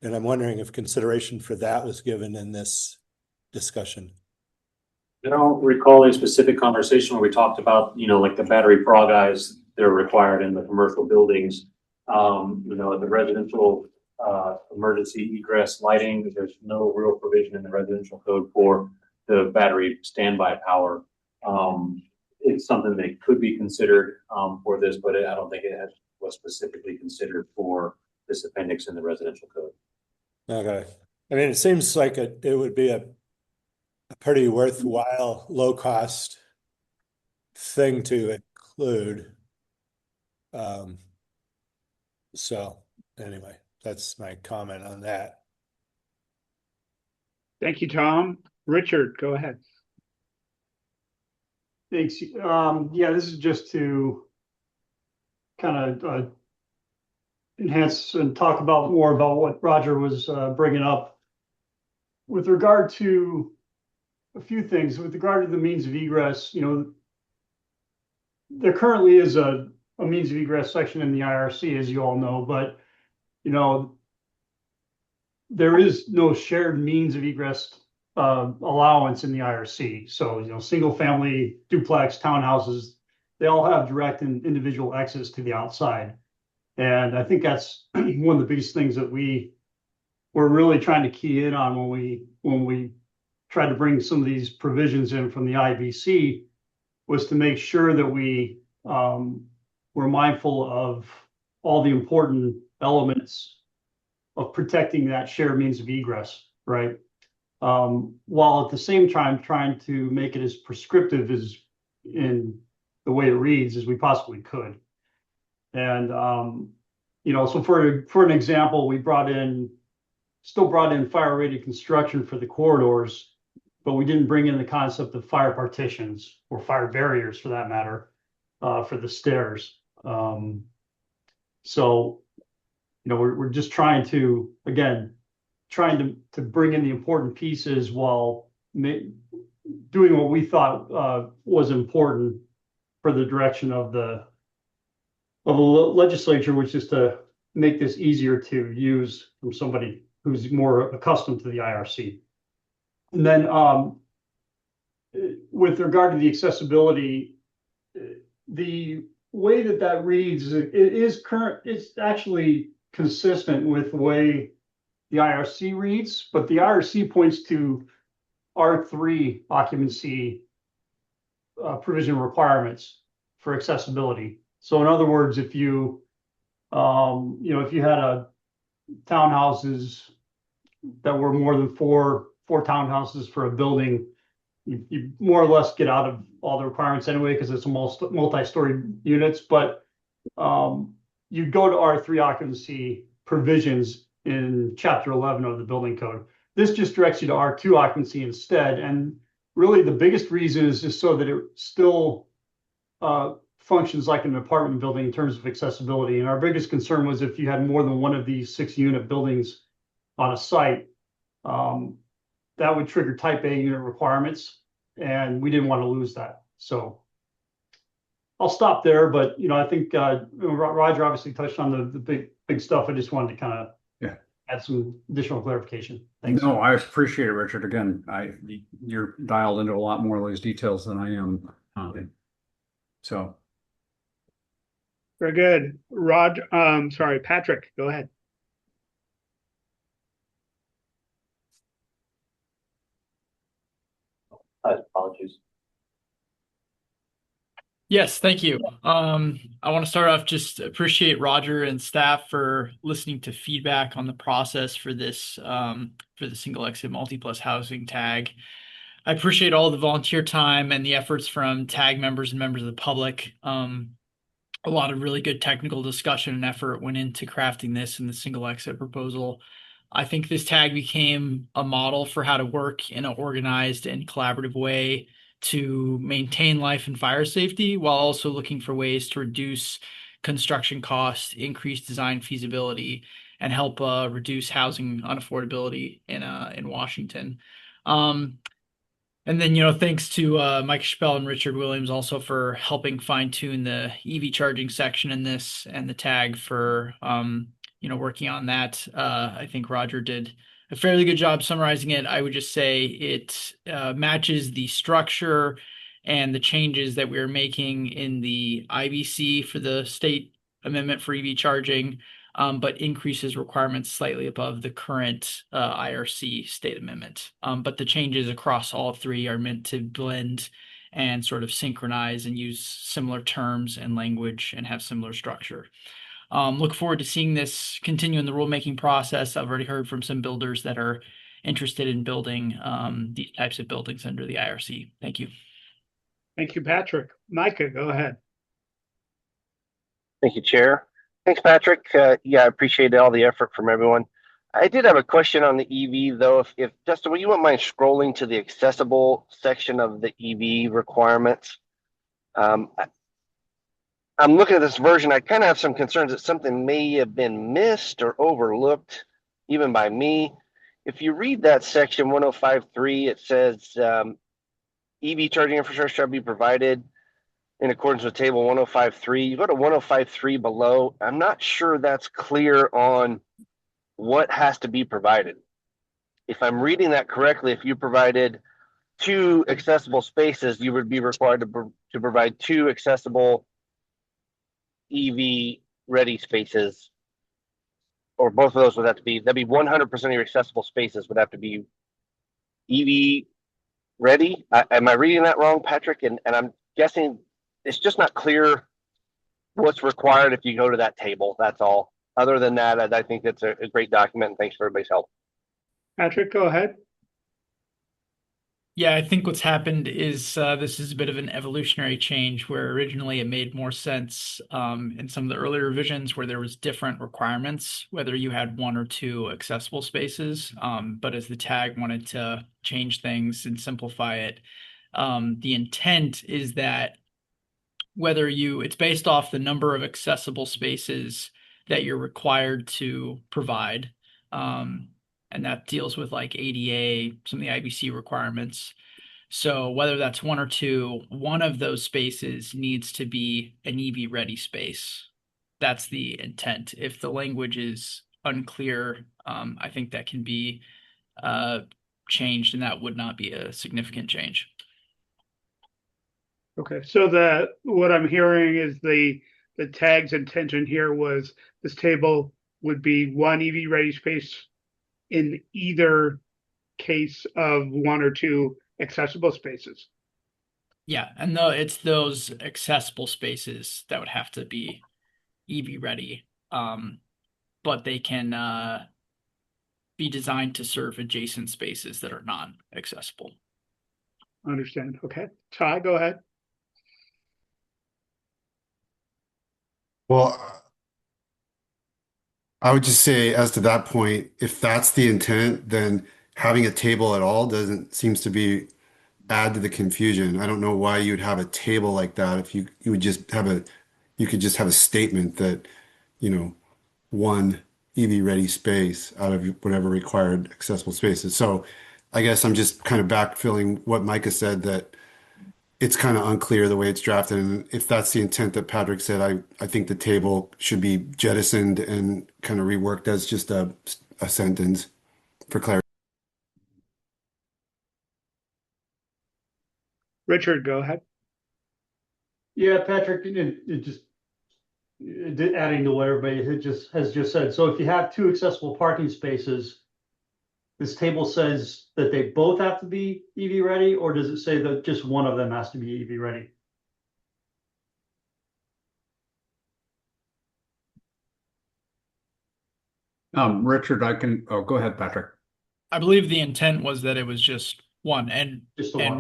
Speaker 10: And I'm wondering if consideration for that was given in this discussion.
Speaker 4: I don't recall a specific conversation where we talked about, like the battery frog eyes that are required in the commercial buildings. The residential emergency egress lighting, there's no real provision in the residential code for the battery standby power. It's something that could be considered for this, but I don't think was specifically considered for this appendix in the residential code.
Speaker 10: Okay. I mean, it seems like it would be a pretty worthwhile, low cost thing to include. So anyway, that's my comment on that.
Speaker 16: Thank you, Tom. Richard, go ahead.
Speaker 14: Thanks. Yeah, this is just to kind of enhance and talk about more about what Roger was bringing up with regard to a few things. With regard to the means of egress, there currently is a means of egress section in the IRC, as you all know, but there is no shared means of egress allowance in the IRC. So, single family, duplex, townhouses, they all have direct and individual access to the outside. And I think that's one of the biggest things that we're really trying to key in on when we tried to bring some of these provisions in from the IBC, was to make sure that we're mindful of all the important elements of protecting that shared means of egress, right? While at the same time trying to make it as prescriptive as in the way it reads as we possibly could. And so for an example, we still brought in fire rated construction for the corridors, but we didn't bring in the concept of fire partitions or fire barriers for that matter, for the stairs. We're just trying to, again, to bring in the important pieces while doing what we thought was important for the direction of the legislature, which is to make this easier to use from somebody who's more accustomed to the IRC. And then with regard to the accessibility, the way that reads, it's actually consistent with the way the IRC reads, but the IRC points to R3 occupancy provision requirements for accessibility. So in other words, if you had townhouses that were more than four townhouses for a building, you more or less get out of all the requirements anyway, because it's multi-story units, but you go to R3 occupancy provisions in chapter 11 of the building code. This just directs you to R2 occupancy instead. And really the biggest reason is just so that it still functions like an apartment building in terms of accessibility. And our biggest concern was if you had more than one of these 6-unit buildings on a site, that would trigger type A unit requirements, and we didn't want to lose that. So I'll stop there, but I think Roger obviously touched on the big stuff. I just wanted to kind of add some additional clarification. Thanks.
Speaker 13: No, I appreciate it, Richard. Again, you're dialed into a lot more of those details than I am. So
Speaker 16: very good. Patrick, go ahead.
Speaker 4: Apologies.
Speaker 11: Yes, thank you. I want to start off, just appreciate Roger and staff for listening to feedback on the process for this, for the single exit multi-plus housing tag. I appreciate all the volunteer time and the efforts from tag members and members of the public. A lot of really good technical discussion and effort went into crafting this in the single exit proposal. I think this tag became a model for how to work in an organized and collaborative way to maintain life and fire safety, while also looking for ways to reduce construction costs, increase design feasibility, and help reduce housing unaffordability in Washington. And then, thanks to Mike Chappelle and Richard Williams also for helping fine tune the EV charging section in this, and the tag for working on that. I think Roger did a fairly good job summarizing it. I would just say it matches the structure and the changes that we're making in the IBC for the state amendment for EV charging, but increases requirements slightly above the current IRC state amendment. But the changes across all three are meant to blend and sort of synchronize and use similar terms and language and have similar structure. Look forward to seeing this continue in the rulemaking process. I've already heard from some builders that are interested in building these types of buildings under the IRC. Thank you.
Speaker 16: Thank you, Patrick. Micah, go ahead.
Speaker 17: Thank you, Chair. Thanks, Patrick. Yeah, I appreciate all the effort from everyone. I did have a question on the EV, though. If Justin, would you wouldn't mind scrolling to the accessible section of the EV requirements? I'm looking at this version. I kind of have some concerns that something may have been missed or overlooked, even by me. If you read that section 105.3, it says EV charging infrastructure shall be provided in accordance with table 105.3. You go to 105.3 below. I'm not sure that's clear on what has to be provided. If I'm reading that correctly, if you provided 2 accessible spaces, you would be required to provide 2 accessible EV ready spaces, or both of those would have to be, that'd be 100% of your accessible spaces would have to be EV ready. Am I reading that wrong, Patrick? And I'm guessing it's just not clear what's required if you go to that table. That's all. Other than that, I think it's a great document, and thanks for everybody's help.
Speaker 16: Patrick, go ahead.
Speaker 11: Yeah, I think what's happened is this is a bit of an evolutionary change where originally it made more sense in some of the earlier revisions where there was different requirements, whether you had 1 or 2 accessible spaces. But as the tag wanted to change things and simplify it, the intent is that it's based off the number of accessible spaces that you're required to provide. And that deals with like ADA, some of the IBC requirements. So whether that's 1 or 2, one of those spaces needs to be an EV ready space. That's the intent. If the language is unclear, I think that can be changed, and that would not be a significant change.
Speaker 16: Okay, so what I'm hearing is the tag's intention here was this table would be 1 EV ready space in either case of 1 or 2 accessible spaces.
Speaker 11: Yeah, and it's those accessible spaces that would have to be EV ready, but they can be designed to serve adjacent spaces that are non-accessible.
Speaker 16: Understand. Okay, Ty, go ahead.
Speaker 19: Well, I would just say as to that point, if that's the intent, then having a table at all seems to be add to the confusion. I don't know why you'd have a table like that if you would just have you could just have a statement that, 1 EV ready space out of whatever required accessible spaces. So I guess I'm just kind of backfilling what Micah said, that it's kind of unclear the way it's drafted. And if that's the intent that Patrick said, I think the table should be jettisoned and kind of reworked as just a sentence for clarity.
Speaker 16: Richard, go ahead.
Speaker 14: Yeah, Patrick, adding to what everybody has just said. So if you have 2 accessible parking spaces, this table says that they both have to be EV ready, or does it say that just one of them has to be EV ready?
Speaker 13: Richard, go ahead, Patrick.
Speaker 11: I believe the intent was that it was just 1. And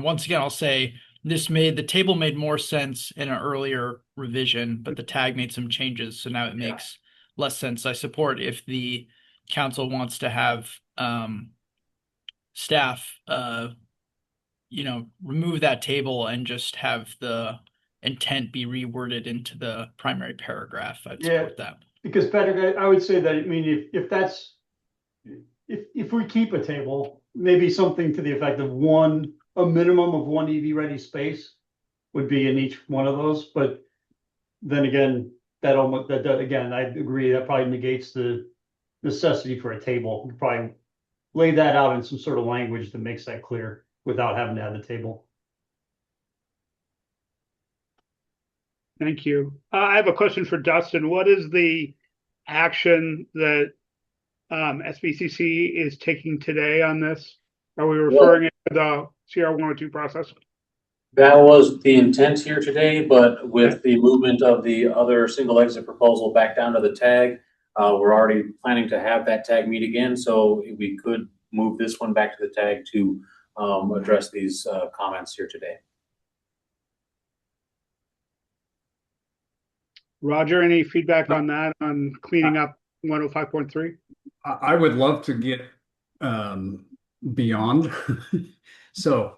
Speaker 11: once again, I'll say the table made more sense in an earlier revision, but the tag made some changes, so now it makes less sense. I support if the council wants to have staff remove that table and just have the intent be reworded into the primary paragraph. I'd support that.
Speaker 14: Because Patrick, I would say that, I mean, if we keep a table, maybe something to the effect of a minimum of 1 EV ready space would be in each one of those. But then again, that almost, that again, I agree, that probably negates the necessity for a table. We could probably lay that out in some sort of language that makes that clear without having to have the table.
Speaker 16: Thank you. I have a question for Dustin. What is the action that SBCC is taking today on this? Are we referring it to the CR 102 process?
Speaker 4: That was the intent here today, but with the movement of the other single exit proposal back down to the tag, we're already planning to have that tag meet again, so we could move this one back to the tag to address these comments here today.
Speaker 16: Roger, any feedback on that, on cleaning up 105.3?
Speaker 13: I would love to get beyond. So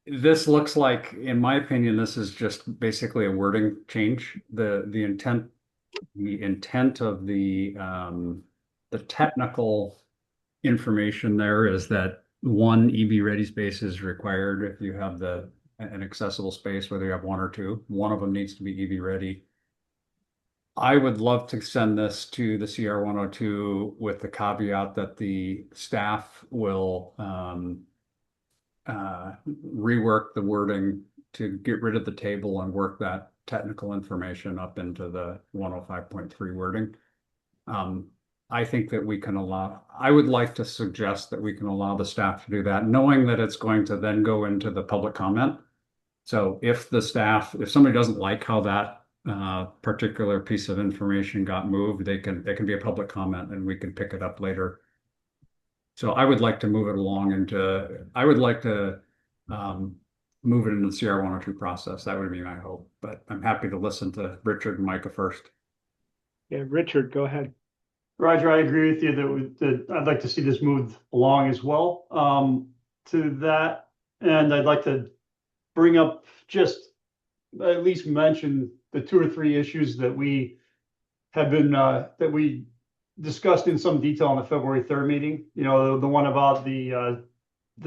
Speaker 13: this looks like, in my opinion, this is just basically a wording change. The intent of the technical information there is that one EV ready space is required if you have an accessible space, whether you have one or two. One of them needs to be EV ready. I would love to send this to the CR 102 with the caveat that the staff will rework the wording to get rid of the table and work that technical information up into the 105.3 wording. I think that we can I would like to suggest that we can allow the staff to do that, knowing that it's going to then go into the public comment. So if somebody doesn't like how that particular piece of information got moved, they can be a public comment and we can pick it up later. So I would like to move it along move it into the CR 102 process. That would be my hope, but I'm happy to listen to Richard and Micah first.
Speaker 16: Yeah, Richard, go ahead.
Speaker 14: Roger, I agree with you that I'd like to see this moved along as well. To that, and I'd like to bring up, just at least mention the 2 or 3 issues that we have been that we discussed in some detail on the February 3rd meeting. You know, the one about the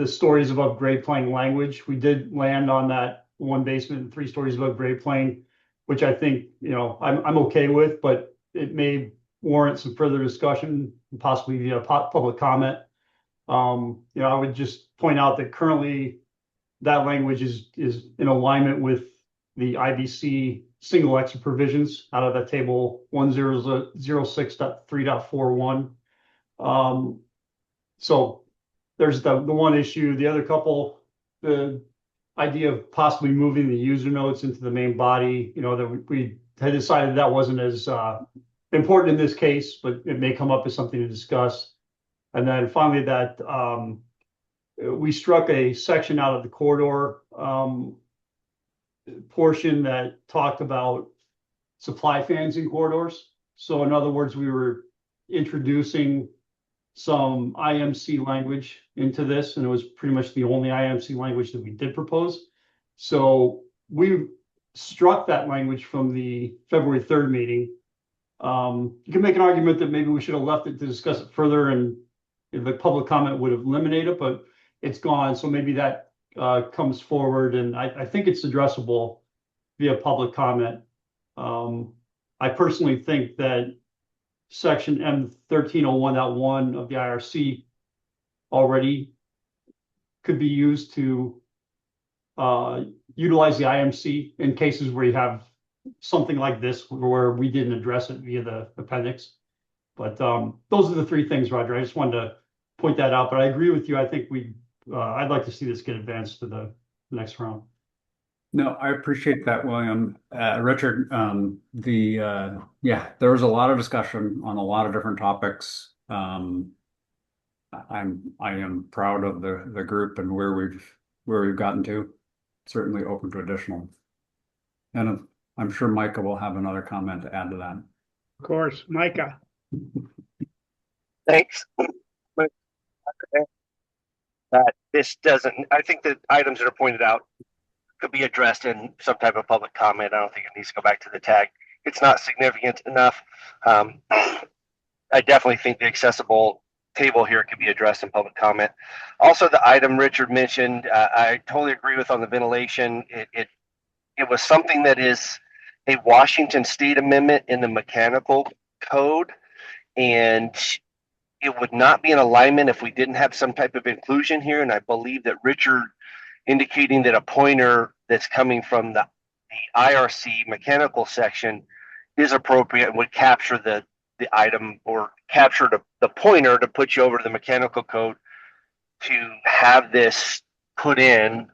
Speaker 14: stories above grade plane language. We did land on that 1 basement and 3 stories above grade plane, which I think, you know, I'm okay with, but it may warrant some further discussion, possibly via public comment. You know, I would just point out that currently that language is in alignment with the IBC single exit provisions out of that table 1006.3.41. So there's the one issue. The other couple, the idea of possibly moving the user notes into the main body, you know, that we had decided that wasn't as important in this case, but it may come up as something to discuss. And then finally, that we struck a section out of the corridor portion that talked about supply fans in corridors. So in other words, we were introducing some IMC language into this, and it was pretty much the only IMC language that we did propose. So we struck that language from the February 3rd meeting. You can make an argument that maybe we should have left it to discuss it further, and if the public comment would have eliminated it, but it's gone. So maybe that comes forward, and I think it's addressable via public comment. I personally think that section M1301.1 of the IRC already could be used to utilize the IMC in cases where you have something like this where we didn't address it via the appendix. But those are the 3 things, Roger. I just wanted to point that out, but I agree with you. I think I'd like to see this get advanced to the next round.
Speaker 13: No, I appreciate that, William. Richard, yeah, there was a lot of discussion on a lot of different topics. I am proud of the group and where we've gotten to. Certainly open to additional. And I'm sure Micah will have another comment to add to that.
Speaker 16: Of course, Micah.
Speaker 17: Thanks. That this doesn't, I think the items that are pointed out could be addressed in some type of public comment. I don't think it needs to go back to the tag. It's not significant enough. I definitely think the accessible table here could be addressed in public comment. Also, the item Richard mentioned, I totally agree with on the ventilation. It was something that is a Washington state amendment in the mechanical code, and it would not be in alignment if we didn't have some type of inclusion here. And I believe that Richard indicating that a pointer that's coming from the IRC mechanical section is appropriate and would capture the item or capture the pointer to put you over to the mechanical code to have this put in,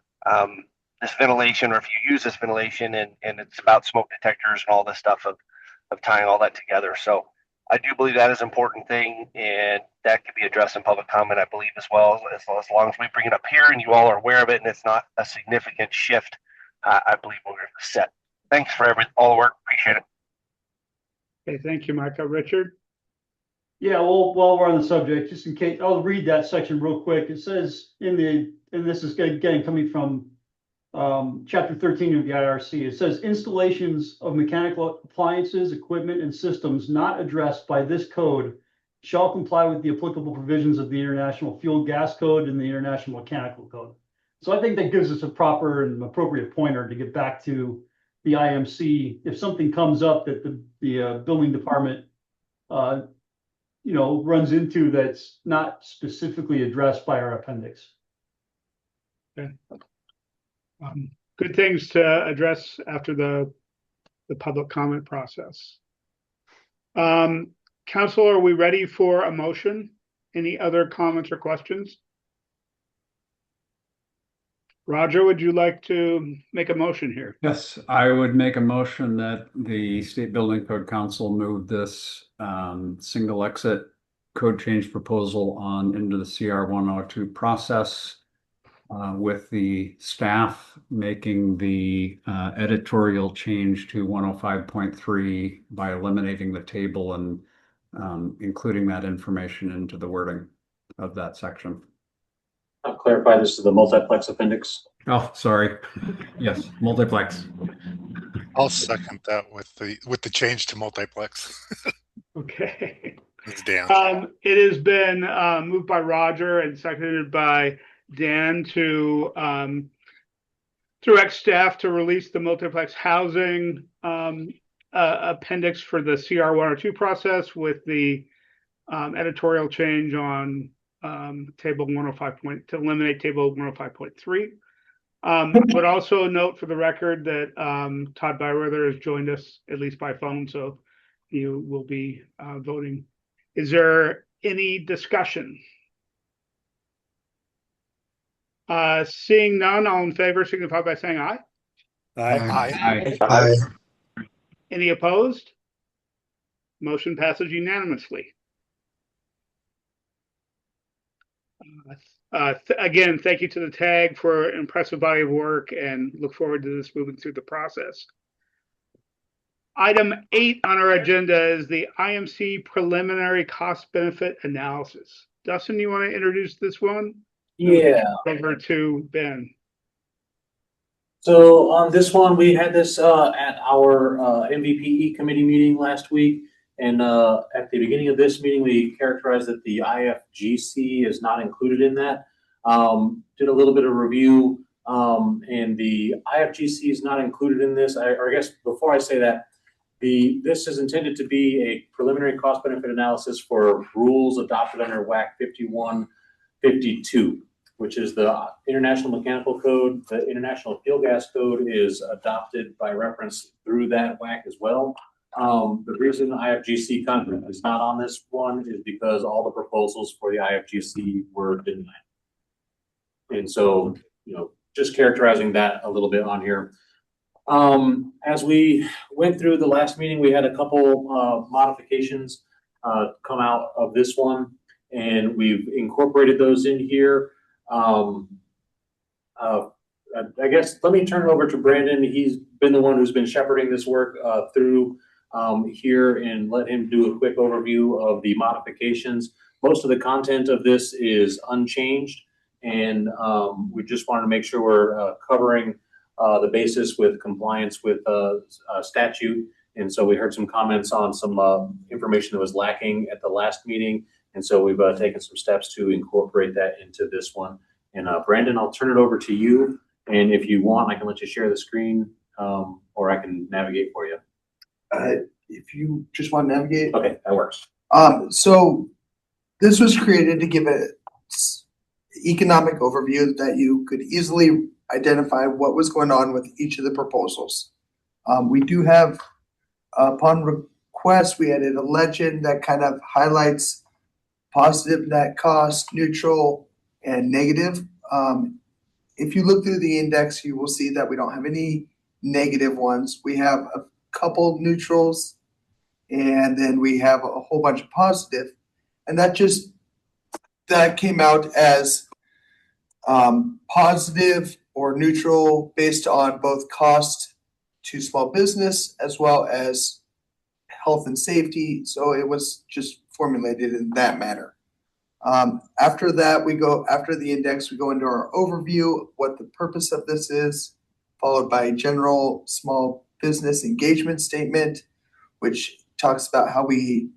Speaker 17: this ventilation, or if you use this ventilation, and it's about smoke detectors and all this stuff of tying all that together. So I do believe that is an important thing, and that could be addressed in public comment, I believe, as well, as long as we bring it up here and you all are aware of it and it's not a significant shift. I believe we're set. Thanks for all the work. Appreciate it.
Speaker 16: Okay, thank you, Micah. Richard?
Speaker 14: Yeah, well, while we're on the subject, just in case, I'll read that section real quick. It says and this is again coming from Chapter 13 of the IRC. It says installations of mechanical appliances, equipment, and systems not addressed by this code shall comply with the applicable provisions of the International Fuel Gas Code and the International Mechanical Code. So I think that gives us a proper and appropriate pointer to get back to the IMC if something comes up that the building department runs into that's not specifically addressed by our appendix.
Speaker 16: Okay. Good things to address after the public comment process. Council, are we ready for a motion? Any other comments or questions? Roger, would you like to make a motion here?
Speaker 13: Yes, I would make a motion that the State Building Code Council move this single exit code change proposal on into the CR 102 process, with the staff making the editorial change to 105.3 by eliminating the table and including that information into the wording of that section.
Speaker 4: I'll clarify this to the multiplex appendix.
Speaker 13: Oh, sorry. Yes, multiplex.
Speaker 18: I'll second that with the change to multiplex.
Speaker 16: Okay.
Speaker 18: It's Dan.
Speaker 16: It has been moved by Roger and seconded by Dan to direct staff to release the multiplex housing appendix for the CR 102 process with the editorial change on table 105 to eliminate table 105.3. But also note for the record that Todd Byweather has joined us at least by phone, so you will be voting. Is there any discussion? Seeing none, all in favor signify by saying aye.
Speaker 10: Aye.
Speaker 16: Any opposed? Motion passes unanimously. Again, thank you to the TAG for an impressive body of work and look forward to this moving through the process. Item 8 on our agenda is the IMC preliminary cost benefit analysis. Dustin, you want to introduce this one?
Speaker 4: Yeah.
Speaker 16: Over to Ben.
Speaker 4: So on this one, we had this at our MVPE committee meeting last week. And at the beginning of this meeting, we characterized that the IFGC is not included in that. Did a little bit of review, and the IFGC is not included in this. Or I guess before I say that, this is intended to be a preliminary cost benefit analysis for rules adopted under WAC 5152, which is the International Mechanical Code. The International Fuel Gas Code is adopted by reference through that WAC as well. The reason IFGC content is not on this one is because all the proposals for the IFGC were denied. And so, just characterizing that a little bit on here. As we went through the last meeting, we had a couple modifications come out of this one, and we've incorporated those in here. I guess let me turn it over to Brandon. He's been the one who's been shepherding this work through here, and let him do a quick overview of the modifications. Most of the content of this is unchanged, and we just wanted to make sure we're covering the basis with compliance with statute. And so we heard some comments on some information that was lacking at the last meeting, and so we've taken some steps to incorporate that into this one. And Brandon, I'll turn it over to you, and if you want, I can let you share the screen or I can navigate for you.
Speaker 20: If you just want to navigate.
Speaker 4: Okay, that works.
Speaker 20: So this was created to give a economic overview that you could easily identify what was going on with each of the proposals. We do have, upon request, we added a legend that kind of highlights positive net cost, neutral, and negative. If you look through the index, you will see that we don't have any negative ones. We have a couple neutrals, and then we have a whole bunch of positive. And that came out as positive or neutral based on both cost to small business as well as health and safety. So it was just formulated in that manner. After that, after the index, we go into our overview, what the purpose of this is, followed by a general small business engagement statement, which talks about how we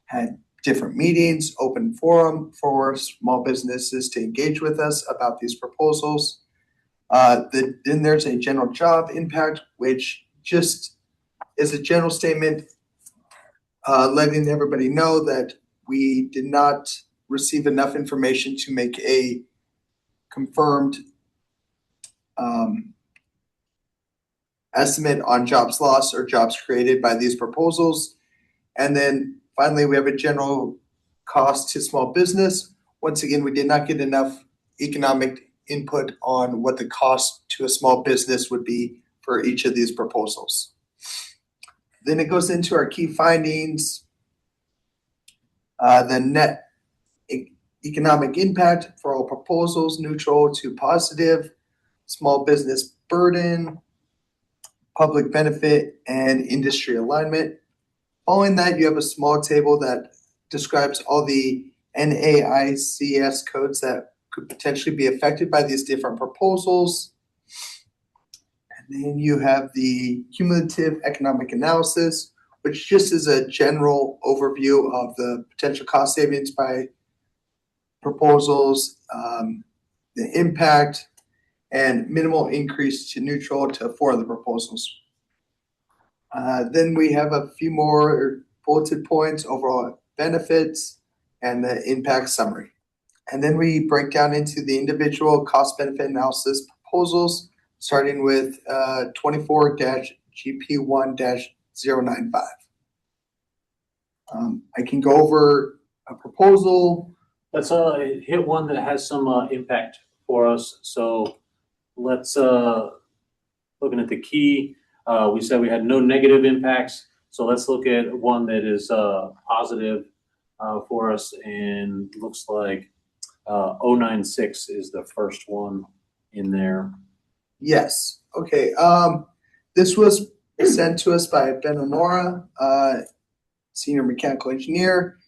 Speaker 20: had different meetings, open forum for small businesses to engage with us about these proposals. Then there's a general job impact, which just is a general statement letting everybody know that we did not receive enough information to make a confirmed estimate on jobs lost or jobs created by these proposals. And then finally, we have a general cost to small business. Once again, we did not get enough economic input on what the cost to a small business would be for each of these proposals. Then it goes into our key findings, the net economic impact for all proposals, neutral to positive, small business burden, public benefit, and industry alignment. Following that, you have a small table that describes all the NAICS codes that could potentially be affected by these different proposals. And then you have the cumulative economic analysis, which just is a general overview of the potential cost savings by proposals, the impact, and minimal increase to neutral to 4 of the proposals. Then we have a few more bulleted points, overall benefits, and the impact summary. And then we break down into the individual cost benefit analysis proposals, starting with 24-GP1-095. I can go over a proposal.
Speaker 4: Let's hit one that has some impact for us. So let's looking at the key. We said we had no negative impacts. So let's look at one that is positive for us, and looks like 096 is the first one in there.
Speaker 20: Yes. Okay. This was sent to us by Ben Honora, senior mechanical engineer,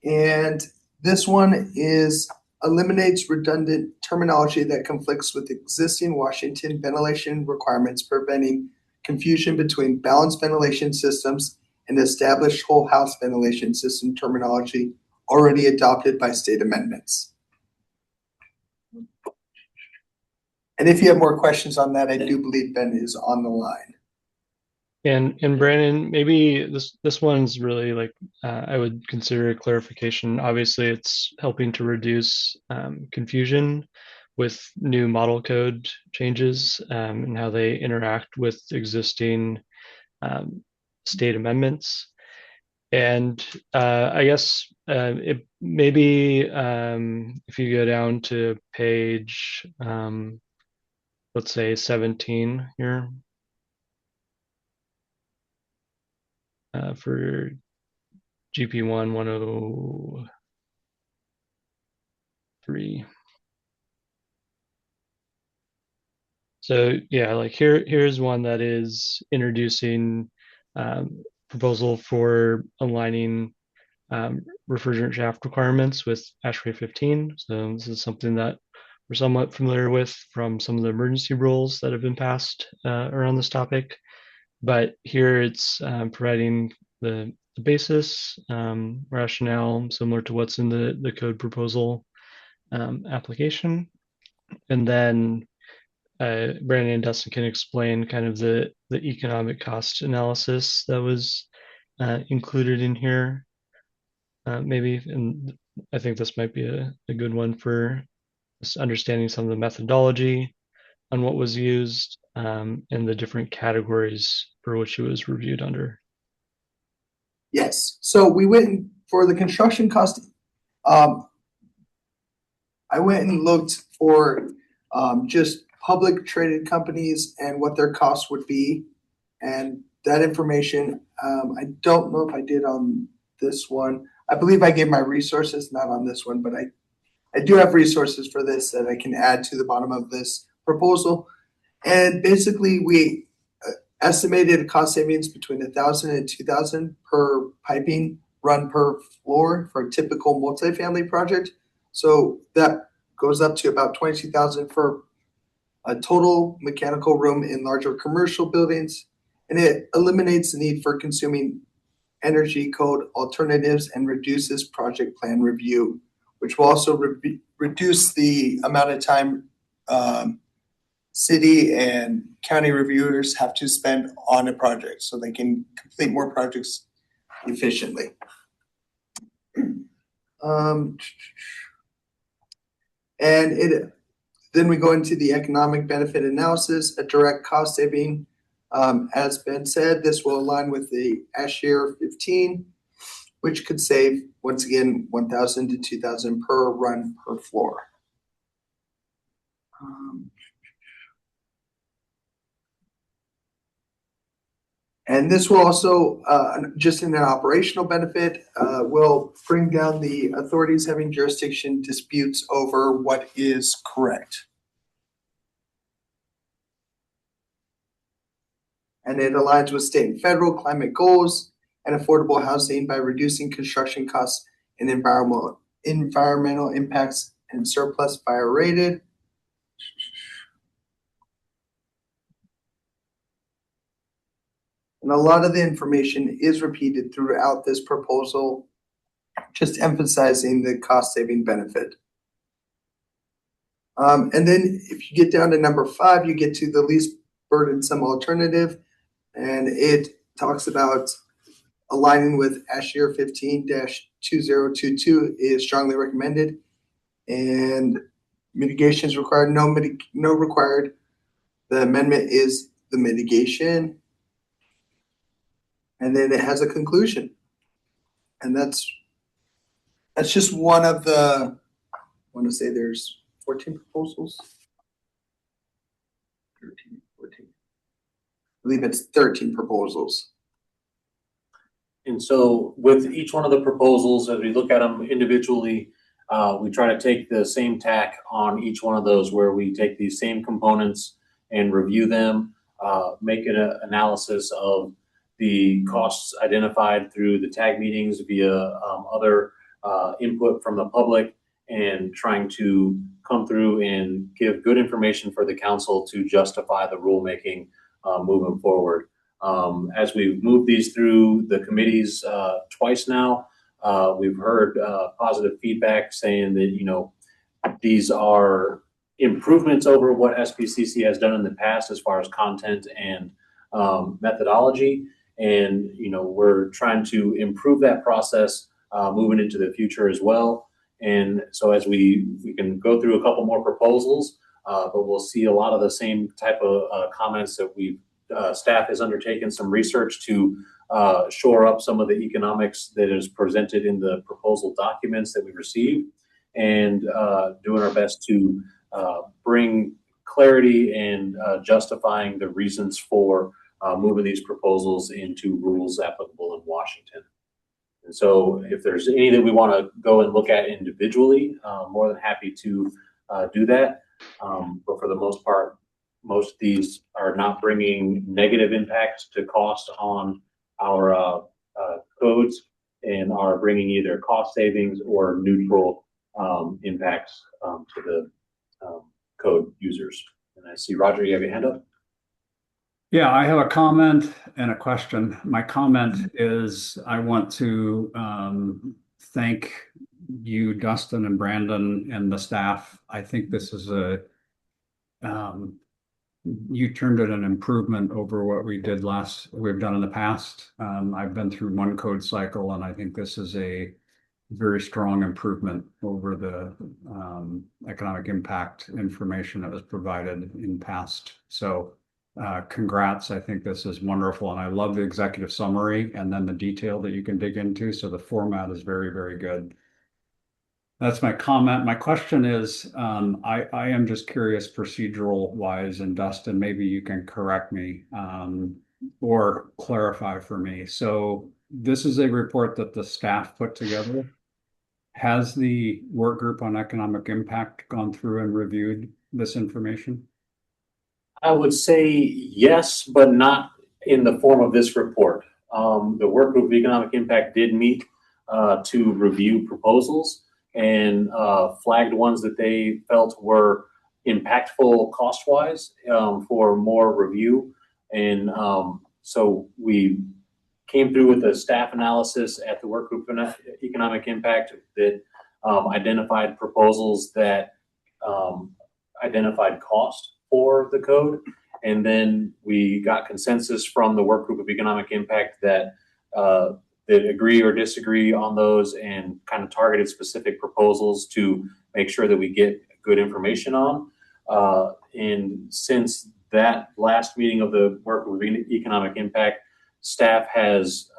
Speaker 20: and this one eliminates redundant terminology that conflicts with existing Washington ventilation requirements, preventing confusion between balanced ventilation systems and established whole house ventilation system terminology already adopted by state amendments. And if you have more questions on that, I do believe Ben is on the line.
Speaker 8: And Brandon, maybe this one's really like I would consider a clarification. Obviously, it's helping to reduce confusion with new model code changes and how they interact with existing state amendments. And I guess it maybe if you go down to page, let's say 17 here. For GP1 103. So yeah, like here's one that is introducing proposal for aligning refrigerant shaft requirements with ASHRAE 15. So this is something that we're somewhat familiar with from some of the emergency rules that have been passed around this topic. But here it's providing the basis rationale similar to what's in the code proposal application. And then Brandon and Dustin can explain kind of the economic cost analysis that was included in here. Maybe, and I think this might be a good one for just understanding some of the methodology on what was used and the different categories for which it was reviewed under.
Speaker 20: Yes. So we went for the construction cost. I went and looked for just public traded companies and what their costs would be. And that information, I don't know if I did on this one. I believe I gave my resources, not on this one, but I do have resources for this that I can add to the bottom of this proposal. And basically, we estimated cost savings between 1,000 and 2,000 per piping run per floor for a typical multifamily project. So that goes up to about 22,000 for a total mechanical room in larger commercial buildings. And it eliminates the need for consuming energy code alternatives and reduces project plan review, which will also reduce the amount of time city and county reviewers have to spend on a project so they can complete more projects efficiently. Then we go into the economic benefit analysis, a direct cost saving. As Ben said, this will align with the ASHER 15, which could save, once again, 1,000 to 2,000 per run per floor. And this will also, just in an operational benefit, will bring down the authorities having jurisdiction disputes over what is correct. And it aligns with state and federal climate goals and affordable housing by reducing construction costs and environmental impacts and surplus fire rated. And a lot of the information is repeated throughout this proposal, just emphasizing the cost saving benefit. And then if you get down to number 5, you get to the least burdensome alternative. And it talks about aligning with ASHER 15-2022 is strongly recommended. And mitigation is required, no required. The amendment is the mitigation. And then it has a conclusion. And that's just one of the, I want to say there's 14 proposals. 13, 14. I believe it's 13 proposals.
Speaker 4: And so with each one of the proposals, as we look at them individually, we try to take the same tack on each one of those where we take these same components and review them, make an analysis of the costs identified through the tag meetings via other input from the public, and trying to come through and give good information for the council to justify the rulemaking moving forward. As we've moved these through the committees twice now, we've heard positive feedback saying that, these are improvements over what SBCC has done in the past as far as content and methodology. And, we're trying to improve that process moving into the future as well. And so as we can go through a couple more proposals, but we'll see a lot of the same type of comments that staff has undertaken some research to shore up some of the economics that is presented in the proposal documents that we received, and doing our best to bring clarity and justifying the reasons for moving these proposals into rules applicable in Washington. And so if there's any that we want to go and look at individually, more than happy to do that. But for the most part, most of these are not bringing negative impacts to cost on our codes, and are bringing either cost savings or neutral impacts to the code users. And I see, Roger, you have your hand up?
Speaker 13: Yeah, I have a comment and a question. My comment is I want to thank you, Dustin and Brandon, and the staff. I think this is you turned it an improvement over what we've done in the past. I've been through one code cycle, and I think this is a very strong improvement over the economic impact information that was provided in past. So congrats. I think this is wonderful. And I love the executive summary and then the detail that you can dig into. So the format is very, very good. That's my comment. My question is, I am just curious procedural wise, and Dustin, maybe you can correct me or clarify for me. So this is a report that the staff put together. Has the work group on economic impact gone through and reviewed this information?
Speaker 4: I would say yes, but not in the form of this report. The work group of economic impact did meet to review proposals and flagged ones that they felt were impactful cost-wise for more review. And so we came through with a staff analysis at the work group of economic impact that identified proposals that identified cost for the code. And then we got consensus from the work group of economic impact that that agree or disagree on those and kind of targeted specific proposals to make sure that we get good information on. And since that last meeting of the work group of economic impact, staff has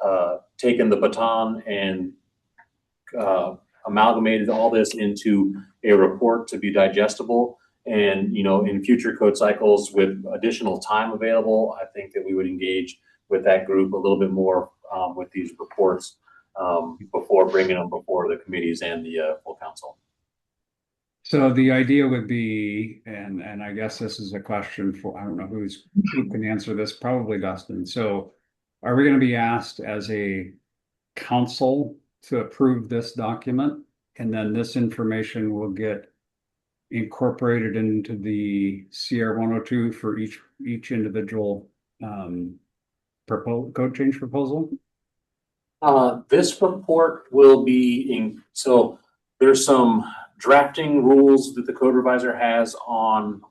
Speaker 4: taken the baton and amalgamated all this into a report to be digestible. And, in future code cycles with additional time available, I think that we would engage with that group a little bit more with these reports before bringing them before the committees and the full council.
Speaker 13: So the idea would be, and I guess this is a question for, I don't know who can answer this, probably Dustin. So are we going to be asked as a council to approve this document? And then this information will get incorporated into the CR 102 for each individual code change proposal?
Speaker 4: This report will be so there's some drafting rules that the code reviser has on,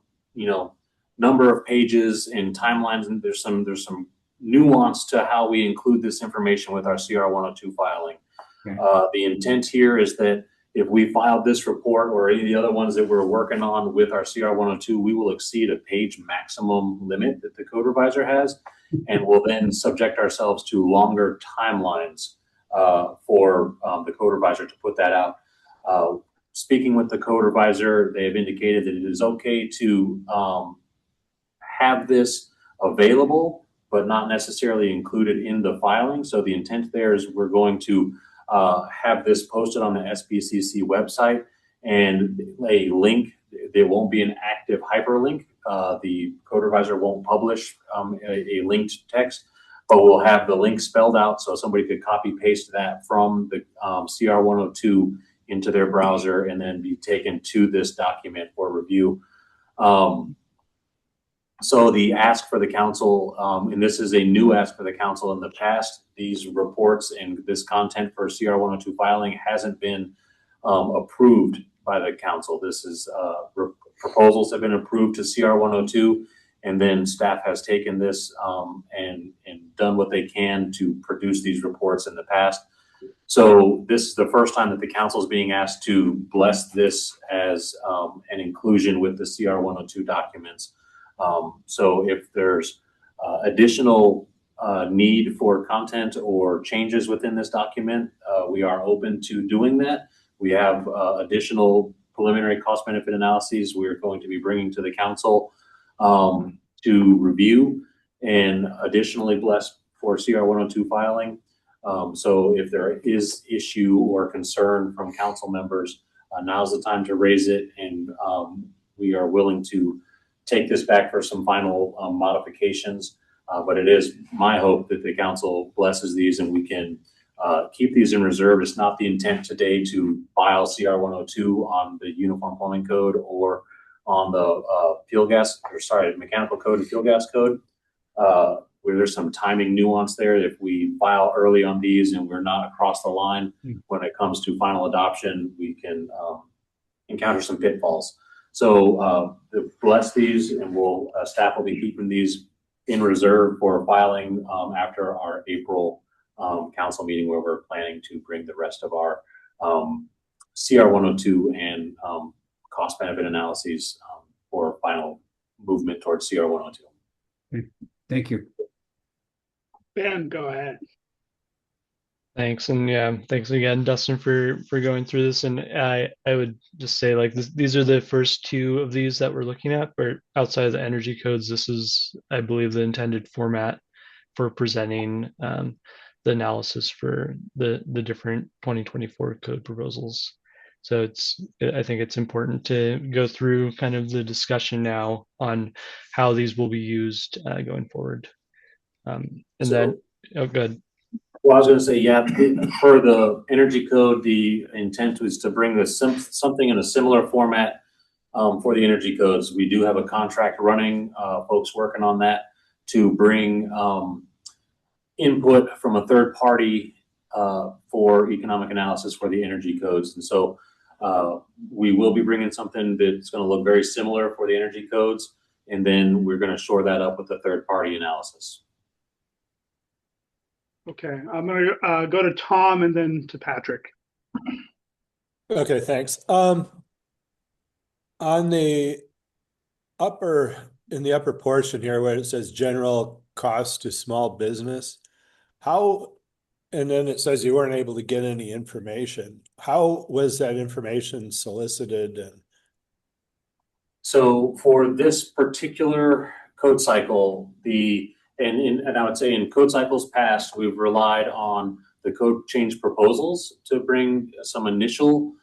Speaker 4: number of pages and timelines, and there's some nuance to how we include this information with our CR 102 filing. Okay. The intent here is that if we filed this report or any of the other ones that we're working on with our CR 102, we will exceed a page maximum limit that the code reviser has, and we'll then subject ourselves to longer timelines for the code reviser to put that out. Speaking with the code reviser, they have indicated that it is okay to have this available, but not necessarily included in the filing. So the intent there is we're going to have this posted on the SBCC website and a link. There won't be an active hyperlink. The code reviser won't publish a linked text, but we'll have the link spelled out so somebody could copy paste that from the CR 102 into their browser and then be taken to this document for review. So the ask for the council, and this is a new ask for the council. In the past, these reports and this content for CR 102 filing hasn't been approved by the council. This is proposals have been approved to CR 102, and then staff has taken this and done what they can to produce these reports in the past. So this is the first time that the council is being asked to bless this as an inclusion with the CR 102 documents. So if there's additional need for content or changes within this document, we are open to doing that. We have additional preliminary cost benefit analyses we're going to be bringing to the council to review and additionally bless for CR 102 filing. So if there is issue or concern from council members, now's the time to raise it, and we are willing to take this back for some final modifications. But it is my hope that the council blesses these and we can keep these in reserve. It's not the intent today to file CR 102 on the Uniform Plumbing Code or on the Mechanical Code and Fuel Gas Code. Where there's some timing nuance there. If we file early on these and we're not across the line when it comes to final adoption, we can encounter some pitfalls. So bless these, and staff will be keeping these in reserve for filing after our April council meeting, where we're planning to bring the rest of our CR 102 and cost benefit analyses for final movement towards CR 102.
Speaker 13: Thank you.
Speaker 16: Ben, go ahead.
Speaker 8: Thanks, and yeah, thanks again, Dustin, for going through this. And I would just say, like, these are the first two of these that we're looking at, but outside of the energy codes, this is, I believe, the intended format for presenting the analysis for the different 2024 code proposals. So I think it's important to go through kind of the discussion now on how these will be used going forward. And then, oh, good.
Speaker 4: Well, I was going to say, yeah, for the energy code, the intent was to bring this something in a similar format for the energy codes. We do have a contract running, folks working on that to bring input from a third party for economic analysis for the energy codes. And so we will be bringing something that's going to look very similar for the energy codes, and then we're going to shore that up with the third party analysis.
Speaker 16: Okay, I'm going to go to Tom and then to Patrick.
Speaker 10: Okay, thanks. On the in the upper portion here where it says general cost to small business, and then it says you weren't able to get any information. How was that information solicited?
Speaker 4: So for this particular code cycle, and I would say in code cycles past, we've relied on the code change proposals to bring some initial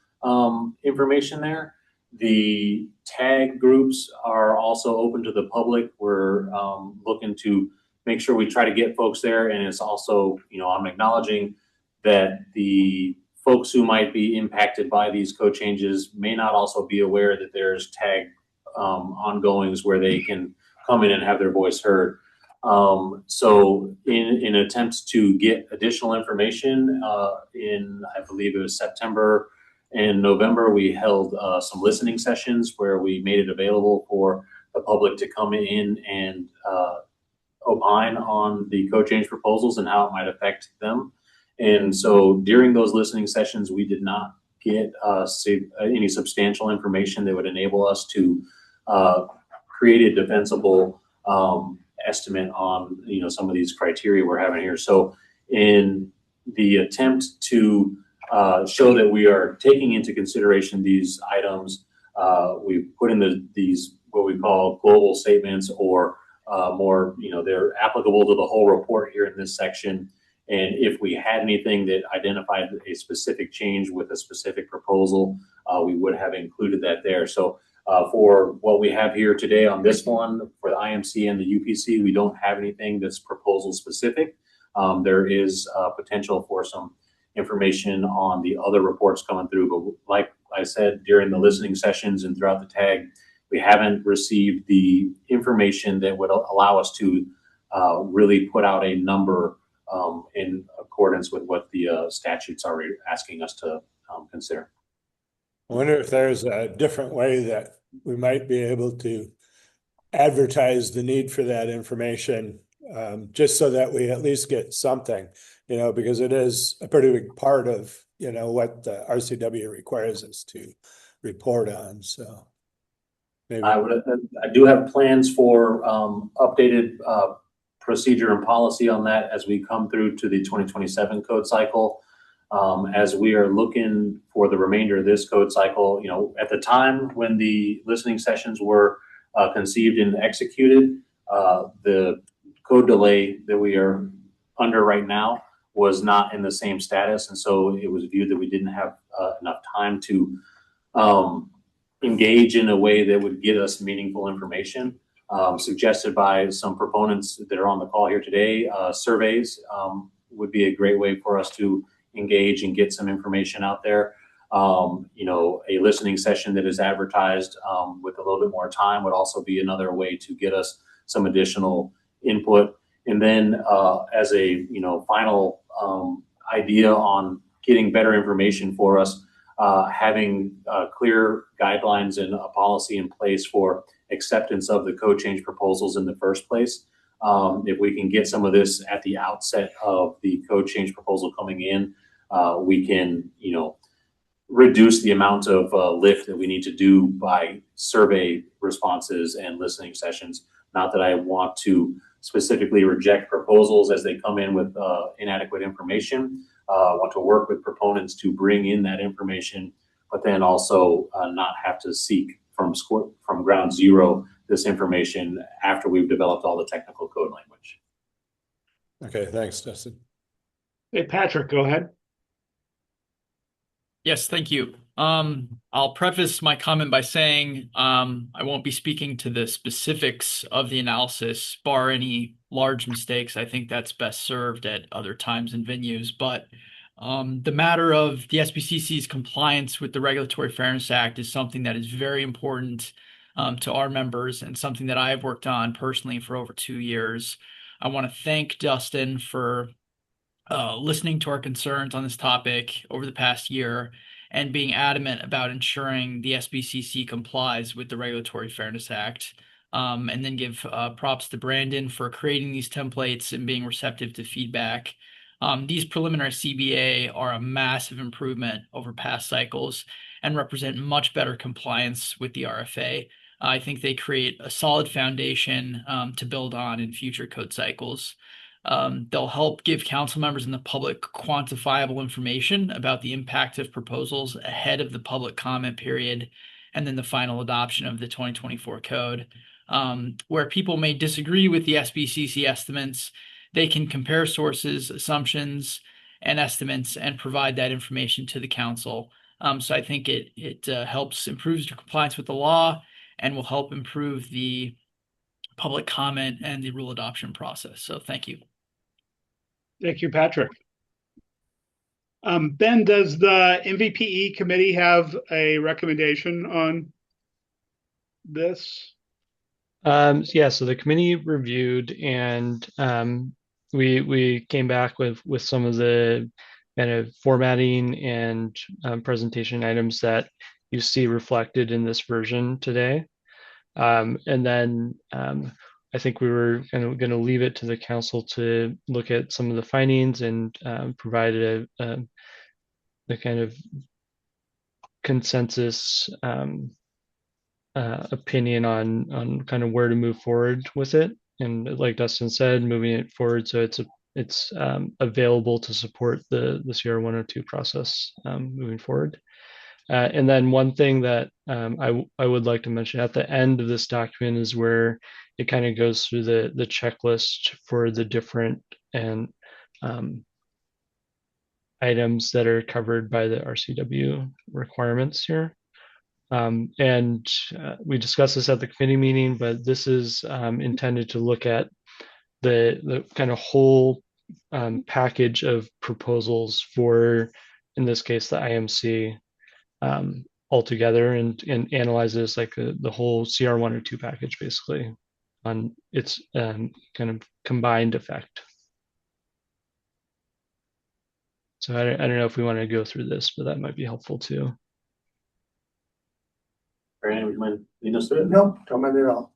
Speaker 4: information there. The tag groups are also open to the public. We're looking to make sure we try to get folks there. And it's also, I'm acknowledging that the folks who might be impacted by these code changes may not also be aware that there's tag ongoings where they can come in and have their voice heard. So in attempts to get additional information, I believe it was September and November, we held some listening sessions where we made it available for the public to come in and opine on the code change proposals and how it might affect them. And so during those listening sessions, we did not get any substantial information that would enable us to create a defensible estimate on some of these criteria we're having here. So in the attempt to show that we are taking into consideration these items, we put in these what we call global statements, or more, they're applicable to the whole report here in this section. And if we had anything that identified a specific change with a specific proposal, we would have included that there. So for what we have here today on this one, for the IMC and the UPC, we don't have anything that's proposal specific. There is potential for some information on the other reports coming through, but like I said, during the listening sessions and throughout the tag, we haven't received the information that would allow us to really put out a number in accordance with what the statutes are asking us to consider.
Speaker 10: I wonder if there's a different way that we might be able to advertise the need for that information, just so that we at least get something, because it is a pretty big part of, what the RCW requires us to report on. So maybe
Speaker 4: I do have plans for updated procedure and policy on that as we come through to the 2027 code cycle. As we are looking for the remainder of this code cycle, at the time when the listening sessions were conceived and executed, the code delay that we are under right now was not in the same status. And so it was viewed that we didn't have enough time to engage in a way that would get us meaningful information. Suggested by some proponents that are on the call here today, surveys would be a great way for us to engage and get some information out there. A listening session that is advertised with a little bit more time would also be another way to get us some additional input. And then as a final idea on getting better information for us, having clear guidelines and a policy in place for acceptance of the code change proposals in the first place. If we can get some of this at the outset of the code change proposal coming in, we can, reduce the amount of lift that we need to do by survey responses and listening sessions. Not that I want to specifically reject proposals as they come in with inadequate information. I want to work with proponents to bring in that information, but then also not have to seek from ground zero this information after we've developed all the technical code language.
Speaker 10: Okay, thanks, Justin.
Speaker 16: Hey, Patrick, go ahead.
Speaker 11: Yes, thank you. I'll preface my comment by saying I won't be speaking to the specifics of the analysis, bar any large mistakes. I think that's best served at other times and venues. But the matter of the SBCC's compliance with the Regulatory Fairness Act is something that is very important to our members and something that I have worked on personally for over 2 years. I want to thank Dustin for listening to our concerns on this topic over the past year and being adamant about ensuring the SBCC complies with the Regulatory Fairness Act. And then give props to Brandon for creating these templates and being receptive to feedback. These preliminary CBA are a massive improvement over past cycles and represent much better compliance with the RFA. I think they create a solid foundation to build on in future code cycles. They'll help give council members and the public quantifiable information about the impact of proposals ahead of the public comment period and then the final adoption of the 2024 code. Where people may disagree with the SBCC estimates, they can compare sources, assumptions, and estimates and provide that information to the council. So I think it helps improve compliance with the law and will help improve the public comment and the rule adoption process. So thank you.
Speaker 16: Thank you, Patrick. Ben, does the MVPE committee have a recommendation on this?
Speaker 8: Yeah, so the committee reviewed and we came back with some of the kind of formatting and presentation items that you see reflected in this version today. And then I think we were going to leave it to the council to look at some of the findings and provide the kind of consensus opinion on kind of where to move forward with it. And like Dustin said, moving it forward so it's available to support the CR 102 process moving forward. And then one thing that I would like to mention at the end of this document is where it kind of goes through the checklist for the different and items that are covered by the RCW requirements here. And we discussed this at the committee meeting, but this is intended to look at the kind of whole package of proposals for, in this case, the IMC altogether and analyze this like the whole CR 102 package basically on its kind of combined effect. So I don't know if we want to go through this, but that might be helpful too.
Speaker 4: Brandon, would you mind leading us through it?
Speaker 20: No, don't mind at all.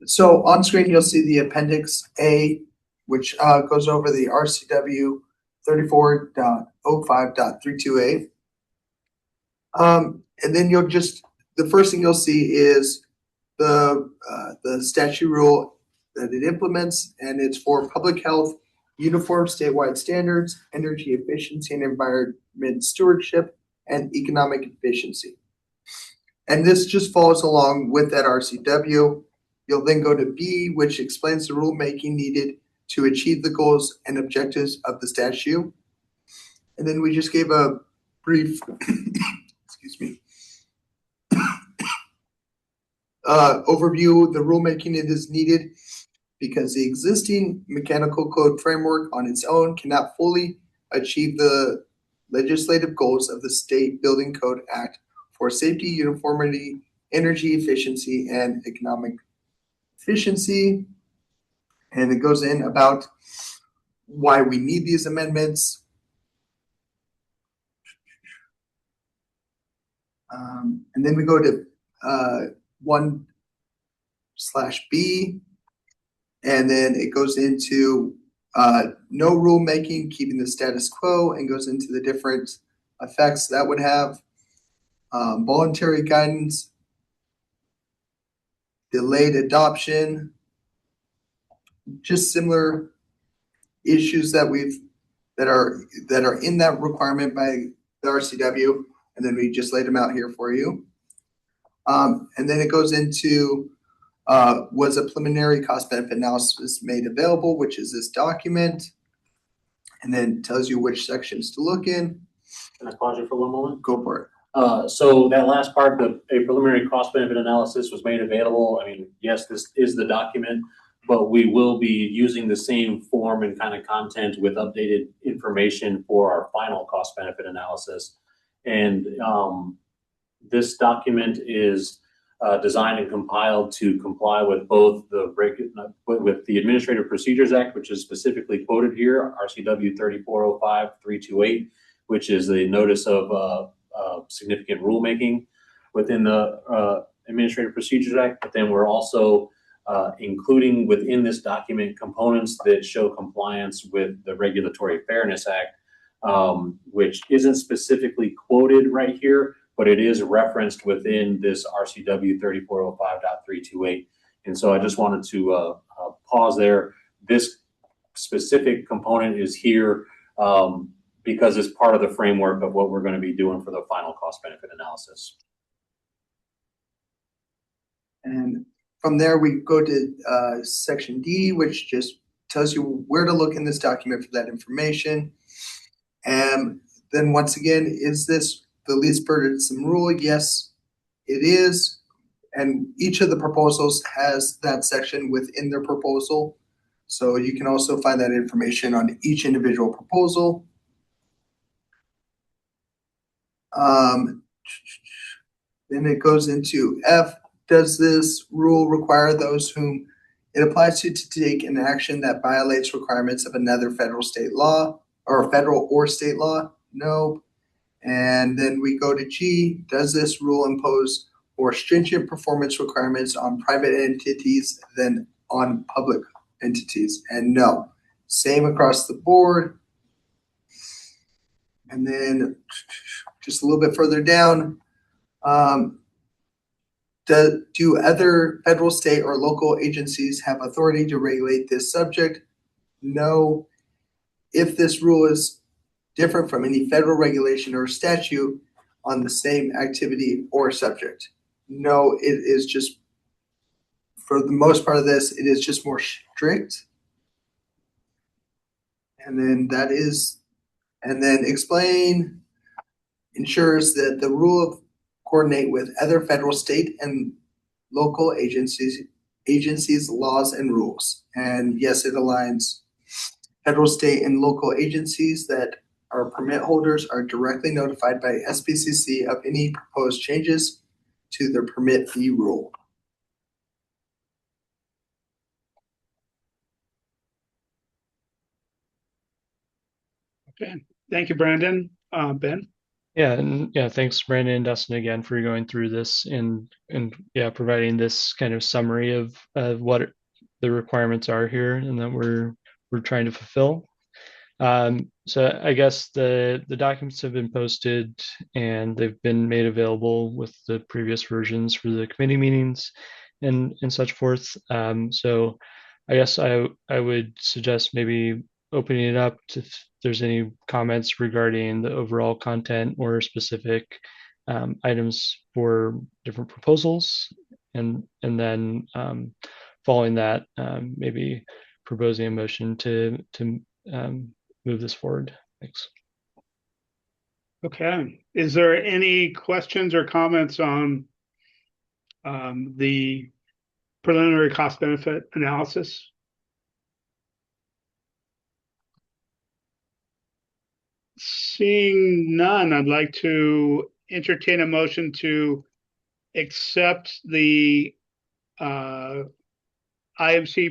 Speaker 20: So on screen, you'll see the Appendix A, which goes over the RCW 34.05.32A. And then the first thing you'll see is the statute rule that it implements, and it's for public health, uniform statewide standards, energy efficiency and environment stewardship, and economic efficiency. And this just follows along with that RCW. You'll then go to B, which explains the rulemaking needed to achieve the goals and objectives of the statute. And then we just gave a brief, excuse me, overview. The rulemaking it is needed because the existing mechanical code framework on its own cannot fully achieve the legislative goals of the State Building Code Act for safety, uniformity, energy efficiency, and economic efficiency. And it goes in about why we need these amendments. And then we go to 1/B, and then it goes into no rulemaking, keeping the status quo, and goes into the different effects that would have. Voluntary guidance, delayed adoption, just similar issues that are in that requirement by the RCW, and then we just laid them out here for you. And then it goes into was a preliminary cost benefit analysis made available, which is this document, and then tells you which sections to look in.
Speaker 4: Can I pause you for one moment?
Speaker 20: Go for it.
Speaker 4: So that last part, a preliminary cost benefit analysis was made available. I mean, yes, this is the document, but we will be using the same form and kind of content with updated information for our final cost benefit analysis. And this document is designed and compiled to comply with both with the Administrative Procedures Act, which is specifically quoted here, RCW 3405-328, which is the notice of significant rulemaking within the Administrative Procedures Act. But then we're also including within this document components that show compliance with the Regulatory Fairness Act, which isn't specifically quoted right here, but it is referenced within this RCW 3405.328. And so I just wanted to pause there. This specific component is here because it's part of the framework of what we're going to be doing for the final cost benefit analysis.
Speaker 20: And from there, we go to section D, which just tells you where to look in this document for that information. And then once again, is this the least burdensome rule? Yes, it is. And each of the proposals has that section within their proposal. So you can also find that information on each individual proposal. Then it goes into F. Does this rule require those whom it applies to take an action that violates requirements of another federal, state law, or federal or state law? No. And then we go to G. Does this rule impose more stringent performance requirements on private entities than on public entities? And no. Same across the board. And then just a little bit further down, do other federal, state, or local agencies have authority to regulate this subject? No. If this rule is different from any federal regulation or statute on the same activity or subject? No, it is just, for the most part of this, it is just more strict. And then explain ensures that the rule of coordinate with other federal, state, and local agencies, laws, and rules. And yes, it aligns federal, state, and local agencies that are permit holders are directly notified by SBCC of any proposed changes to their permit fee rule.
Speaker 16: Okay, thank you, Brandon. Ben?
Speaker 8: Yeah, and yeah, thanks, Brandon and Dustin, again for going through this and yeah, providing this kind of summary of what the requirements are here and that we're trying to fulfill. So I guess the documents have been posted and they've been made available with the previous versions for the committee meetings and such forth. So I guess I would suggest maybe opening it up to if there's any comments regarding the overall content or specific items for different proposals, and then following that, maybe proposing a motion to move this forward. Thanks.
Speaker 16: Okay. Is there any questions or comments on the preliminary cost benefit analysis? Seeing none, I'd like to entertain a motion to accept the IMC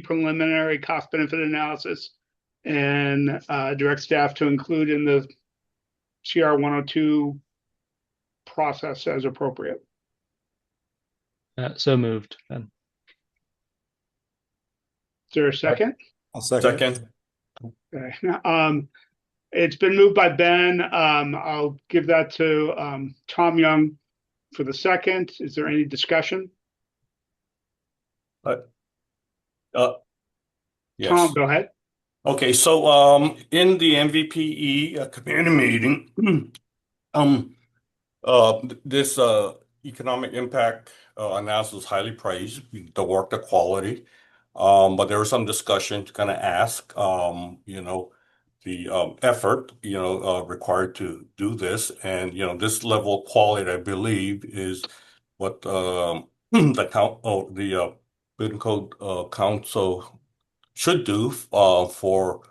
Speaker 16: preliminary cost benefit analysis and direct staff to include in the CR 102 process as appropriate.
Speaker 8: So moved, Ben.
Speaker 16: Is there a second?
Speaker 10: I'll second.
Speaker 16: Okay. It's been moved by Ben. I'll give that to Tom Young for the second. Is there any discussion?
Speaker 15: Yes.
Speaker 16: Tom, go ahead.
Speaker 15: Okay, so in the MVPE community meeting, this economic impact analysis was highly praised, the work, the quality. But there was some discussion to kind of ask, the effort, required to do this, and this level of quality, I believe, is what the Building Code Council should do for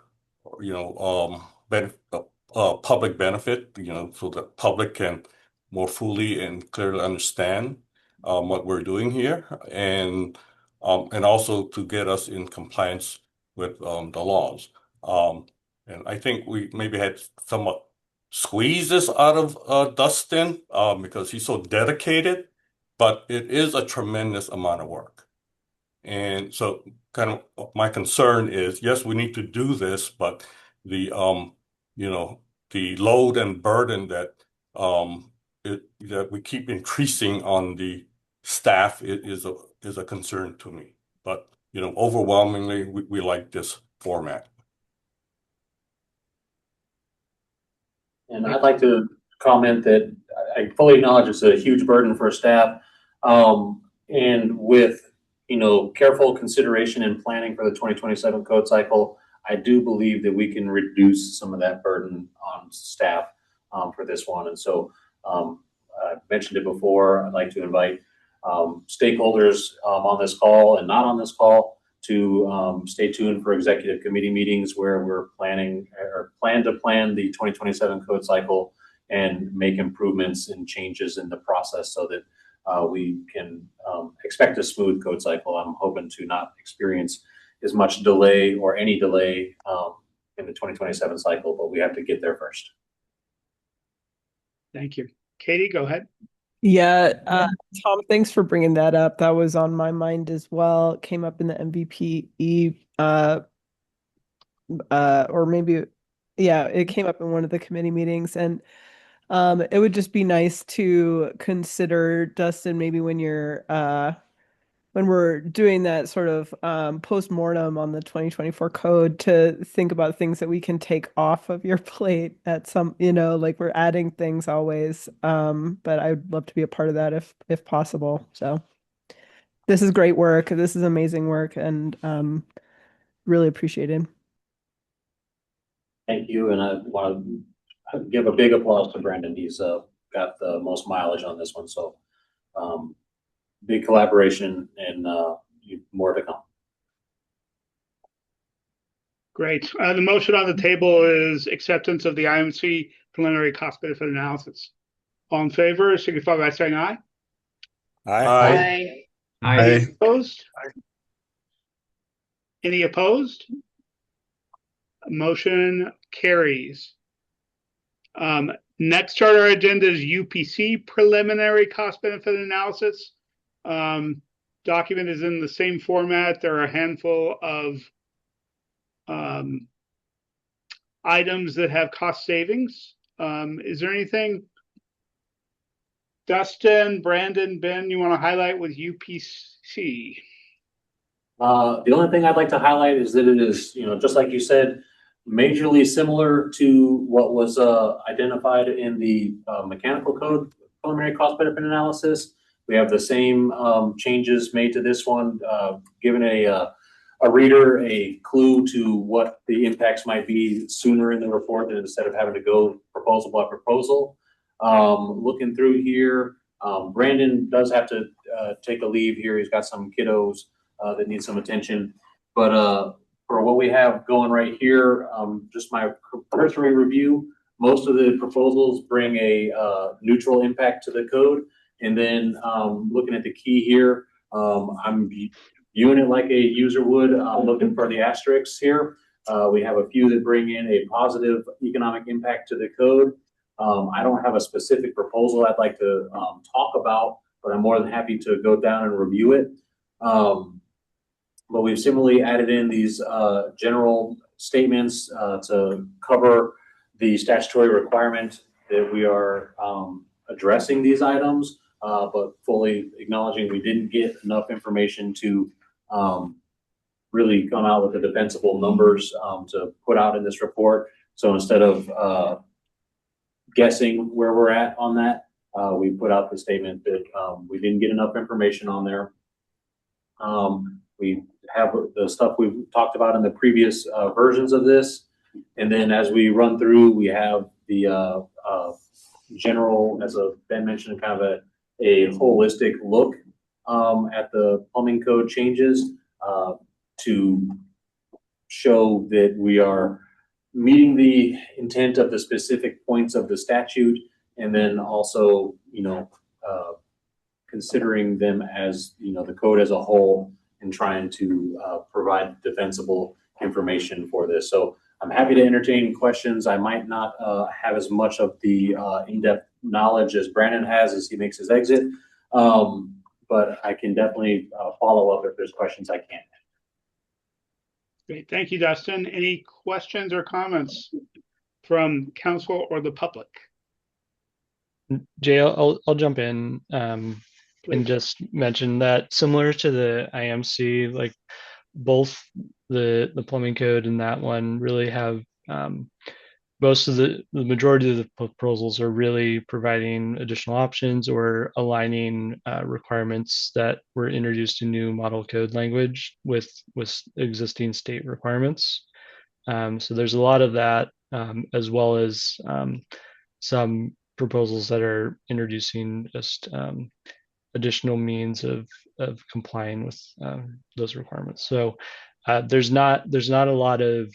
Speaker 15: public benefit, so that public can more fully and clearly understand what we're doing here, and also to get us in compliance with the laws. And I think we maybe had somewhat squeezed this out of Dustin because he's so dedicated, but it is a tremendous amount of work. And so kind of my concern is, yes, we need to do this, but the the load and burden that that we keep increasing on the staff is a concern to me. But overwhelmingly we like this format.
Speaker 4: And I'd like to comment that I fully acknowledge it's a huge burden for staff. And with careful consideration and planning for the 2027 code cycle, I do believe that we can reduce some of that burden on staff for this one. And so I mentioned it before, I'd like to invite stakeholders on this call and not on this call to stay tuned for executive committee meetings where we're plan the 2027 code cycle and make improvements and changes in the process so that we can expect a smooth code cycle. I'm hoping to not experience as much delay or any delay in the 2027 cycle, but we have to get there first.
Speaker 16: Thank you. Katie, go ahead.
Speaker 21: Yeah, Tom, thanks for bringing that up. That was on my mind as well. It came up in the MVPE, or maybe, yeah, it came up in one of the committee meetings, and it would just be nice to consider, Dustin, maybe when we're doing that sort of post-mortem on the 2024 code, to think about things that we can take off of your plate at some, like we're adding things always. But I'd love to be a part of that if possible. So this is great work. This is amazing work, and really appreciated.
Speaker 4: Thank you. And I want to give a big applause to Brandon. He's got the most mileage on this one. So big collaboration, and more to come.
Speaker 16: Great. The motion on the table is acceptance of the IMC preliminary cost benefit analysis. All in favor, signify by saying aye.
Speaker 10: Aye.
Speaker 16: Any opposed? Any opposed? Motion carries. Next on our agenda is UPC preliminary cost benefit analysis. Document is in the same format. There are a handful of items that have cost savings. Is there anything, Dustin, Brandon, Ben, you want to highlight with UPC?
Speaker 4: The only thing I'd like to highlight is that it is, just like you said, majorly similar to what was identified in the mechanical code preliminary cost benefit analysis. We have the same changes made to this one, given a reader a clue to what the impacts might be sooner in the report, instead of having to go proposal by proposal. Looking through here, Brandon does have to take a leave here. He's got some kiddos that need some attention. But for what we have going right here, just my cursory review, most of the proposals bring a neutral impact to the code. And then looking at the key here, I'm viewing it like a user would, looking for the asterisks here. We have a few that bring in a positive economic impact to the code. I don't have a specific proposal I'd like to talk about, but I'm more than happy to go down and review it. But we've similarly added in these general statements to cover the statutory requirement that we are addressing these items, but fully acknowledging we didn't get enough information to really come out with the defensible numbers to put out in this report. So instead of guessing where we're at on that, we put out the statement that we didn't get enough information on there. We have the stuff we've talked about in the previous versions of this. And then as we run through, we have the general, as Ben mentioned, kind of a holistic look at the plumbing code changes to show that we are meeting the intent of the specific points of the statute, and then also, considering them as, the code as a whole, and trying to provide defensible information for this. So I'm happy to entertain questions. I might not have as much of the in-depth knowledge as Brandon has as he makes his exit, but I can definitely follow up if there's questions I can't.
Speaker 16: Great, thank you, Dustin. Any questions or comments from council or the public?
Speaker 8: Jay, I'll jump in and just mention that similar to the IMC, like both the plumbing code and that one really have most of the majority of the proposals are really providing additional options or aligning requirements that were introduced in new model code language with existing state requirements. So there's a lot of that, as well as some proposals that are introducing just additional means of complying with those requirements. So there's not a lot of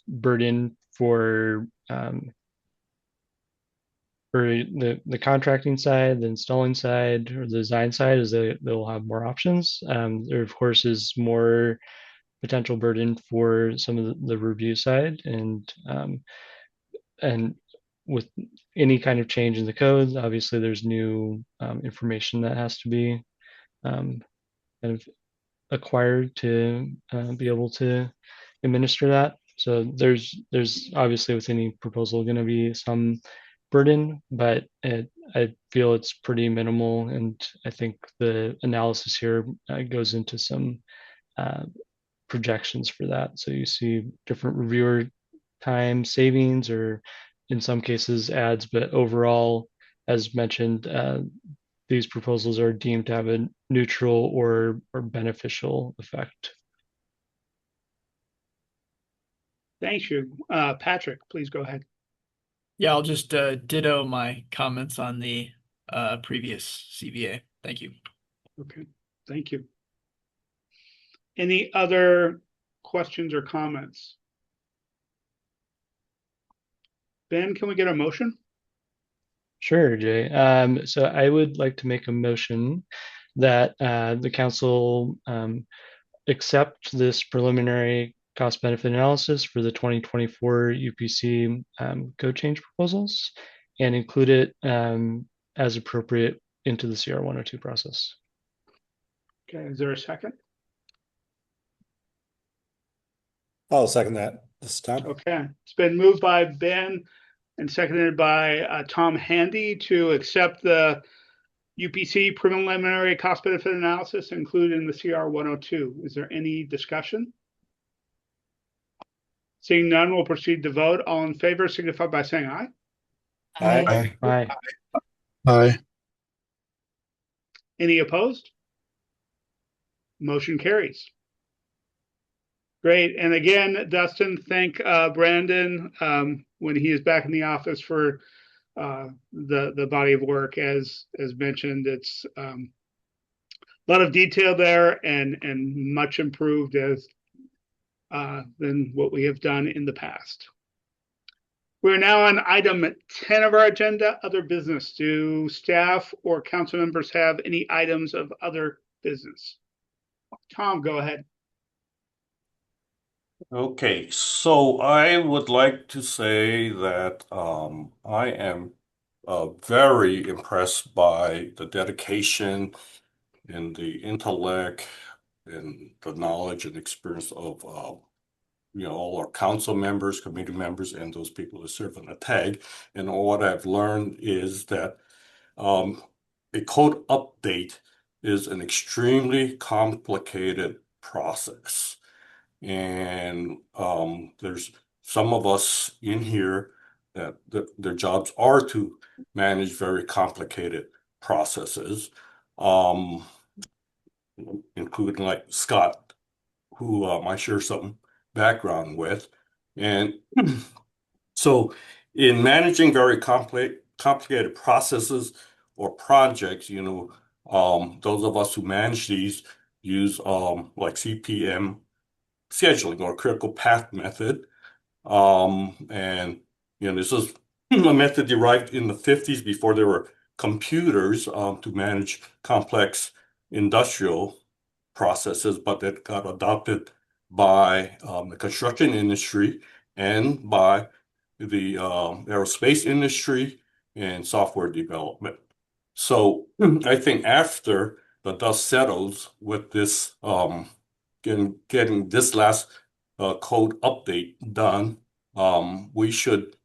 Speaker 8: burden for the contracting side, the installing side, or the design side, is they'll have more options. There of course is more potential burden for some of the review side, and with any kind of change in the code, obviously there's new information that has to be kind of acquired to be able to administer that. So there's obviously with any proposal going to be some burden, but I feel it's pretty minimal, and I think the analysis here goes into some projections for that. So you see different reviewer time savings, or in some cases ads, but overall, as mentioned, these proposals are deemed to have a neutral or beneficial effect.
Speaker 16: Thank you. Patrick, please go ahead.
Speaker 11: Yeah, I'll just ditto my comments on the previous CVA. Thank you.
Speaker 16: Okay, thank you. Any other questions or comments? Ben, can we get a motion?
Speaker 8: Sure, Jay. So I would like to make a motion that the council accept this preliminary cost benefit analysis for the 2024 UPC code change proposals and include it as appropriate into the CR 102 process.
Speaker 16: Okay, is there a second?
Speaker 10: I'll second that this time.
Speaker 16: Okay, it's been moved by Ben and seconded by Tom Handy to accept the UPC preliminary cost benefit analysis included in the CR 102. Is there any discussion? Seeing none, we'll proceed to vote. All in favor signify by saying aye.
Speaker 10: Aye.
Speaker 8: Aye.
Speaker 18: Aye.
Speaker 16: Any opposed? Motion carries. Great. And again, Dustin, thank Brandon when he is back in the office for the body of work. As mentioned, it's a lot of detail there and much improved as than what we have done in the past. We're now on item 10 of our agenda, other business. Do staff or council members have any items of other business? Tom, go ahead.
Speaker 15: Okay, so I would like to say that I am very impressed by the dedication and the intellect and the knowledge and experience of all our council members, committee members, and those people that serve on the tag. And what I've learned is that um, a code update is an extremely complicated process. And there's some of us in here that their jobs are to manage very complicated processes, um, including like Scott, who I share some background with. And so in managing very complicated processes or projects, those of us who manage these use like CPM scheduling or critical path method. And this is a method derived in the 50s before there were computers to manage complex industrial processes, but that got adopted by the construction industry and by the aerospace industry and software development. So I think after the dust settles with this getting this last code update done, we should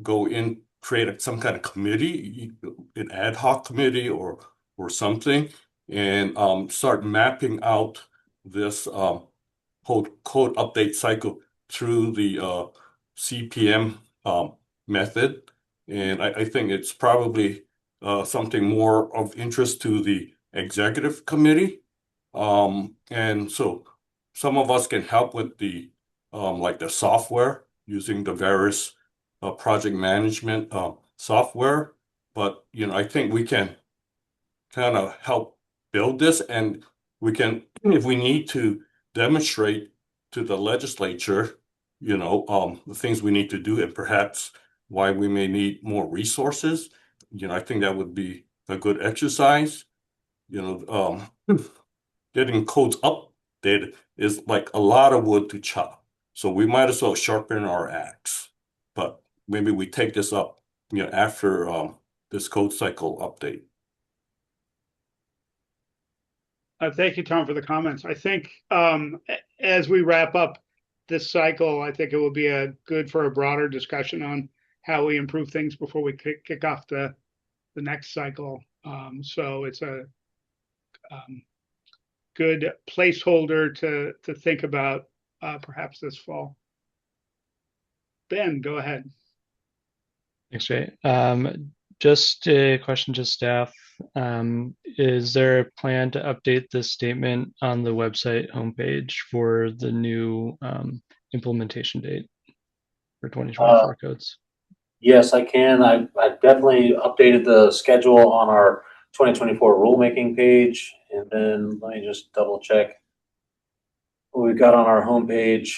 Speaker 15: go in, create some kind of committee, an ad hoc committee or something, and start mapping out this code update cycle through the CPM method. And I think it's probably something more of interest to the executive committee. And so some of us can help with the like the software using the various project management software. But I think we can kind of help build this, and we can, if we need to, demonstrate to the legislature, the things we need to do and perhaps why we may need more resources. I think that would be a good exercise. Getting codes updated is like a lot of wood to chop. So we might as well sharpen our axe. But maybe we take this up, after this code cycle update.
Speaker 16: Thank you, Tom, for the comments. I think as we wrap up this cycle, I think it will be good for a broader discussion on how we improve things before we kick off the next cycle. So it's a good placeholder to think about perhaps this fall. Ben, go ahead.
Speaker 8: Thanks, Jay. Just a question to staff. Is there a plan to update this statement on the website homepage for the new implementation date for 2024 codes?
Speaker 4: Yes, I can. I've definitely updated the schedule on our 2024 rulemaking page. And then let me just double check what we've got on our homepage.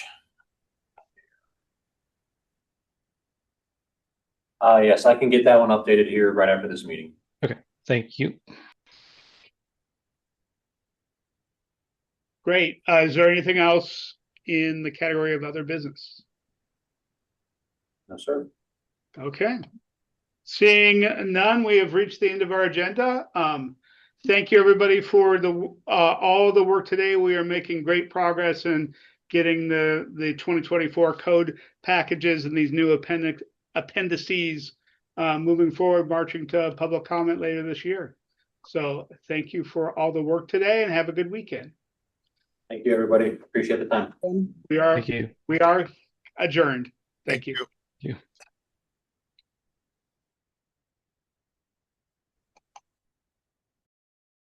Speaker 4: Yes, I can get that one updated here right after this meeting.
Speaker 8: Okay, thank you.
Speaker 16: Great. Is there anything else in the category of other business?
Speaker 4: No, sir.
Speaker 16: Okay. Seeing none, we have reached the end of our agenda. Thank you, everybody, for all the work today. We are making great progress in getting the 2024 code packages and these new appendices moving forward, marching to public comment later this year. So thank you for all the work today, and have a good weekend.
Speaker 4: Thank you, everybody. Appreciate the time.
Speaker 16: We are adjourned. Thank you.
Speaker 18: you.
Speaker 8: Thank you.